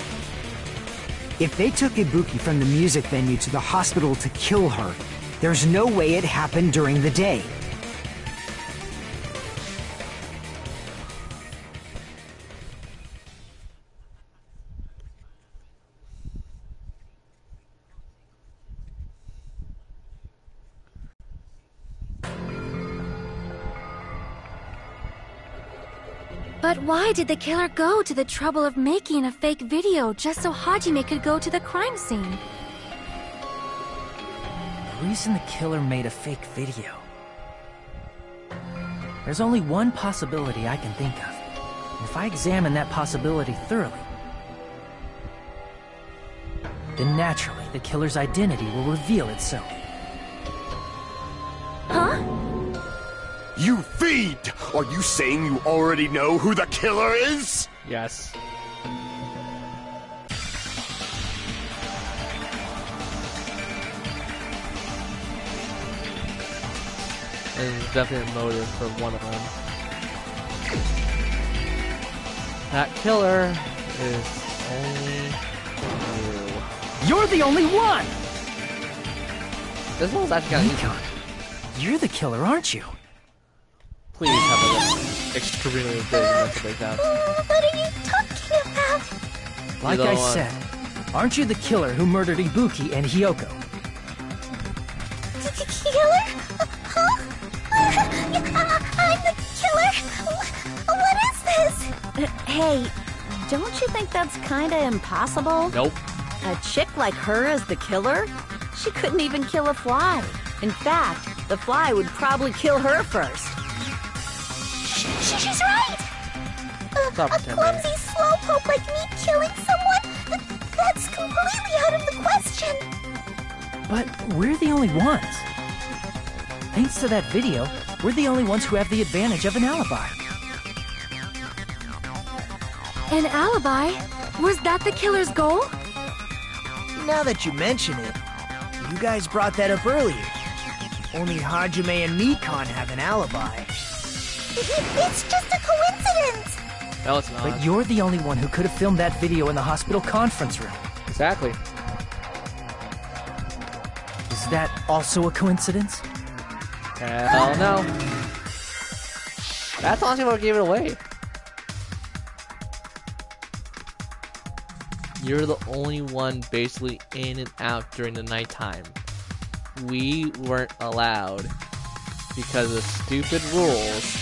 If they took Ibuki from the music venue to the hospital to kill her, there's no way it happened during the day. But why did the killer go to the trouble of making a fake video just so Hajime could go to the crime scene? The reason the killer made a fake video. There's only one possibility I can think of. And if I examine that possibility thoroughly, then naturally the killer's identity will reveal itself. Huh? You fiend! Are you saying you already know who the killer is? Yes. And there's definitely a motive for one of them. That killer is only you. You're the only one! This one's actually kind of Nikon, you're the killer, aren't you? Please have an extremely big mental breakdown. What are you talking about? Like I said, aren't you the killer who murdered Ibuki and Hiyoko? Killer? Huh? I'm the killer? What is this? Hey, don't you think that's kinda impossible? Nope. A chick like her as the killer? She couldn't even kill a fly. In fact, the fly would probably kill her first. She's right! A clumsy slowpoke like me killing someone? That's completely out of the question! But we're the only ones. Thanks to that video, we're the only ones who have the advantage of an alibi. An alibi? Was that the killer's goal? Now that you mention it, you guys brought that up earlier. Only Hajime and Nikon have an alibi. It's just a coincidence! No, it's not. But you're the only one who could have filmed that video in the hospital conference room. Exactly. Is that also a coincidence? Hell no. That's honestly what gave it away. You're the only one basically in and out during the nighttime. We weren't allowed because of stupid rules.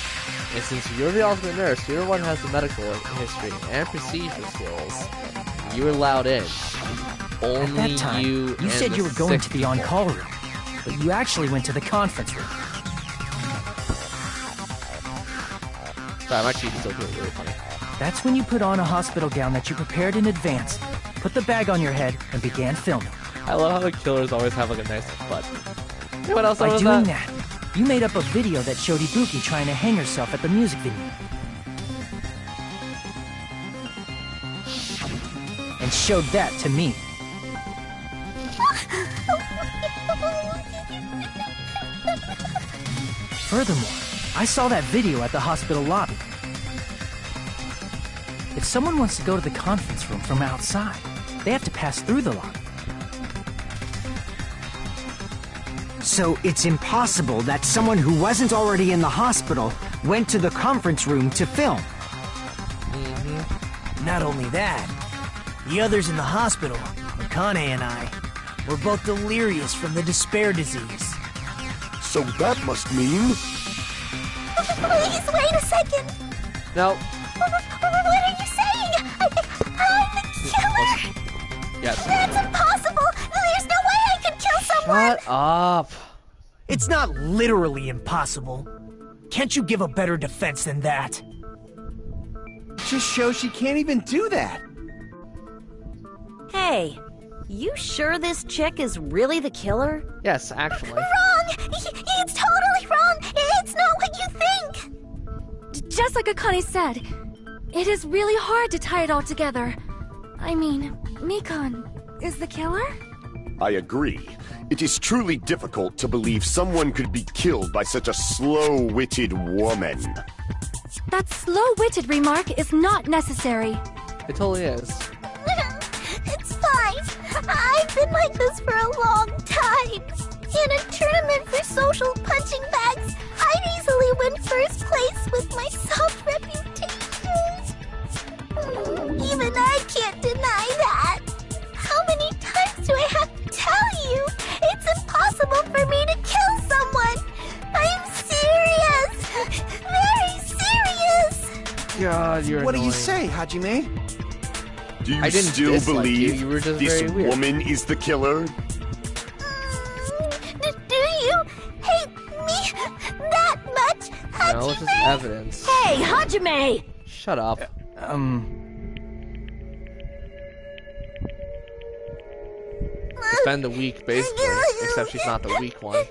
And since you're the ultimate nurse, you're the one who has the medical history and procedure skills, you were allowed in. Only At that time, you said you were going to the on-call room, but you actually went to the conference room. Sorry, my cheat is still really funny. That's when you put on a hospital gown that you prepared in advance, put the bag on your head, and began filming. I love how the killers always have like a nice butt. You know what else By was doing that? that, you made up a video that showed Ibuki trying to hang herself at the music venue. And showed that to me. Furthermore, I saw that video at the hospital lobby. If someone wants to go to the conference room from outside, they have to pass through the lobby. So it's impossible that someone who wasn't already in the hospital went to the conference room to film. Not only that, the others in the hospital, Akane and I, were both delirious from the despair disease. So that must mean... Please, wait a second. No. What are you saying? I'm the killer? Yes. That's impossible. There's no way I could kill someone. Shut up. It's not literally impossible. Can't you give a better defense than that? Just shows she can't even do that. Hey, you sure this chick is really the killer? Yes, actually. Wrong! It's totally wrong! It's not what you think! Just like Akane said, it is really hard to tie it all together. I mean, Mikan is the killer? I agree. It is truly difficult to believe someone could be killed by such a slow-witted woman. That slow-witted remark is not necessary. It totally is. It's fine. I've been like this for a long time. In a tournament for social punching bags, I'd easily win first place with my soft reputation. Even I can't deny that. How many times do I have to tell you? It's impossible for me to kill someone. I'm serious. Very serious. God, you're What do annoying. you say, Hajime? Do you I didn't still dislike believe you were just this very weird. woman is the killer? Do you hate me that much, Hajime? No, it's just evidence. Hey, Hajime! Shut up. Defend the weak, basically. Except she's not the weak one.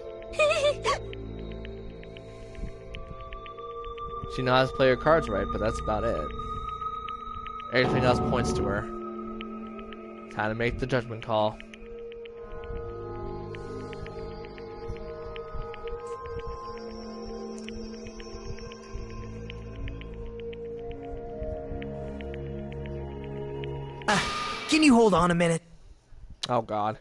She knows how to play her cards right, but that's about it. Everything else points to her. Time to make the judgment call. Can you hold on a minute? Oh god.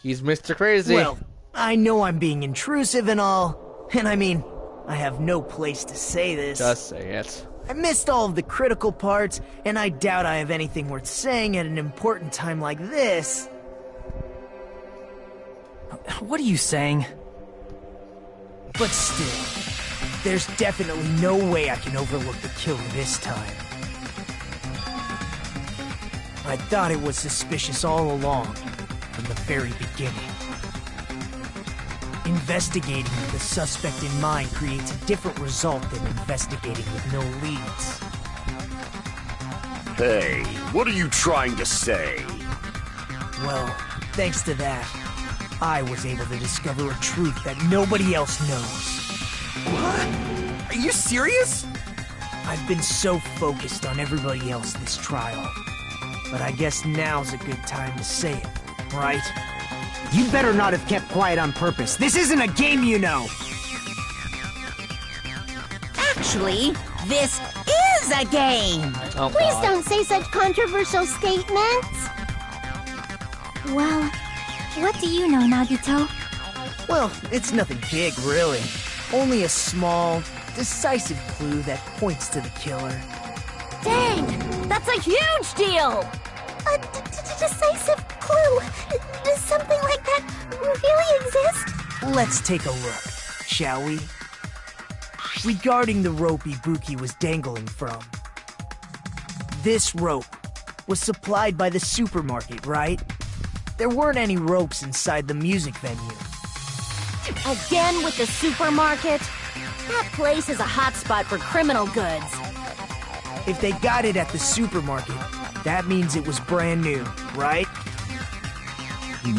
He's Mr. Crazy. Well, I know I'm being intrusive and all, and I mean, I have no place to say this. Just say it. I missed all of the critical parts, and I doubt I have anything worth saying at an important time like this. What are you saying? But still, there's definitely no way I can overlook the killer this time. I thought it was suspicious all along, from the very beginning. Investigating with the suspect in mind creates a different result than investigating with no leads. Hey, what are you trying to say? Well, thanks to that, I was able to discover a truth that nobody else knows. What? Are you serious? I've been so focused on everybody else this trial, but I guess now's a good time to say it, right? You better not have kept quiet on purpose. This isn't a game, you know! Actually, this is a game! Oh Please god. don't say such controversial statements. Well, what do you know, Nagito? Well, it's nothing big, really. Only a small, decisive clue that points to the killer. Dang! That's a huge deal! A decisive clue. Does something like that really exist? Let's take a look, shall we? Regarding the rope Ibuki was dangling from. This rope was supplied by the supermarket, right? There weren't any ropes inside the music venue. Again with the supermarket? That place is a hotspot for criminal goods. If they got it at the supermarket, that means it was brand new, right?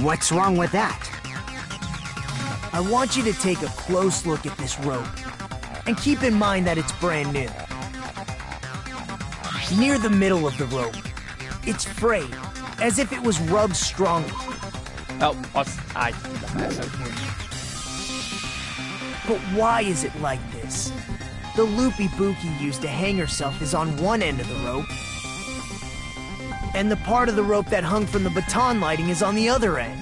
What's wrong with that? I want you to take a close look at this rope. And keep in mind that it's brand new. Near the middle of the rope, it's frayed, as if it was rubbed strongly. Oh, But why is it like this? The loop Ibuki used to hang herself is on one end of the rope, and the part of the rope that hung from the baton lighting is on the other end.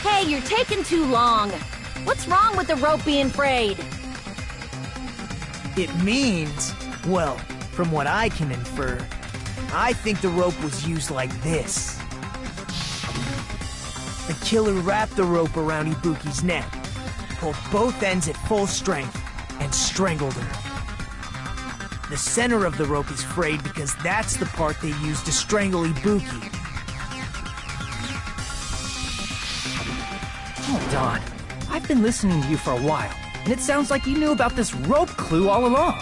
Hey, you're taking too long. What's wrong with the rope being frayed? It means, well, from what I can infer, I think the rope was used like this. The killer wrapped the rope around Ibuki's neck, pulled both ends at full strength, and strangled her. The center of the rope is frayed because that's the part they used to strangle Ibuki. Hold on. I've been listening to you for a while, and it sounds like you knew about this rope clue all along.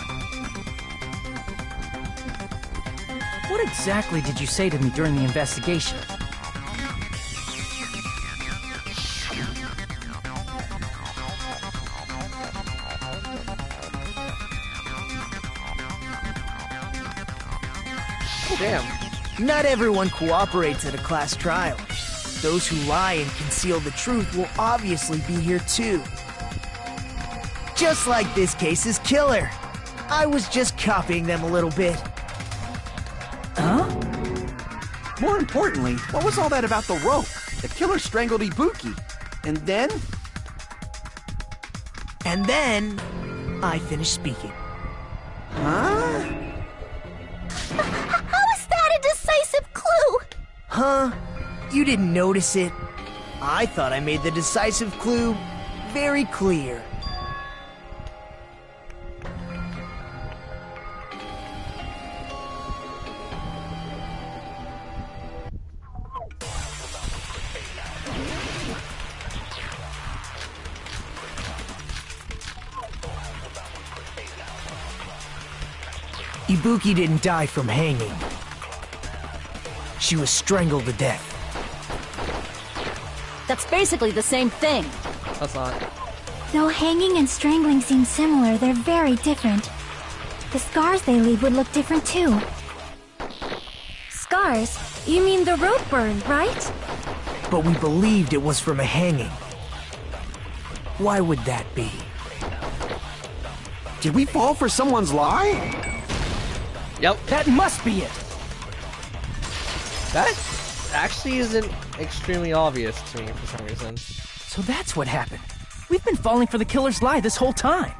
What exactly did you say to me during the investigation? damn. Not everyone cooperates at a class trial. Those who lie and conceal the truth will obviously be here too. Just like this case's killer. I was just copying them a little bit. Huh? More importantly, what was all that about the rope? The killer strangled Ibuki. And then? And then, I finished speaking. Huh? How is that a decisive clue? Huh? You didn't notice it? I thought I made the decisive clue very clear. Ibuki didn't die from hanging. She was strangled to death. That's basically the same thing. That's not. Though hanging and strangling seem similar, they're very different. The scars they leave would look different too. Scars? You mean the rope burn, right? But we believed it was from a hanging. Why would that be? Did we fall for someone's lie? Yep. That must be it! That actually isn't extremely obvious to me for some reason. So that's what happened. We've been falling for the killer's lie this whole time.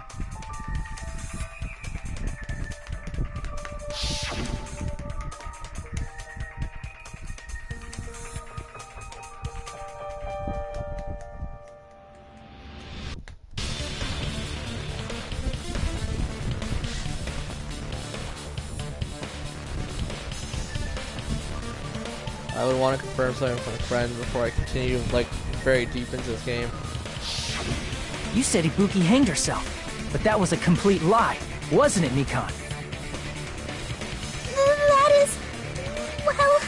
I would want to confirm something from a friend before I continue, like, very deep into this game. You said Ibuki hanged herself, but that was a complete lie, wasn't it, Nikon? That is... well...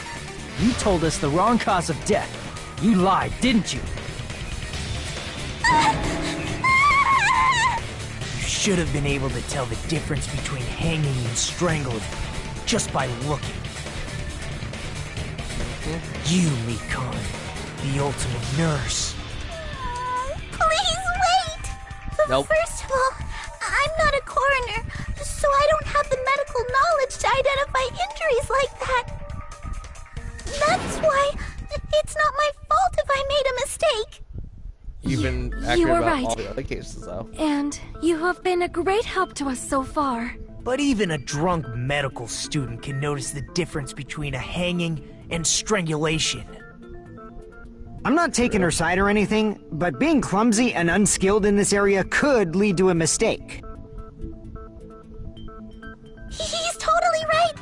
You told us the wrong cause of death. You lied, didn't you? You should have been able to tell the difference between hanging and strangling just by looking. You, Mikon, the ultimate nurse. Please wait! Nope. First of all, I'm not a coroner, so I don't have the medical knowledge to identify injuries like that. That's why it's not my fault if I made a mistake. You've been accurate you were about right. all the other cases, though. And you have been a great help to us so far. But even a drunk medical student can notice the difference between a hanging and strangulation. I'm not taking her side or anything, but being clumsy and unskilled in this area could lead to a mistake. He's totally right.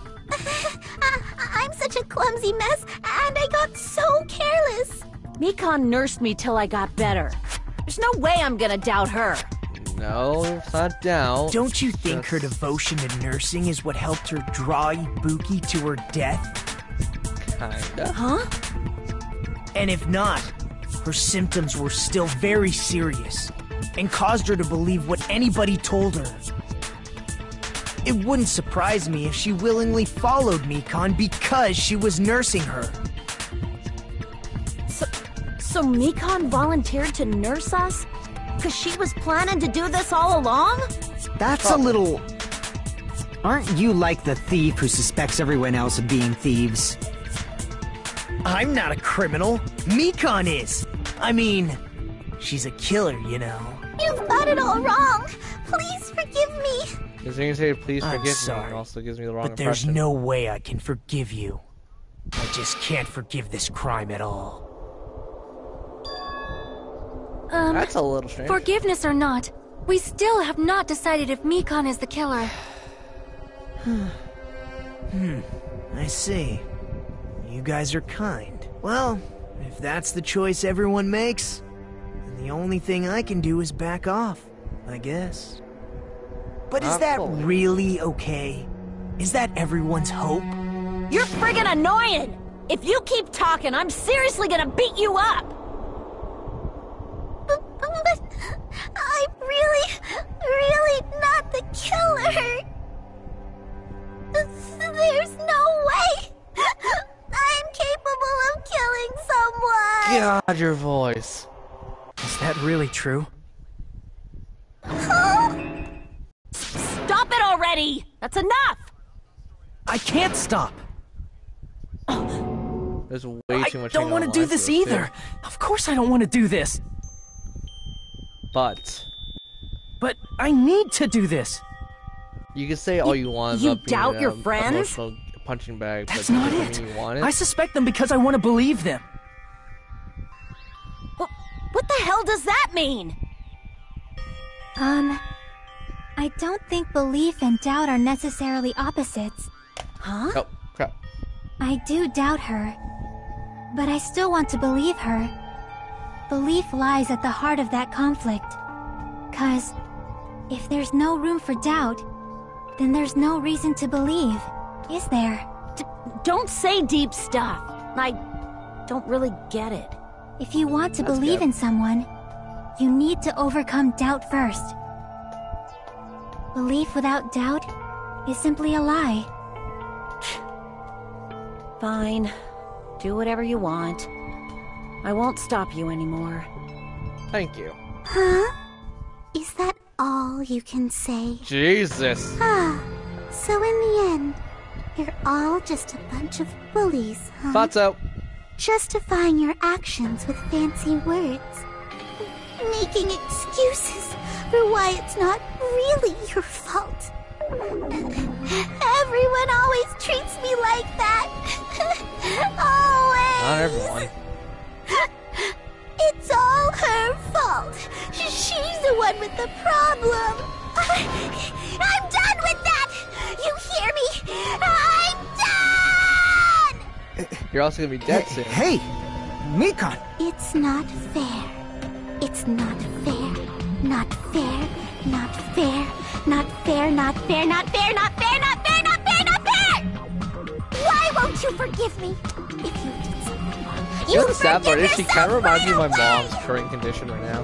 I'm such a clumsy mess, and I got so careless. Mikon nursed me till I got better. There's no way I'm gonna doubt her. No, it's not doubt. Don't you think her devotion to nursing is what helped her draw Ibuki to her death? Kinda. Huh? And if not, her symptoms were still very serious and caused her to believe what anybody told her. It wouldn't surprise me if she willingly followed Mikan because she was nursing her. So Mikan volunteered to nurse us? Because she was planning to do this all along? That's a little... Aren't you like the thief who suspects everyone else of being thieves? I'm not a criminal. Mikan is. I mean, she's a killer, you know. You've got it all wrong. Please forgive me. Because you can say, please I'm forgive me, sorry, it also gives me the wrong but there's impression. no way I can forgive you. I just can't forgive this crime at all. That's a little strange. Forgiveness or not, we still have not decided if Mikan is the killer. I see. You guys are kind. Well, if that's the choice everyone makes, then the only thing I can do is back off, I guess. But is that really okay? Is that everyone's hope? You're friggin' annoying! If you keep talking, I'm seriously gonna beat you up! But I'm really not the killer. There's no way I'm capable of killing someone. God, your voice. Is that really true? Stop it already! That's enough! I can't stop. There's way too much. I don't want to do this either. Too. Of course I don't want to do this. But I need to do this. you can say all you want. You about being doubt an your friends? emotional punching bag. That's but not doesn't it. mean you want it. I suspect them because I want to believe them. What the hell does that mean? I don't think belief and doubt are necessarily opposites. Huh? Oh crap! I do doubt her, but I still want to believe her. Belief lies at the heart of that conflict. 'Cause if there's no room for doubt, then there's no reason to believe, is there? Don't say deep stuff. I don't really get it. If you want to That's believe good. in someone, you need to overcome doubt first. Belief without doubt is simply a lie. Fine. Do whatever you want. I won't stop you anymore. Thank you. Huh? Is that all you can say? Jesus. Ah, so in the end, you're all just a bunch of bullies, huh? Thought so. Justifying your actions with fancy words. Making excuses for why it's not really your fault. Everyone always treats me like that. Always. Not everyone. It's all her fault. She's the one with the problem. I'm done with that. You hear me? I'm done. You're also gonna be dead soon. Hey, Mikan! It's not fair. It's not fair. Not fair. Not fair. Not fair. Not fair. Not fair. Not fair. Not fair. Not fair. Not fair. Why won't you forgive me? If you did something wrong, You know the sad part is she yourself kind of reminds me of my right mom's away. current condition right now.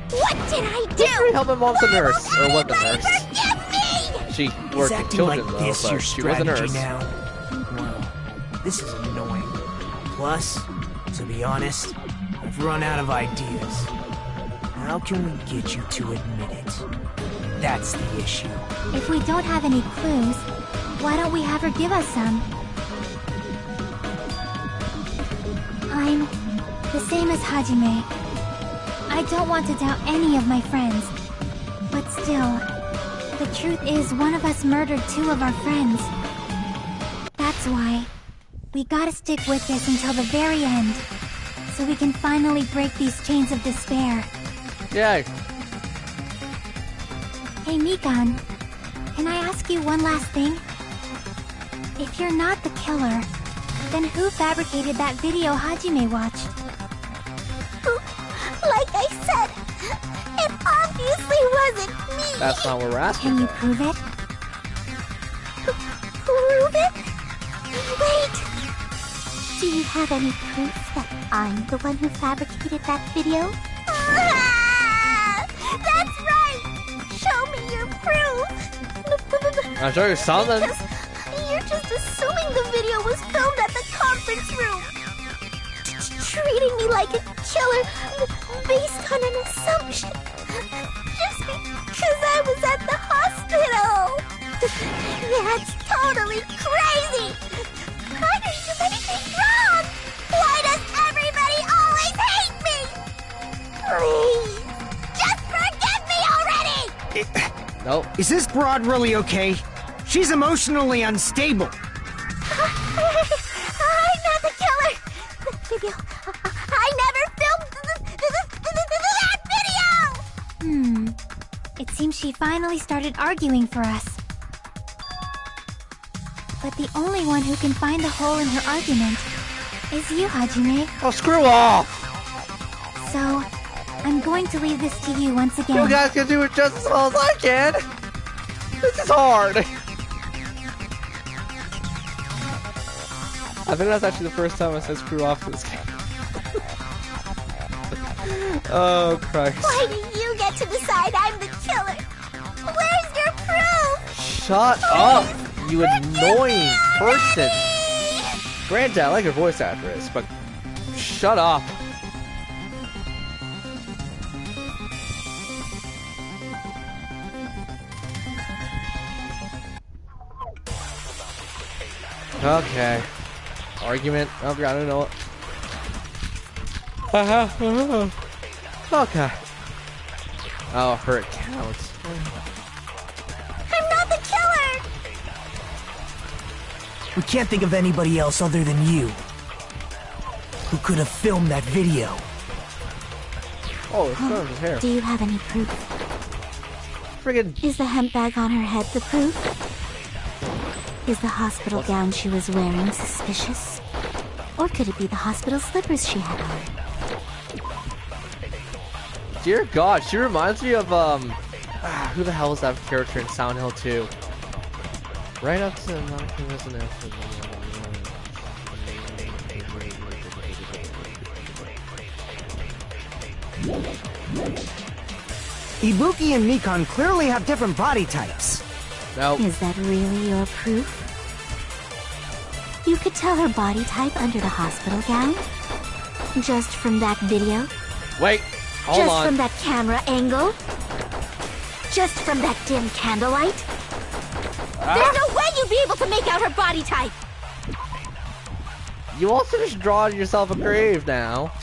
What did I do? Help my mom's a Why nurse, won't or was a anybody nurse. forgive me? She Is worked with acting children like though, this but your she was a strategy nurse. now? Well, this is annoying. Plus, to be honest, I've run out of ideas. How can we get you to admit it? That's the issue. If we don't have any clues, why don't we have her give us some? I'm the same as Hajime. I don't want to doubt any of my friends. But still, the truth is one of us murdered two of our friends. That's why we gotta stick with this until the very end, so we can finally break these chains of despair. Yay. Hey, Mikan, can I ask you one last thing? If you're not the killer, then who fabricated that video Hajime watched? Like I said, It obviously wasn't me. That's not what we're asking Can you for. prove it? Prove it? Wait. Do you have any proof that I'm the one who fabricated that video? That's right! Show me your proof! I'll show you something. Because you're just assuming the video was filmed at the conference room. Treating me like a killer based on an assumption. Just because I was at the hospital. That's totally crazy! I didn't do anything wrong! Why does everybody always hate me? Please, just forgive me already! Nope. Is this broad really okay? She's emotionally unstable. I'm not the killer! The video... I never filmed that video! It seems she finally started arguing for us. But the only one who can find the hole in her argument is you, Hajime. Oh, screw off! So, I'm going to leave this to you once again. You guys can do it just as well as I can. This is hard. I think that's actually the first time I said screw off to this game. Oh, Christ. Why do you get to decide I'm the killer? Where's your proof? Shut up, you annoying person. Granted, I like your voice actress, but shut up. Okay. Argument. Okay, I don't know it. Okay. Oh, her account. I'm not the killer! We can't think of anybody else other than you who could have filmed that video. Oh, it's going his hair. Do you have any proof? Friggin' Is the hemp bag on her head the proof? Is the hospital gown she was wearing suspicious? Or could it be the hospital slippers she had on? Dear God, she reminds me of who the hell is that character in Silent Hill 2? Right up to Monica, isn't it? Ibuki and Mikan clearly have different body types. No. Is that really your proof? You could tell her body type under the hospital gown? Just from that video? Wait, hold Just on. from that camera angle? Just from that dim candlelight? There's no way you'd be able to make out her body type! You also just draw yourself a grave now.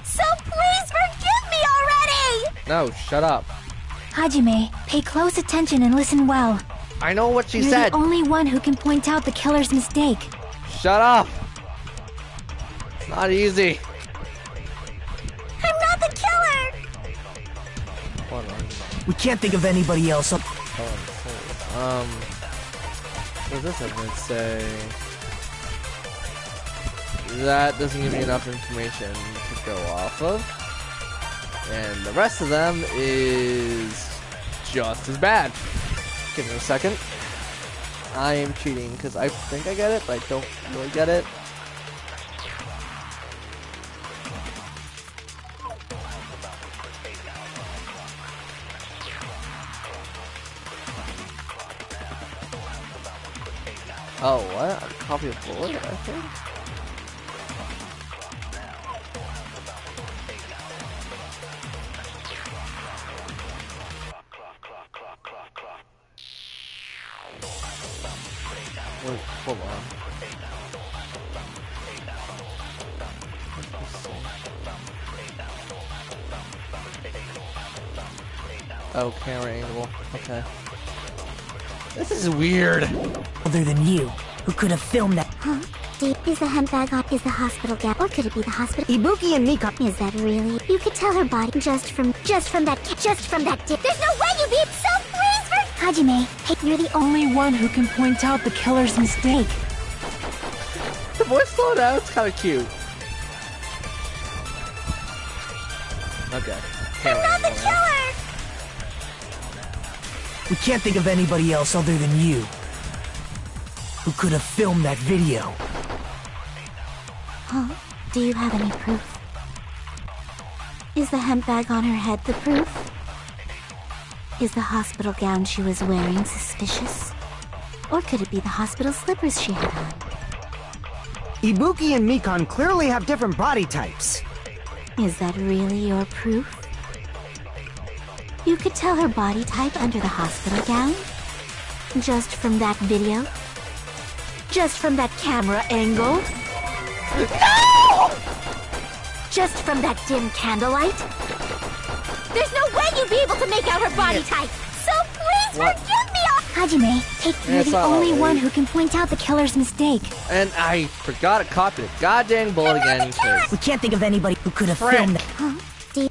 So please forgive me already! No, shut up. Hajime, pay close attention and listen well. I know what she You're said. the only one who can point out the killer's mistake. Shut up. It's not easy. I'm not the killer! Hold on. We can't think of anybody else. What does this evidence say? That doesn't give me enough information to go off of. And the rest of them is just as bad. Give me a second. I am cheating because I think I get it, but I don't really get it. Oh, what? A copy of Bullet, I think? Wait, hold on. Oh, camera angle. Okay. This is weird. Other than you, who could have filmed that? Huh? Is the hemp bag on? Is the hospital gown? Or could it be the hospital? Ibuki and Mikan. Is that really? You could tell her body just from that dip. There's no way you'd be so please for Hajime. Hey, you're the Only one who can point out the killer's mistake. The voice slowed down. It's kind of cute. Okay. camera I'm not the angle now. killer! We can't think of anybody else other than you who could have filmed that video. Huh? Do you have any proof? Is the hemp bag on her head the proof? Is the hospital gown she was wearing suspicious? Or could it be the hospital slippers she had on? Ibuki and Mikon clearly have different body types. Is that really your proof? You could tell her body type under the hospital gown? Just from that video? Just from that camera angle? No! Just from that dim candlelight? There's no way you'd be able to make out her body type! So please forgive me! Hajime, you're the only one who can point out the killer's mistake. And I forgot to copy the goddamn bullet again. We can't think of anybody who could have filmed that. Huh?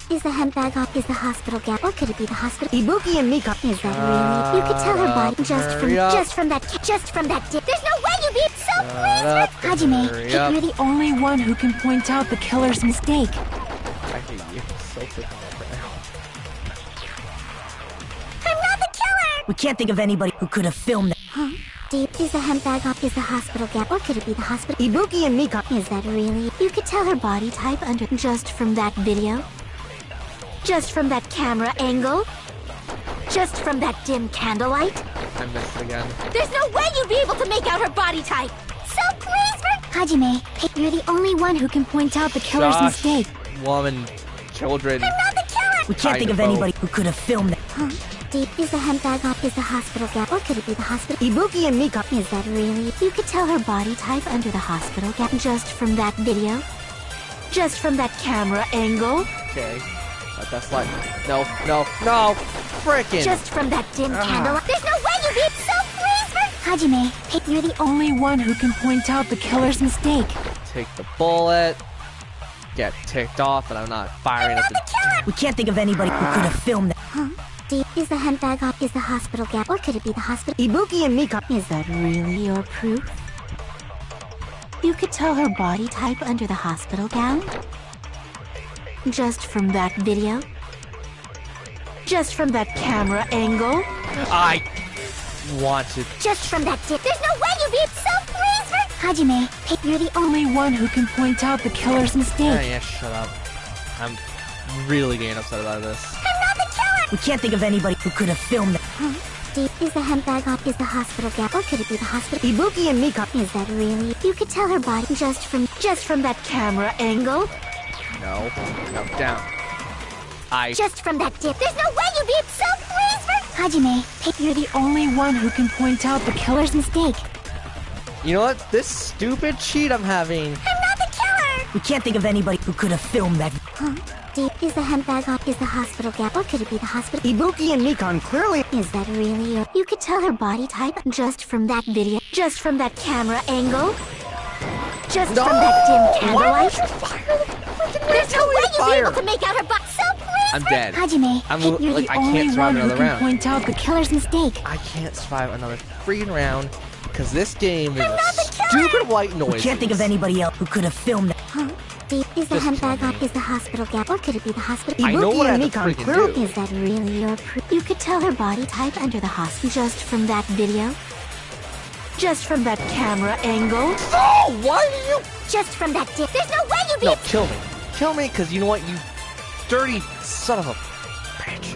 Is the hemp bag on? Is the hospital gown? Or could it be the hospital? Ibuki and Mikon. Is that really? You could tell her body just from that. There's no way you'd be so pleased. Hajime, you're the only one who can point out the killer's mistake. I hate you so freaking much right now. I'm not the killer. We can't think of anybody who could have filmed that. Huh? Is the hemp bag on? Is the hospital gown? Or could it be the hospital? Ibuki and Mikon. Is that really? You could tell her body type under just from that video? Just from that camera angle? Just from that dim candlelight? I missed it again. There's no way you'd be able to make out her body type! So please, Hajime, you're the only one who can point out the killer's mistake. Woman, children. I'm not the killer! We can't think of anybody who could have filmed that. Huh? Is the hemp bag on? Is the hospital gown? Or could it be the hospital? Ibuki and Mikon. Is that really? You could tell her body type under the hospital gown just from that video? Just from that camera angle? Okay. Let that slide. No. Frickin'. Just from that dim candlelight. There's no way you'd be so pleased, Hajime, you're the only one who can point out the killer's mistake. Take the bullet. Get ticked off, and I'm not firing at the We can't think of anybody who could have filmed that. Huh? Is the hemp bag on? Is the hospital gown? Or could it be the hospital? Ibuki and Mikon. Is that really your proof? You could tell her body type under the hospital gown? Just from that video? Just from that camera angle? I want to. Just from that dip. There's no way you'd be so pleased, Hajime, you're the only one who can point out the killer's mistake. Yeah, shut up. I'm really getting upset about this. I'm not the killer! We can't think of anybody who could have filmed that. Huh? Is the hemp bag on? Is the hospital gown? Or could it be the hospital? Ibuki and Mikon. Is that really? You could tell her body just from that camera angle? No, down. Just from that dip. There's no way you'd be so pleased, Hajime, you're the only one who can point out the killer's mistake. You know what? This stupid cheat I'm having. I'm not the killer! We can't think of anybody who could have filmed that. Huh? Is the hemp bag on? Is the hospital gown? Or could it be the hospital? Ibuki and Mikon clearly. Is that really your? You could tell her body type just from that video. Just from that camera angle. Just from that dim candlelight. There's no way you'd be able to make out her body. So please, I'm dead. Hajime, you're like, the I only can't survive one who another can round. point out the killer's mistake. I can't survive another freaking round because this game is stupid white noise. We can't think of anybody else who could have filmed that. Huh? Is the hemp bag on? Is the hospital gown? Or could it be the hospital? I know what I have to Mikon freaking clearly. do. Is that really your proof? You could tell her body type under the hospital just from that video? Just from that camera angle? Oh, why do you? Just from that dip. There's no way you'd be. No, kill me. Kill me, because you know what, you dirty son of a bitch.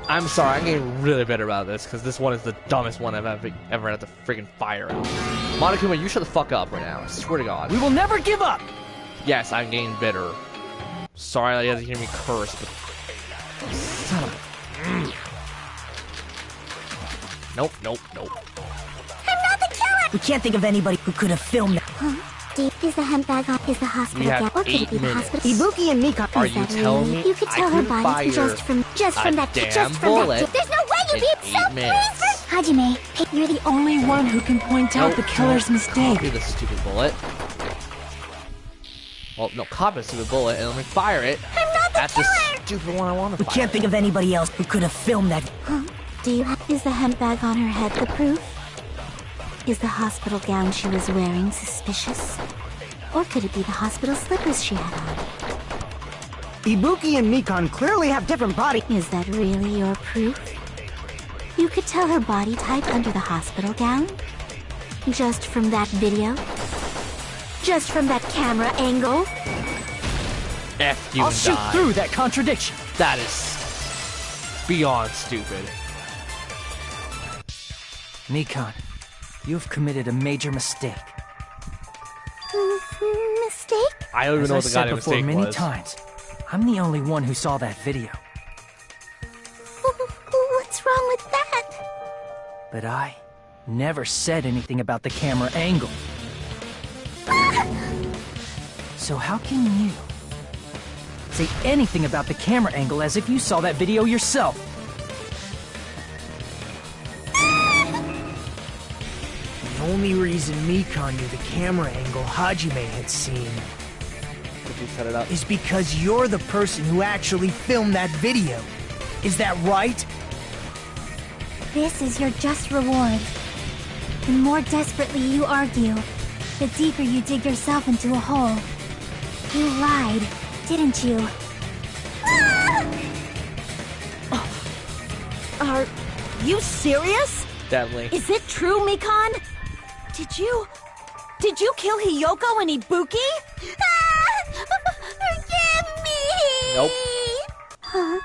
I'm sorry, I'm getting really bitter about this, because this one is the dumbest one I've ever had to freaking fire out. Monokuma, you shut the fuck up right now. I swear to God. We will never give up! Yes, I'm getting bitter. Sorry that you have to hear me curse, but... Son of a... Nope. I'm not the killer! We can't think of anybody who could have filmed that. Huh? Is the hemp bag on? Is the hospital gown? Or could it be the hospital? Ibuki and Mikon. Are you telling me You could tell her body just from that dip. There's no way you'd be so pleased. Hajime, you're the only one who can point out the killer's mistake. Copy the stupid bullet. Well, no, copy the stupid bullet and let me fire it. I'm not the at the stupid one I want to We fire. can't think of anybody else who could have filmed that. Huh? Is the hemp bag on her head the proof? Is the hospital gown she was wearing suspicious? Or could it be the hospital slippers she had on? Ibuki and Mikan clearly have different bodies. Is that really your proof? You could tell her body type under the hospital gown? Just from that video? Just from that camera angle? F you I'll and shoot die. through that contradiction. That is beyond stupid. Mikan, you've committed a major mistake. Mistake? I don't even As know I what the said goddamn before mistake many was. times, I'm the only one who saw that video. What's wrong with that? But I never said anything about the camera angle. So how can you say anything about the camera angle as if you saw that video yourself? The only reason Mikan knew the camera angle Hajime had seen Did you set it up? is because you're the person who actually filmed that video. Is that right? This is your just reward. The more desperately you argue, the deeper you dig yourself into a hole. You lied, didn't you? Are you serious? Definitely. Is it true, Mikan? Did you kill Hiyoko and Ibuki? Forgive me! Nope. Huh?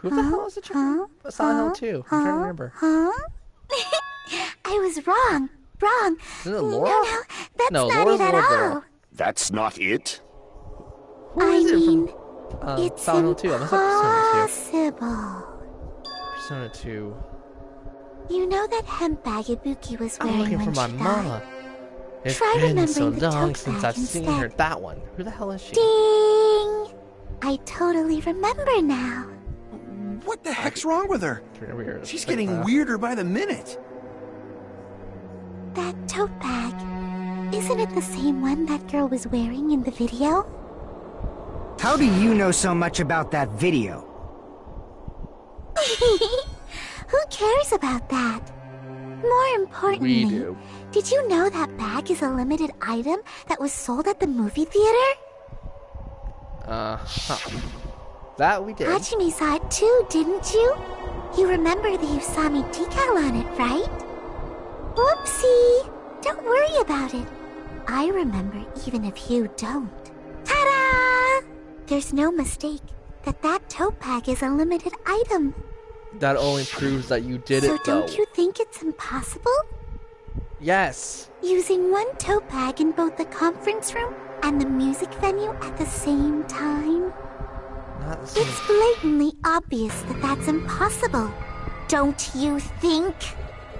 Who the hell is the chicken? Silent Hill 2. I'm trying to remember. I was wrong. Wrong. Isn't it Laura? No, that's No, not Laura's it at little all. girl. That's not it? Who is it mean, from it's Silent Hill 2? I must have Persona impossible. 2. Persona 2. You know that hemp bag Ibuki was I'm wearing looking when for my she mama. died? It's Try been so remembering the long tote since bag I've seen her. instead. That one. Who the hell is she? Ding! I totally remember now. What the heck's wrong with her? Weird. She's getting weirder by the minute. That tote bag. Isn't it the same one that girl was wearing in the video? How do you know so much about that video? Who cares about that? More importantly, We do. did you know that bag is a limited item that was sold at the movie theater? Huh. That we did. Hajime saw it too, didn't you? You remember the Usami decal on it, right? Whoopsie! Don't worry about it. I remember even if you don't. Ta-da! There's no mistake that tote bag is a limited item. That only proves that you did So it, though. don't you think it's impossible? Yes. Using one tote bag in both the conference room and the music venue at the same time? Not the same. It's blatantly obvious that that's impossible. Don't you think?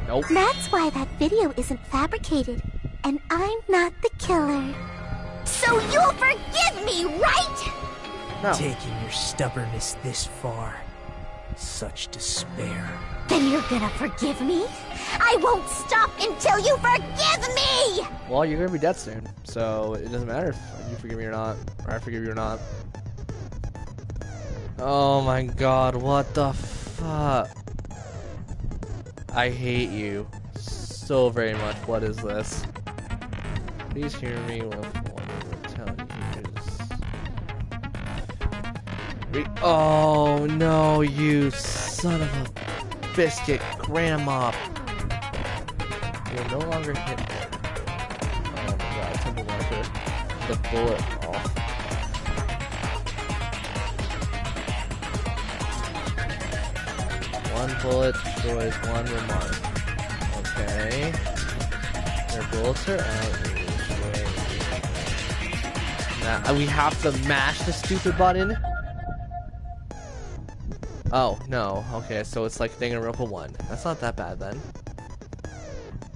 Nope. That's why that video isn't fabricated, and I'm not the killer. So you'll forgive me, right? No. Taking your stubbornness this far. Such despair. Then you're gonna forgive me? I won't stop until you forgive me! Well, you're gonna be dead soon, so it doesn't matter if you forgive me or not, or I forgive you or not. Oh my god, what the fuck? I hate you so very much. What is this? Please hear me with what I will tell you. Oh no, you son of a biscuit grandma. You'll no longer hit me. Oh my god, temple marker. The bullet. Oh. One bullet destroys one remark. Okay. Their bullets are out. Now we have to mash the stupid button. Oh, no. Okay, so it's like Dangonp 1. That's not that bad then.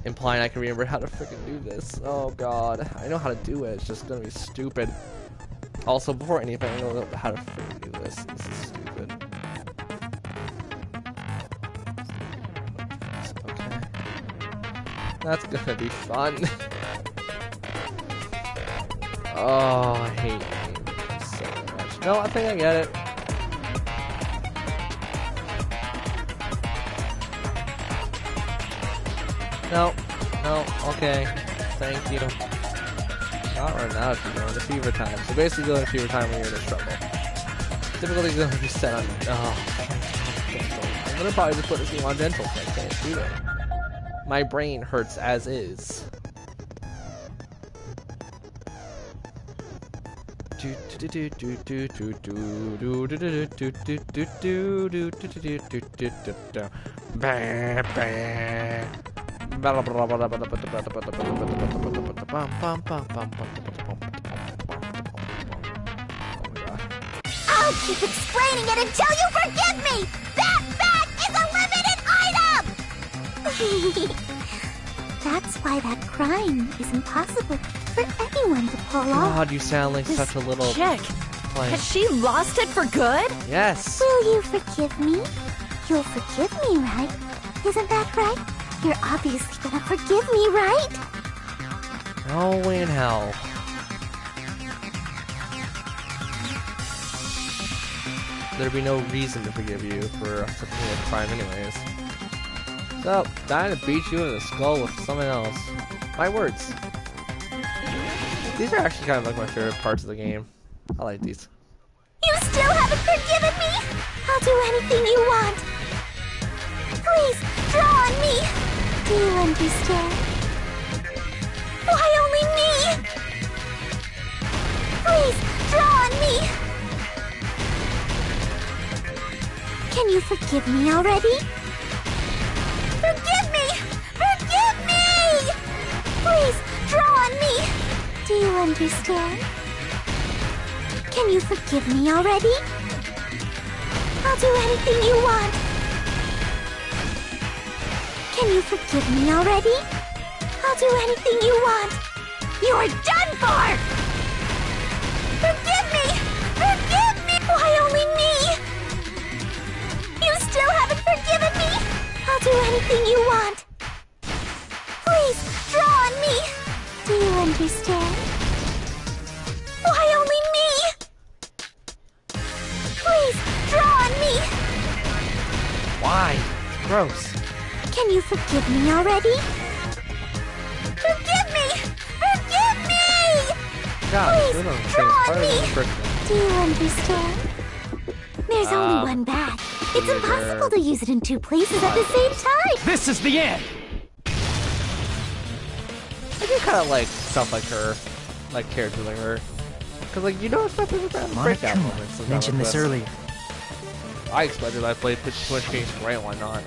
Implying I can remember how to freaking do this. Oh god. I know how to do it. It's just gonna be stupid. Also, before anything, I know how to freaking do this. This is stupid. Okay. That's gonna be fun. Oh, I hate games so much. No, I think I get it. No, no, okay. Thank you. Not right now if you're going to fever time. So basically going to fever time when you're in a struggle. Difficulty is going to be set on gentle. I'm going to probably just put this game on gentle so I can't shoot it. My brain hurts as is. I'll keep explaining it until you forgive me! That bag is a limited item! That's why that crime is impossible for anyone to pull off. God, you sound like such a little chick. Has she lost it for good? Yes. Will you forgive me? You'll forgive me, right? Isn't that right? You're obviously gonna forgive me, right? No way in hell. There'd be no reason to forgive you for such a crime anyways. So, dying to beat you in the skull with someone else. My words. These are actually kind of like my favorite parts of the game. I like these. You still haven't forgiven me? I'll do anything you want. Please, draw on me. Do you understand? Why only me? Please, draw on me. Can you forgive me already? Forgive me! Forgive me! Please, draw on me. Do you understand? Can you forgive me already? I'll do anything you want. Can you forgive me already? I'll do anything you want. You're done for! Forgive me! Forgive me! Why only me? You still haven't forgiven me? I'll do anything you want. Please, draw on me. Do you understand? Why only me? Please, draw on me. Why? It's gross. Can you forgive me already? Forgive me! Forgive me! God, Please, draw on me. Do you understand? There's only one bag. It's impossible to use it in two places at the same time. This is the end! I do kind of like stuff like her. Like characters like her. Because, like, you don't expect people to have breakout moments. Monokuma mentioned this earlier. I expected I played Twitch games great, why not?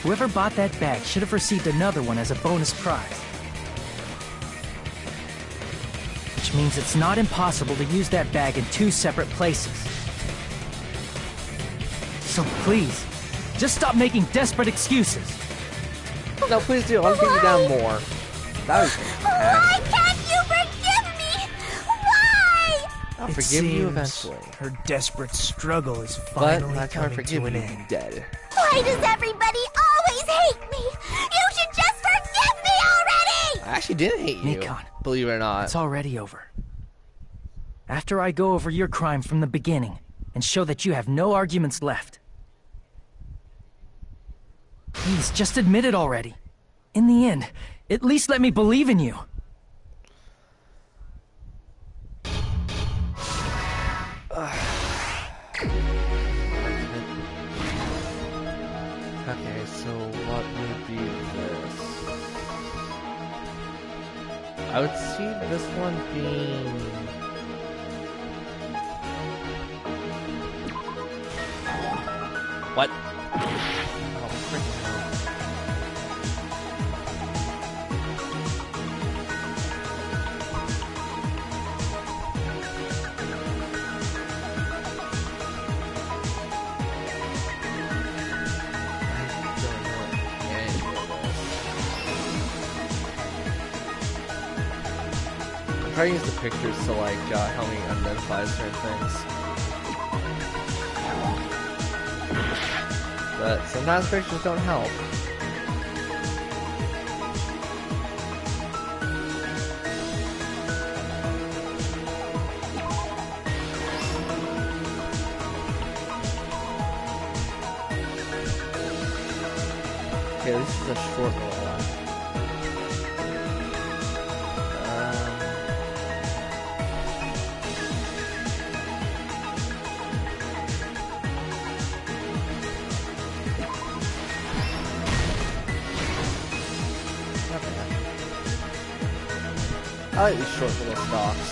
Whoever bought that bag should have received another one as a bonus prize. Which means it's not impossible to use that bag in two separate places. So please, just stop making desperate excuses. No, please do. I'll get you down more. That was Why can't you forgive me? Why? I'll forgive you eventually. Her desperate struggle is But finally that's how I coming forgive to an you. end. Dead. Why does everybody always hate me? You should just forgive me already! I actually didn't hate you. Nikon, believe it or not. It's already over. After I go over your crime from the beginning and show that you have no arguments left. Please, just admit it already. In the end, at least let me believe in you. Okay, so what would be this? I would see this one being... What? Oh, freaking hell. I use the pictures to like help me identify certain things. But sometimes pictures don't help. Okay, this is a short little one. I like these short little stalks.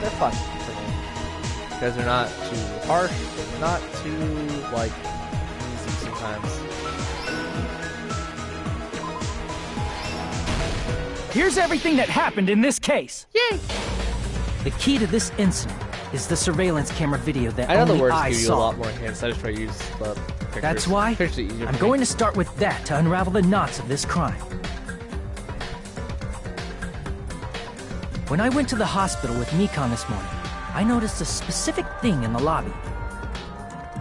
They're fun for me. Because they're not too harsh, but they're not too, like, easy sometimes. Here's everything that happened in this case. Yay! The key to this incident is the surveillance camera video that I know the only words I give you a saw. lot more hints. I just try to use the pictures. That's why Pictures are easier for I'm me. going to start with that to unravel the knots of this crime. When I went to the hospital with Mikon this morning, I noticed a specific thing in the lobby.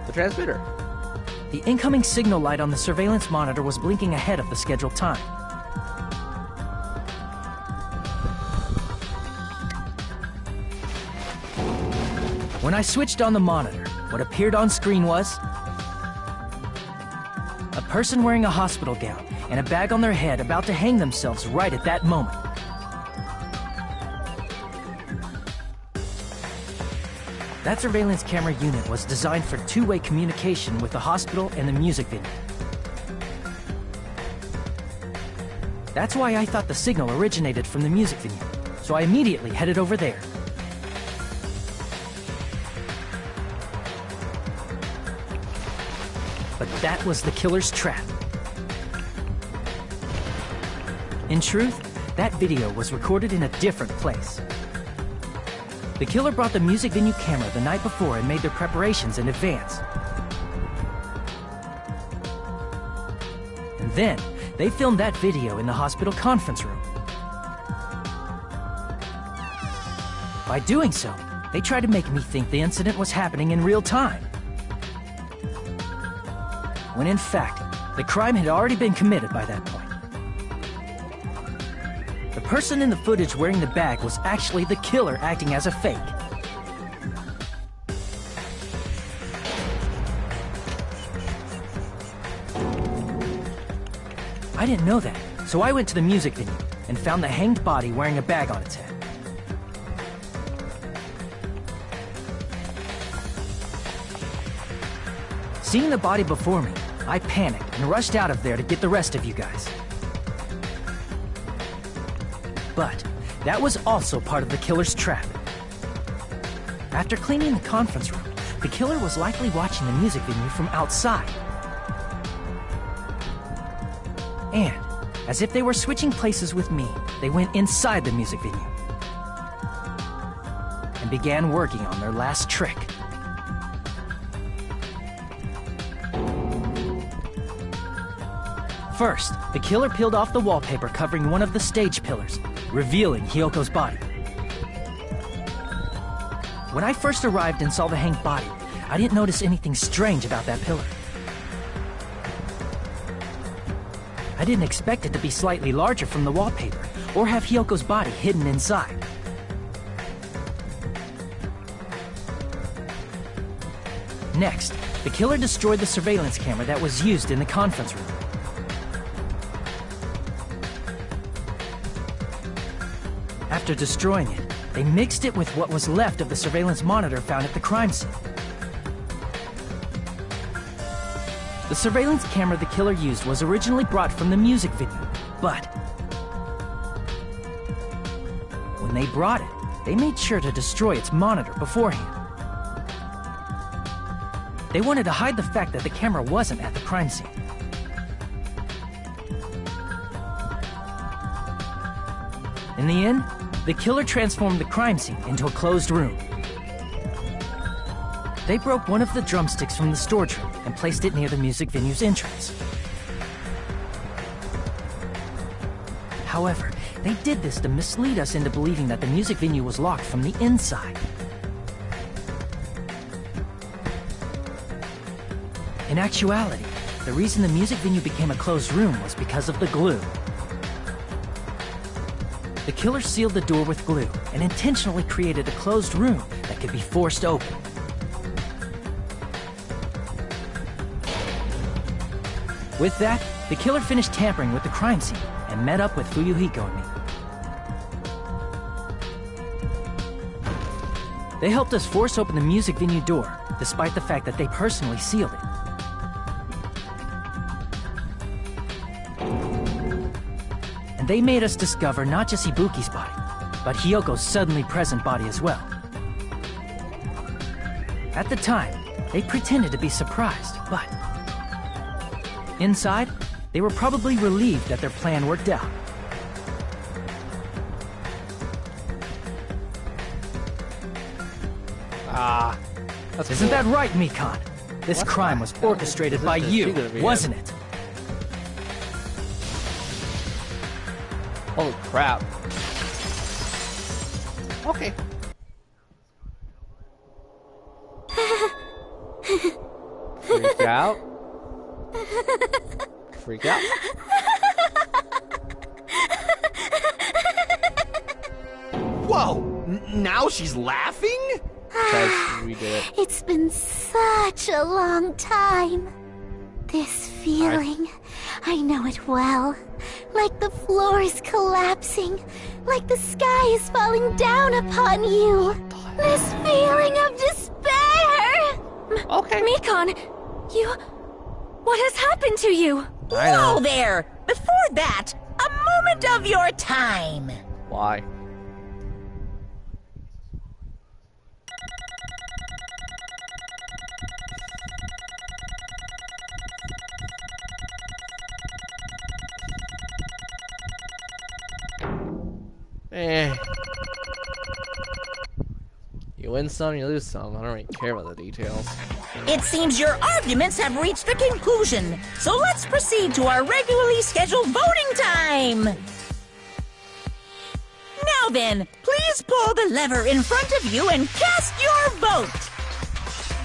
The transmitter. The incoming signal light on the surveillance monitor was blinking ahead of the scheduled time. When I switched on the monitor, what appeared on screen was a person wearing a hospital gown and a bag on their head about to hang themselves right at that moment. That surveillance camera unit was designed for two-way communication with the hospital and the music venue. That's why I thought the signal originated from the music venue, so I immediately headed over there. But that was the killer's trap. In truth, that video was recorded in a different place. The killer brought the music venue camera the night before and made their preparations in advance. And then, they filmed that video in the hospital conference room. By doing so, they tried to make me think the incident was happening in real time. When in fact, the crime had already been committed by that point. The person in the footage wearing the bag was actually the killer acting as a fake. I didn't know that, so I went to the music venue and found the hanged body wearing a bag on its head. Seeing the body before me, I panicked and rushed out of there to get the rest of you guys. But that was also part of the killer's trap. After cleaning the conference room, the killer was likely watching the music venue from outside. And, as if they were switching places with me, they went inside the music venue and began working on their last trick. First, the killer peeled off the wallpaper covering one of the stage pillars, revealing Hyoko's body. When I first arrived and saw the hanged body, I didn't notice anything strange about that pillar. I didn't expect it to be slightly larger from the wallpaper, or have Hyoko's body hidden inside. Next, the killer destroyed the surveillance camera that was used in the conference room. After destroying it, they mixed it with what was left of the surveillance monitor found at the crime scene. The surveillance camera the killer used was originally brought from the music venue, but when they brought it, they made sure to destroy its monitor beforehand. They wanted to hide the fact that the camera wasn't at the crime scene. In the end, the killer transformed the crime scene into a closed room. They broke one of the drumsticks from the storage room and placed it near the music venue's entrance. However, they did this to mislead us into believing that the music venue was locked from the inside. In actuality, the reason the music venue became a closed room was because of the glue. The killer sealed the door with glue and intentionally created a closed room that could be forced open. With that, the killer finished tampering with the crime scene and met up with Fuyuhiko and me. They helped us force open the music venue door, despite the fact that they personally sealed it. And they made us discover not just Ibuki's body, but Hiyoko's suddenly present body as well. At the time, they pretended to be surprised, but inside, they were probably relieved that their plan worked out. Isn't that right, Mikan? This crime was orchestrated by you, wasn't it? Holy crap. Okay. Freak out? Freak out? Whoa! Now she's laughing? Because we did it. It's been such a long time. This feeling, I know it well. Like the floor is collapsing, like the sky is falling down upon you. This feeling of despair! Okay. Mikan, you... What has happened to you? Whoa there! Before that, a moment of your time. Why? You win some, you lose some. I don't really care about the details. It seems your arguments have reached a conclusion, so let's proceed to our regularly scheduled voting time. Now then, please pull the lever in front of you and cast your vote.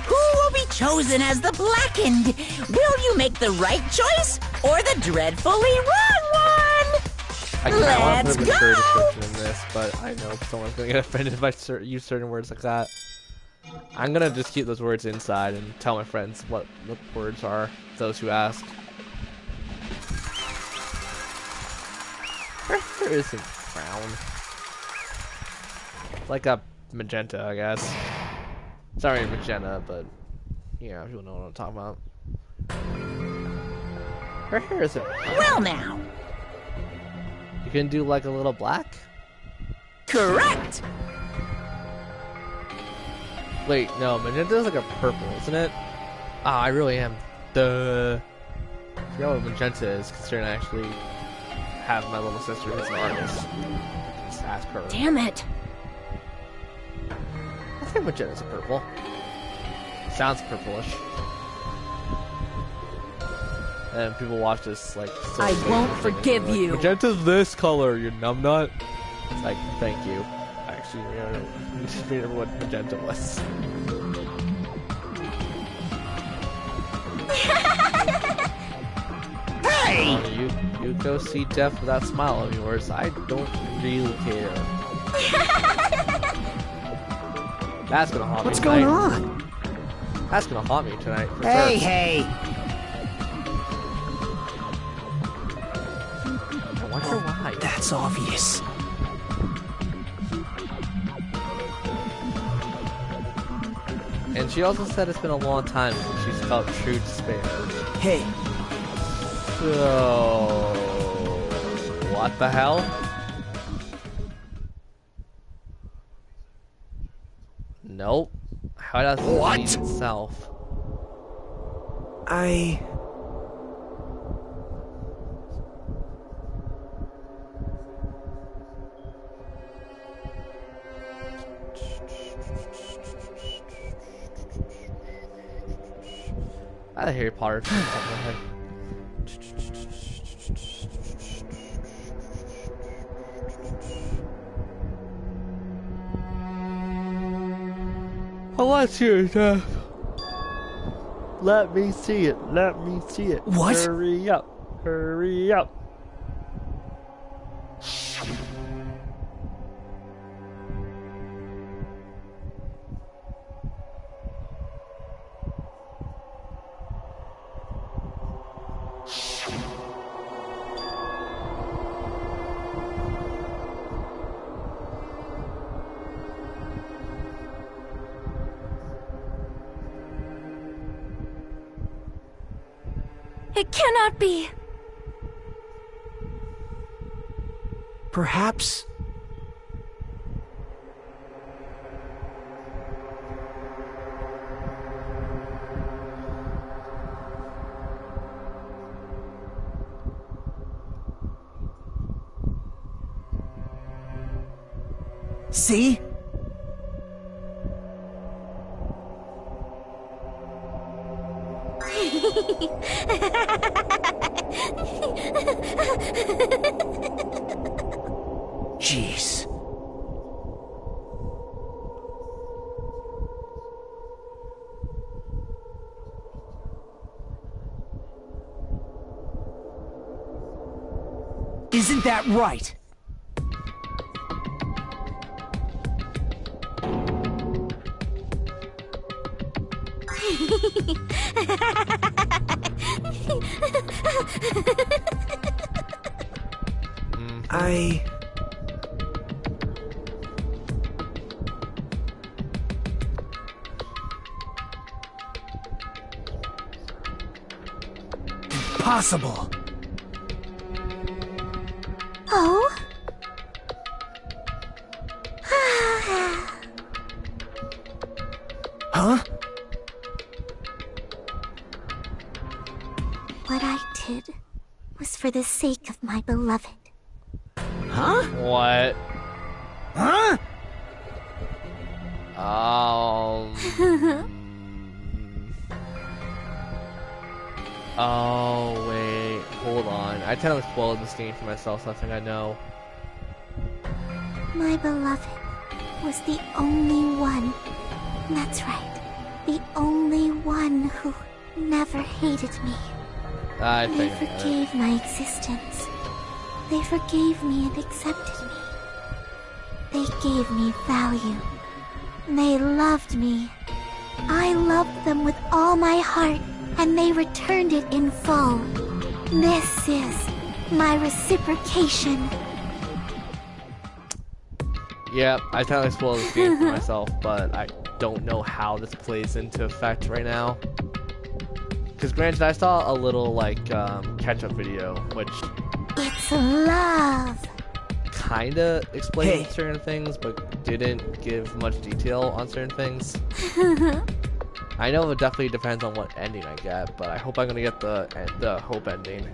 Who will be chosen as the blackened? Will you make the right choice or the dreadfully wrong one? I want Let's to put a mature go! description in this, but I know someone's gonna get offended if I use certain words like that. I'm gonna just keep those words inside and tell my friends what the words are, those who ask. Her hair isn't brown. Like a magenta, I guess. Sorry, magenta, but yeah, people know what I'm talking about. Her hair isn't brown. Well now. You can do like a little black? Correct! Wait, no, magenta's like a purple, isn't it? Ah, I really am. Duh. I forgot what magenta is, considering I actually have my little sister who's an artist. Just ask her. Damn it. I think magenta's a purple. Sounds purplish. And people watch this like. So I won't forgive like, you. Magenta's this color, you numbnut. It's like, thank you. Actually, I just remember what magenta was. Hey! You go see Death with that smile of yours. I don't really care. That's gonna haunt What's me going tonight. on? That's gonna haunt me tonight. For Hey, sure. hey! I wonder why. That's obvious. And she also said it's been a long time since she's felt true despair. Hey, So, what the hell? Nope. How does What? it itself? I had Harry Potter. Oh, let's hear it, Jeff. Let me see it. Let me see it. What? Hurry up. Hurry up. It cannot be. Perhaps... See? Jeez. Isn't that right? Impossible. Oh? Huh? What I did was for the sake of my beloved. Huh? What? Huh? Oh, wait. Hold on. I totally spoiled this game for myself, so I think I know. My beloved was the only one. That's right. The only one who never hated me. I They think forgave my existence. They forgave me and accepted me. They gave me value. They loved me. I loved them with all my heart, and they returned it in full. This is my reciprocation. Yeah, I totally spoiled this game for myself, but I don't know how this plays into effect right now. Because granted, I saw a little, like, catch-up video, which... It's love! Kinda explained certain things, but didn't give much detail on certain things. I know it definitely depends on what ending I get, but I hope I'm gonna get the hope ending.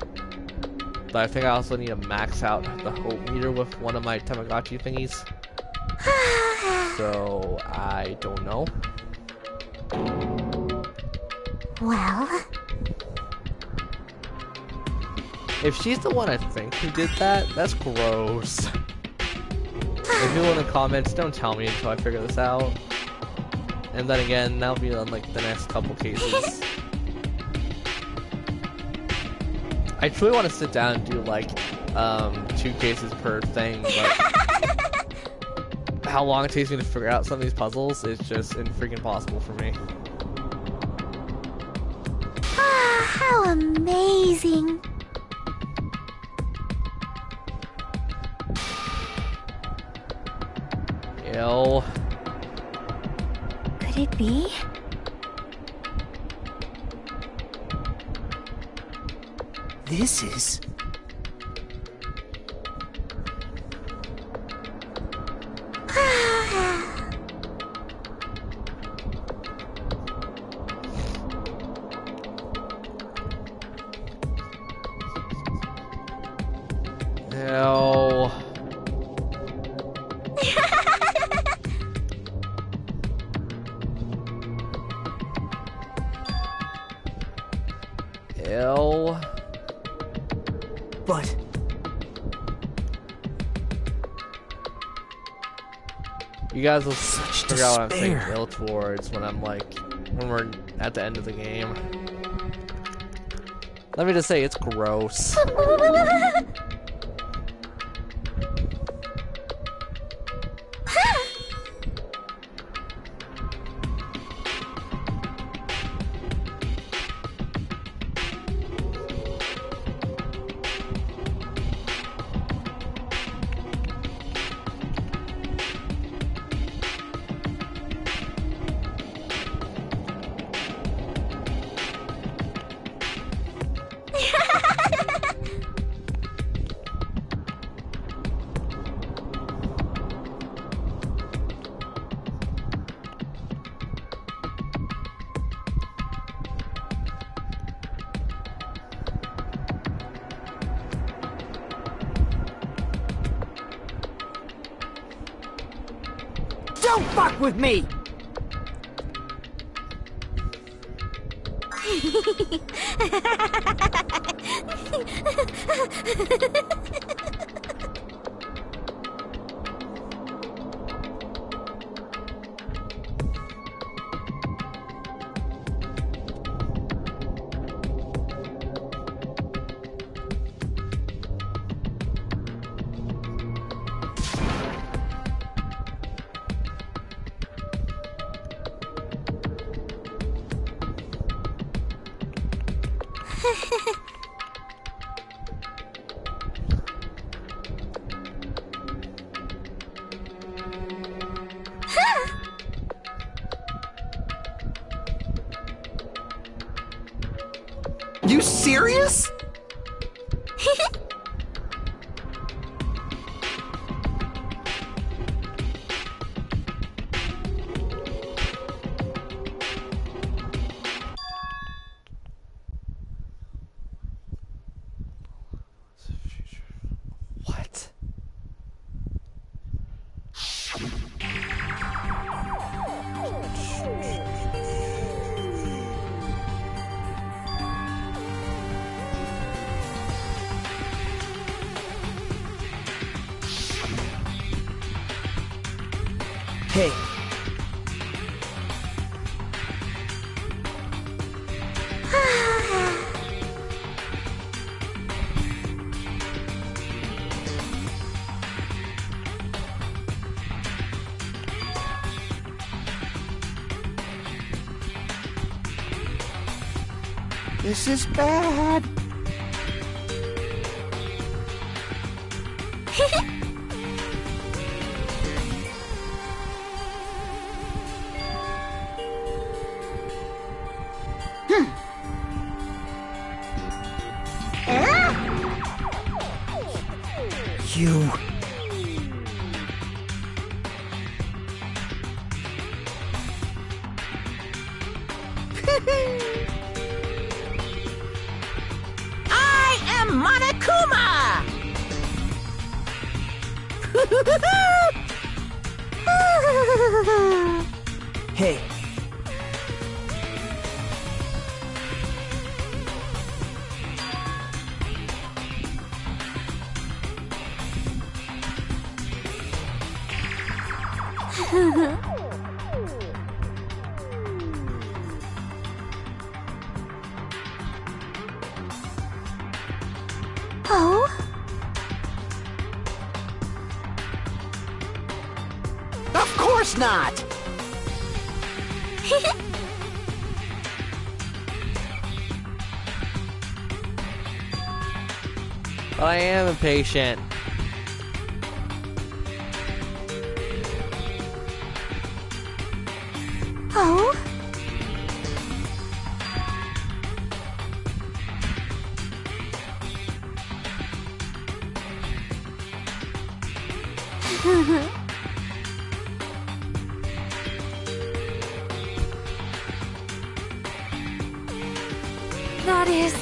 But I think I also need to max out the hope meter with one of my Tamagotchi thingies. So, I don't know. Well... If she's the one I think who did that, that's gross. If you in the comments, don't tell me until I figure this out. And then again, that'll be on like the next couple cases. I truly want to sit down and do like 2 cases per thing, but how long it takes me to figure out some of these puzzles is just freaking impossible for me. Ah, how amazing! Ew. Could it be? This is... Ew. Ew. But... You guys will figure out what I'm saying despair. ill towards when we're at the end of the game. Let me just say, it's gross. Don't fuck with me! You serious? What? Hey. This is bad. You... I am Monokuma! Hey. Oh? Of course not! But I am impatient. Oh? That is...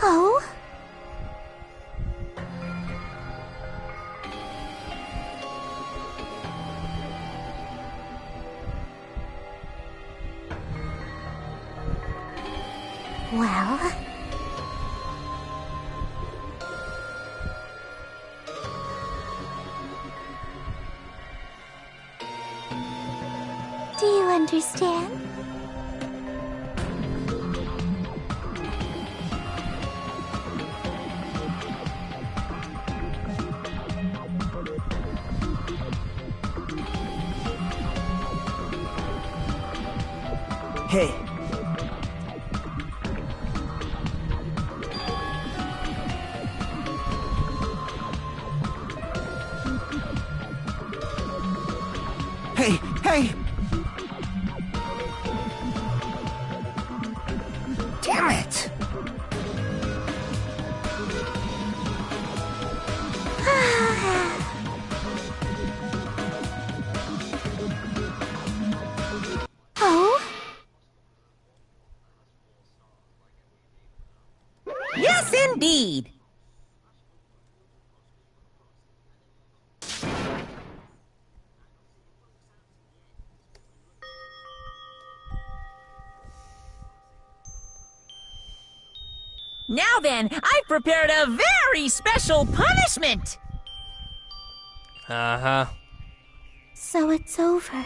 Oh? Well... Do you understand? Hey. Hey, hey! Damn it! Oh? Yes, indeed. Now then, I've prepared a very special punishment. Uh-huh. So it's over.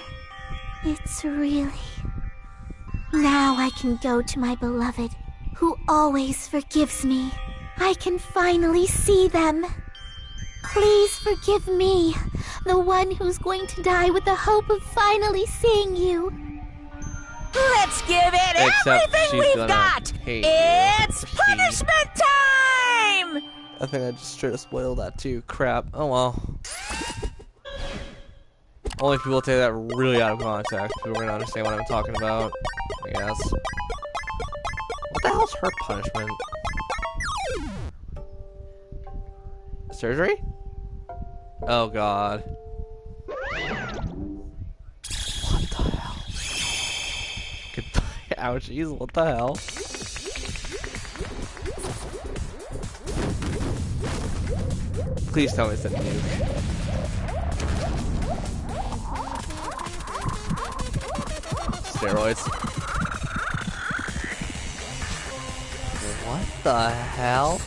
It's really... Now I can go to my beloved, who always forgives me. I can finally see them. Please forgive me, the one who's going to die with the hope of finally seeing you. Let's give it Except everything she's we've gonna got. hate It's me. punishment time! I think I just straight up spoiled that too. Crap. Oh well. Only people take that really out of context. People are gonna understand what I'm talking about, I guess. What the hell's her punishment? Surgery? Oh god. What the hell? Goodbye. Ouchies, what the hell? Please tell me it's a nuke. Steroids. What the hell?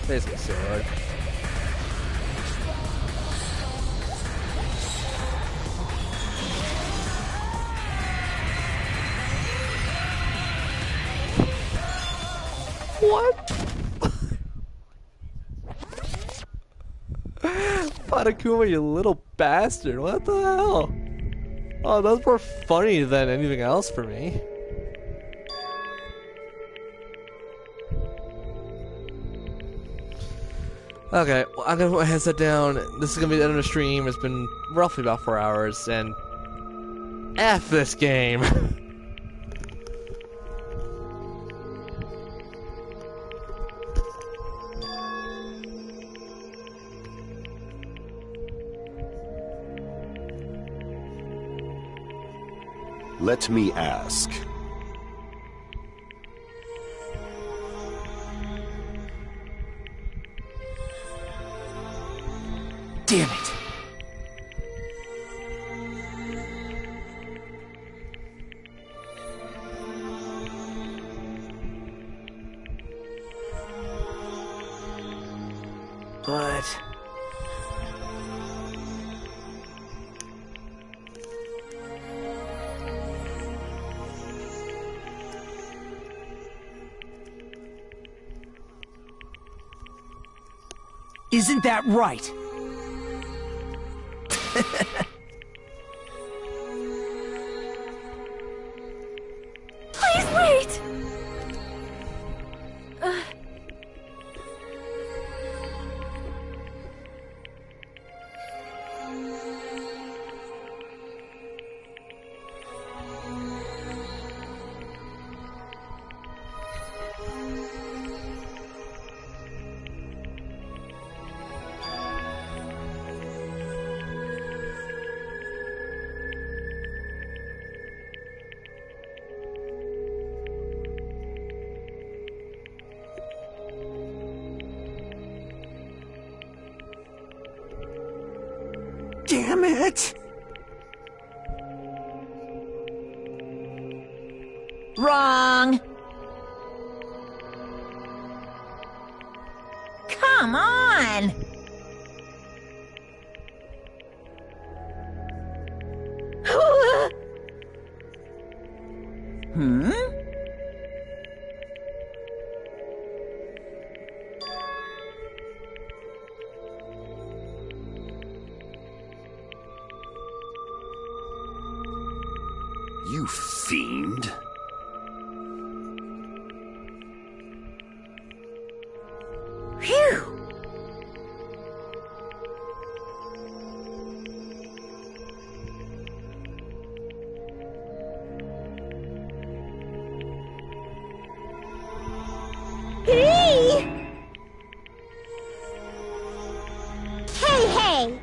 Basically steroid. What? Monokuma, you little bastard. What the hell? Oh, that's more funny than anything else for me. Okay, well, I'm gonna put my headset down. This is gonna be the end of the stream. It's been roughly about 4 hours, and F this game. Let me ask. Damn it! But... Isn't that right? Please wait! Damn it! Wrong. Come on. Hmm? You fiend. Phew. Hey! Hey!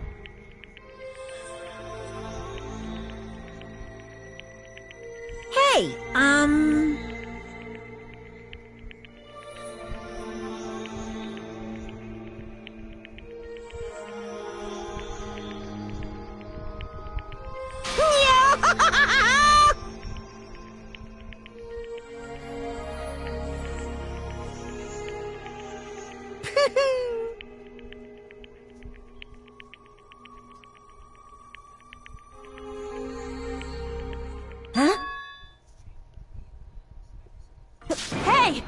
Hey, Huh? Hey!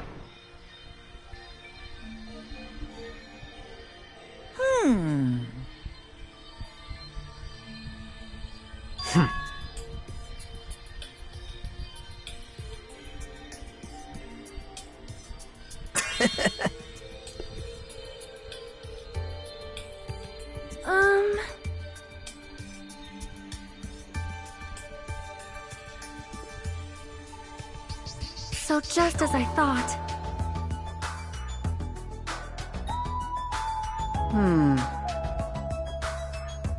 So just as I thought.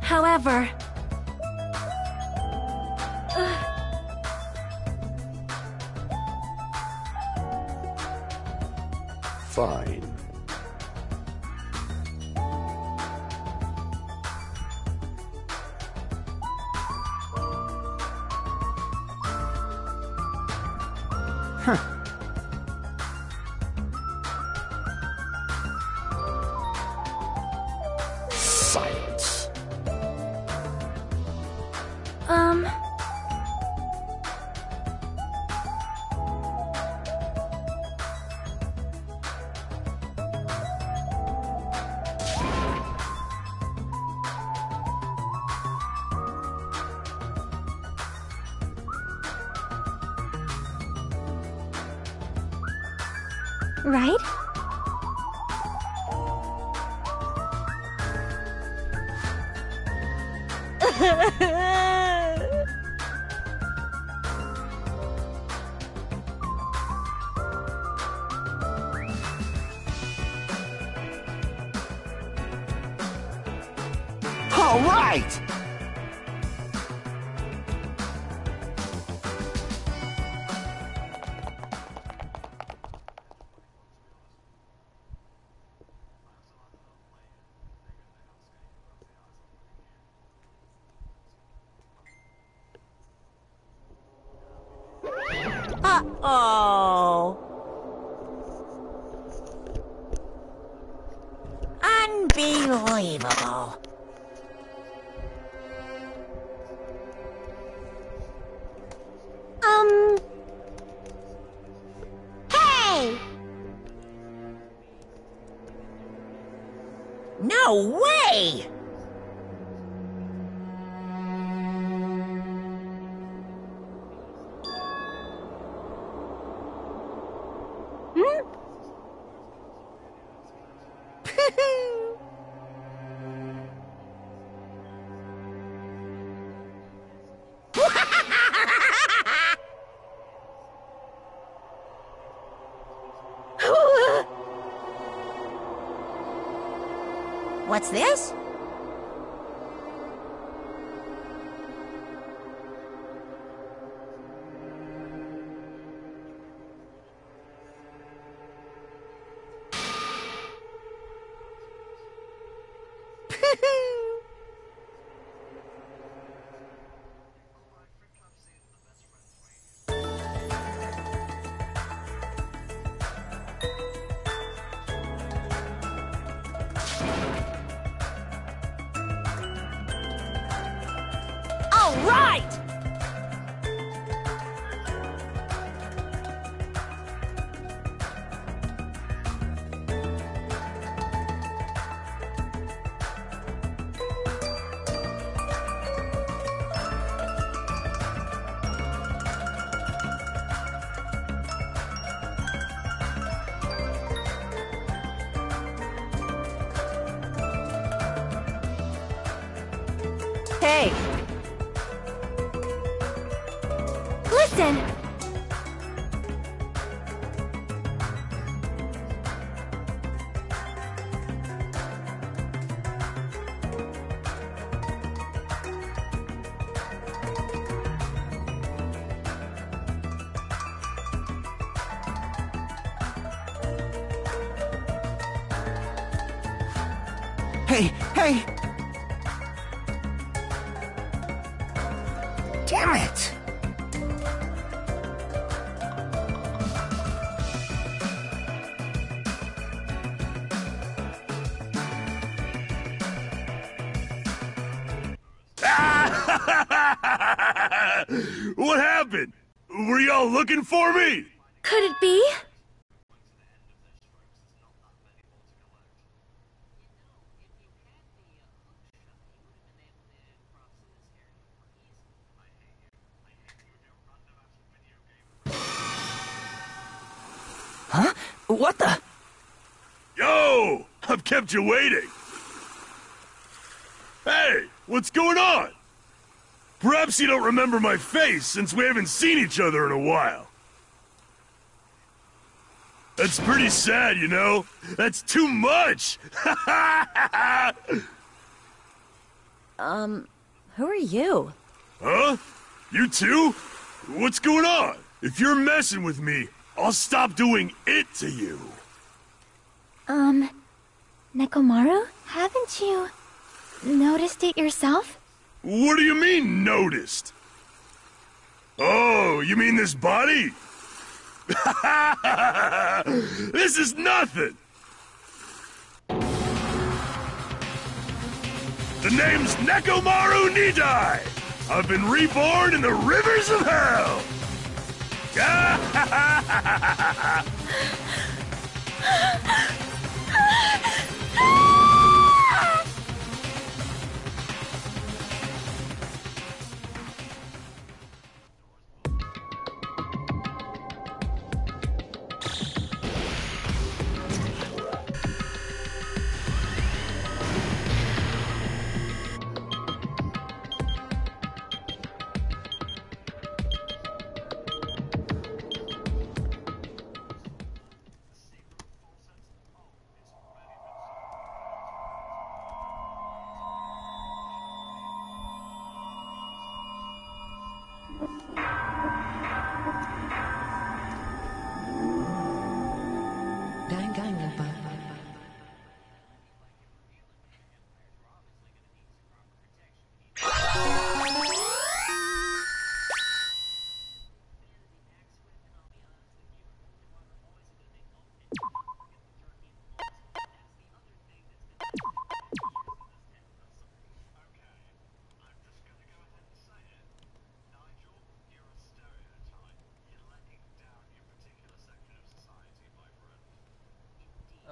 However... Fine. Silence. Right? All right! Uh-oh. Unbelievable. Hey! No way! What's this? All right! Hey! Listen! Hey, hey! Damn it! What happened? Were y'all looking for me? Could it be? Huh? What the? Yo! I've kept you waiting. Hey, what's going on? Perhaps you don't remember my face since we haven't seen each other in a while. That's pretty sad, you know? That's too much! Who are you? Huh? You too? What's going on? If you're messing with me, I'll stop doing it to you. Nekomaru? Haven't you noticed it yourself? What do you mean, noticed? Oh, you mean this body? This is nothing! The name's Nekomaru Nidai! I've been reborn in the rivers of hell!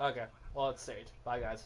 Okay, well, it's saved. Bye, guys.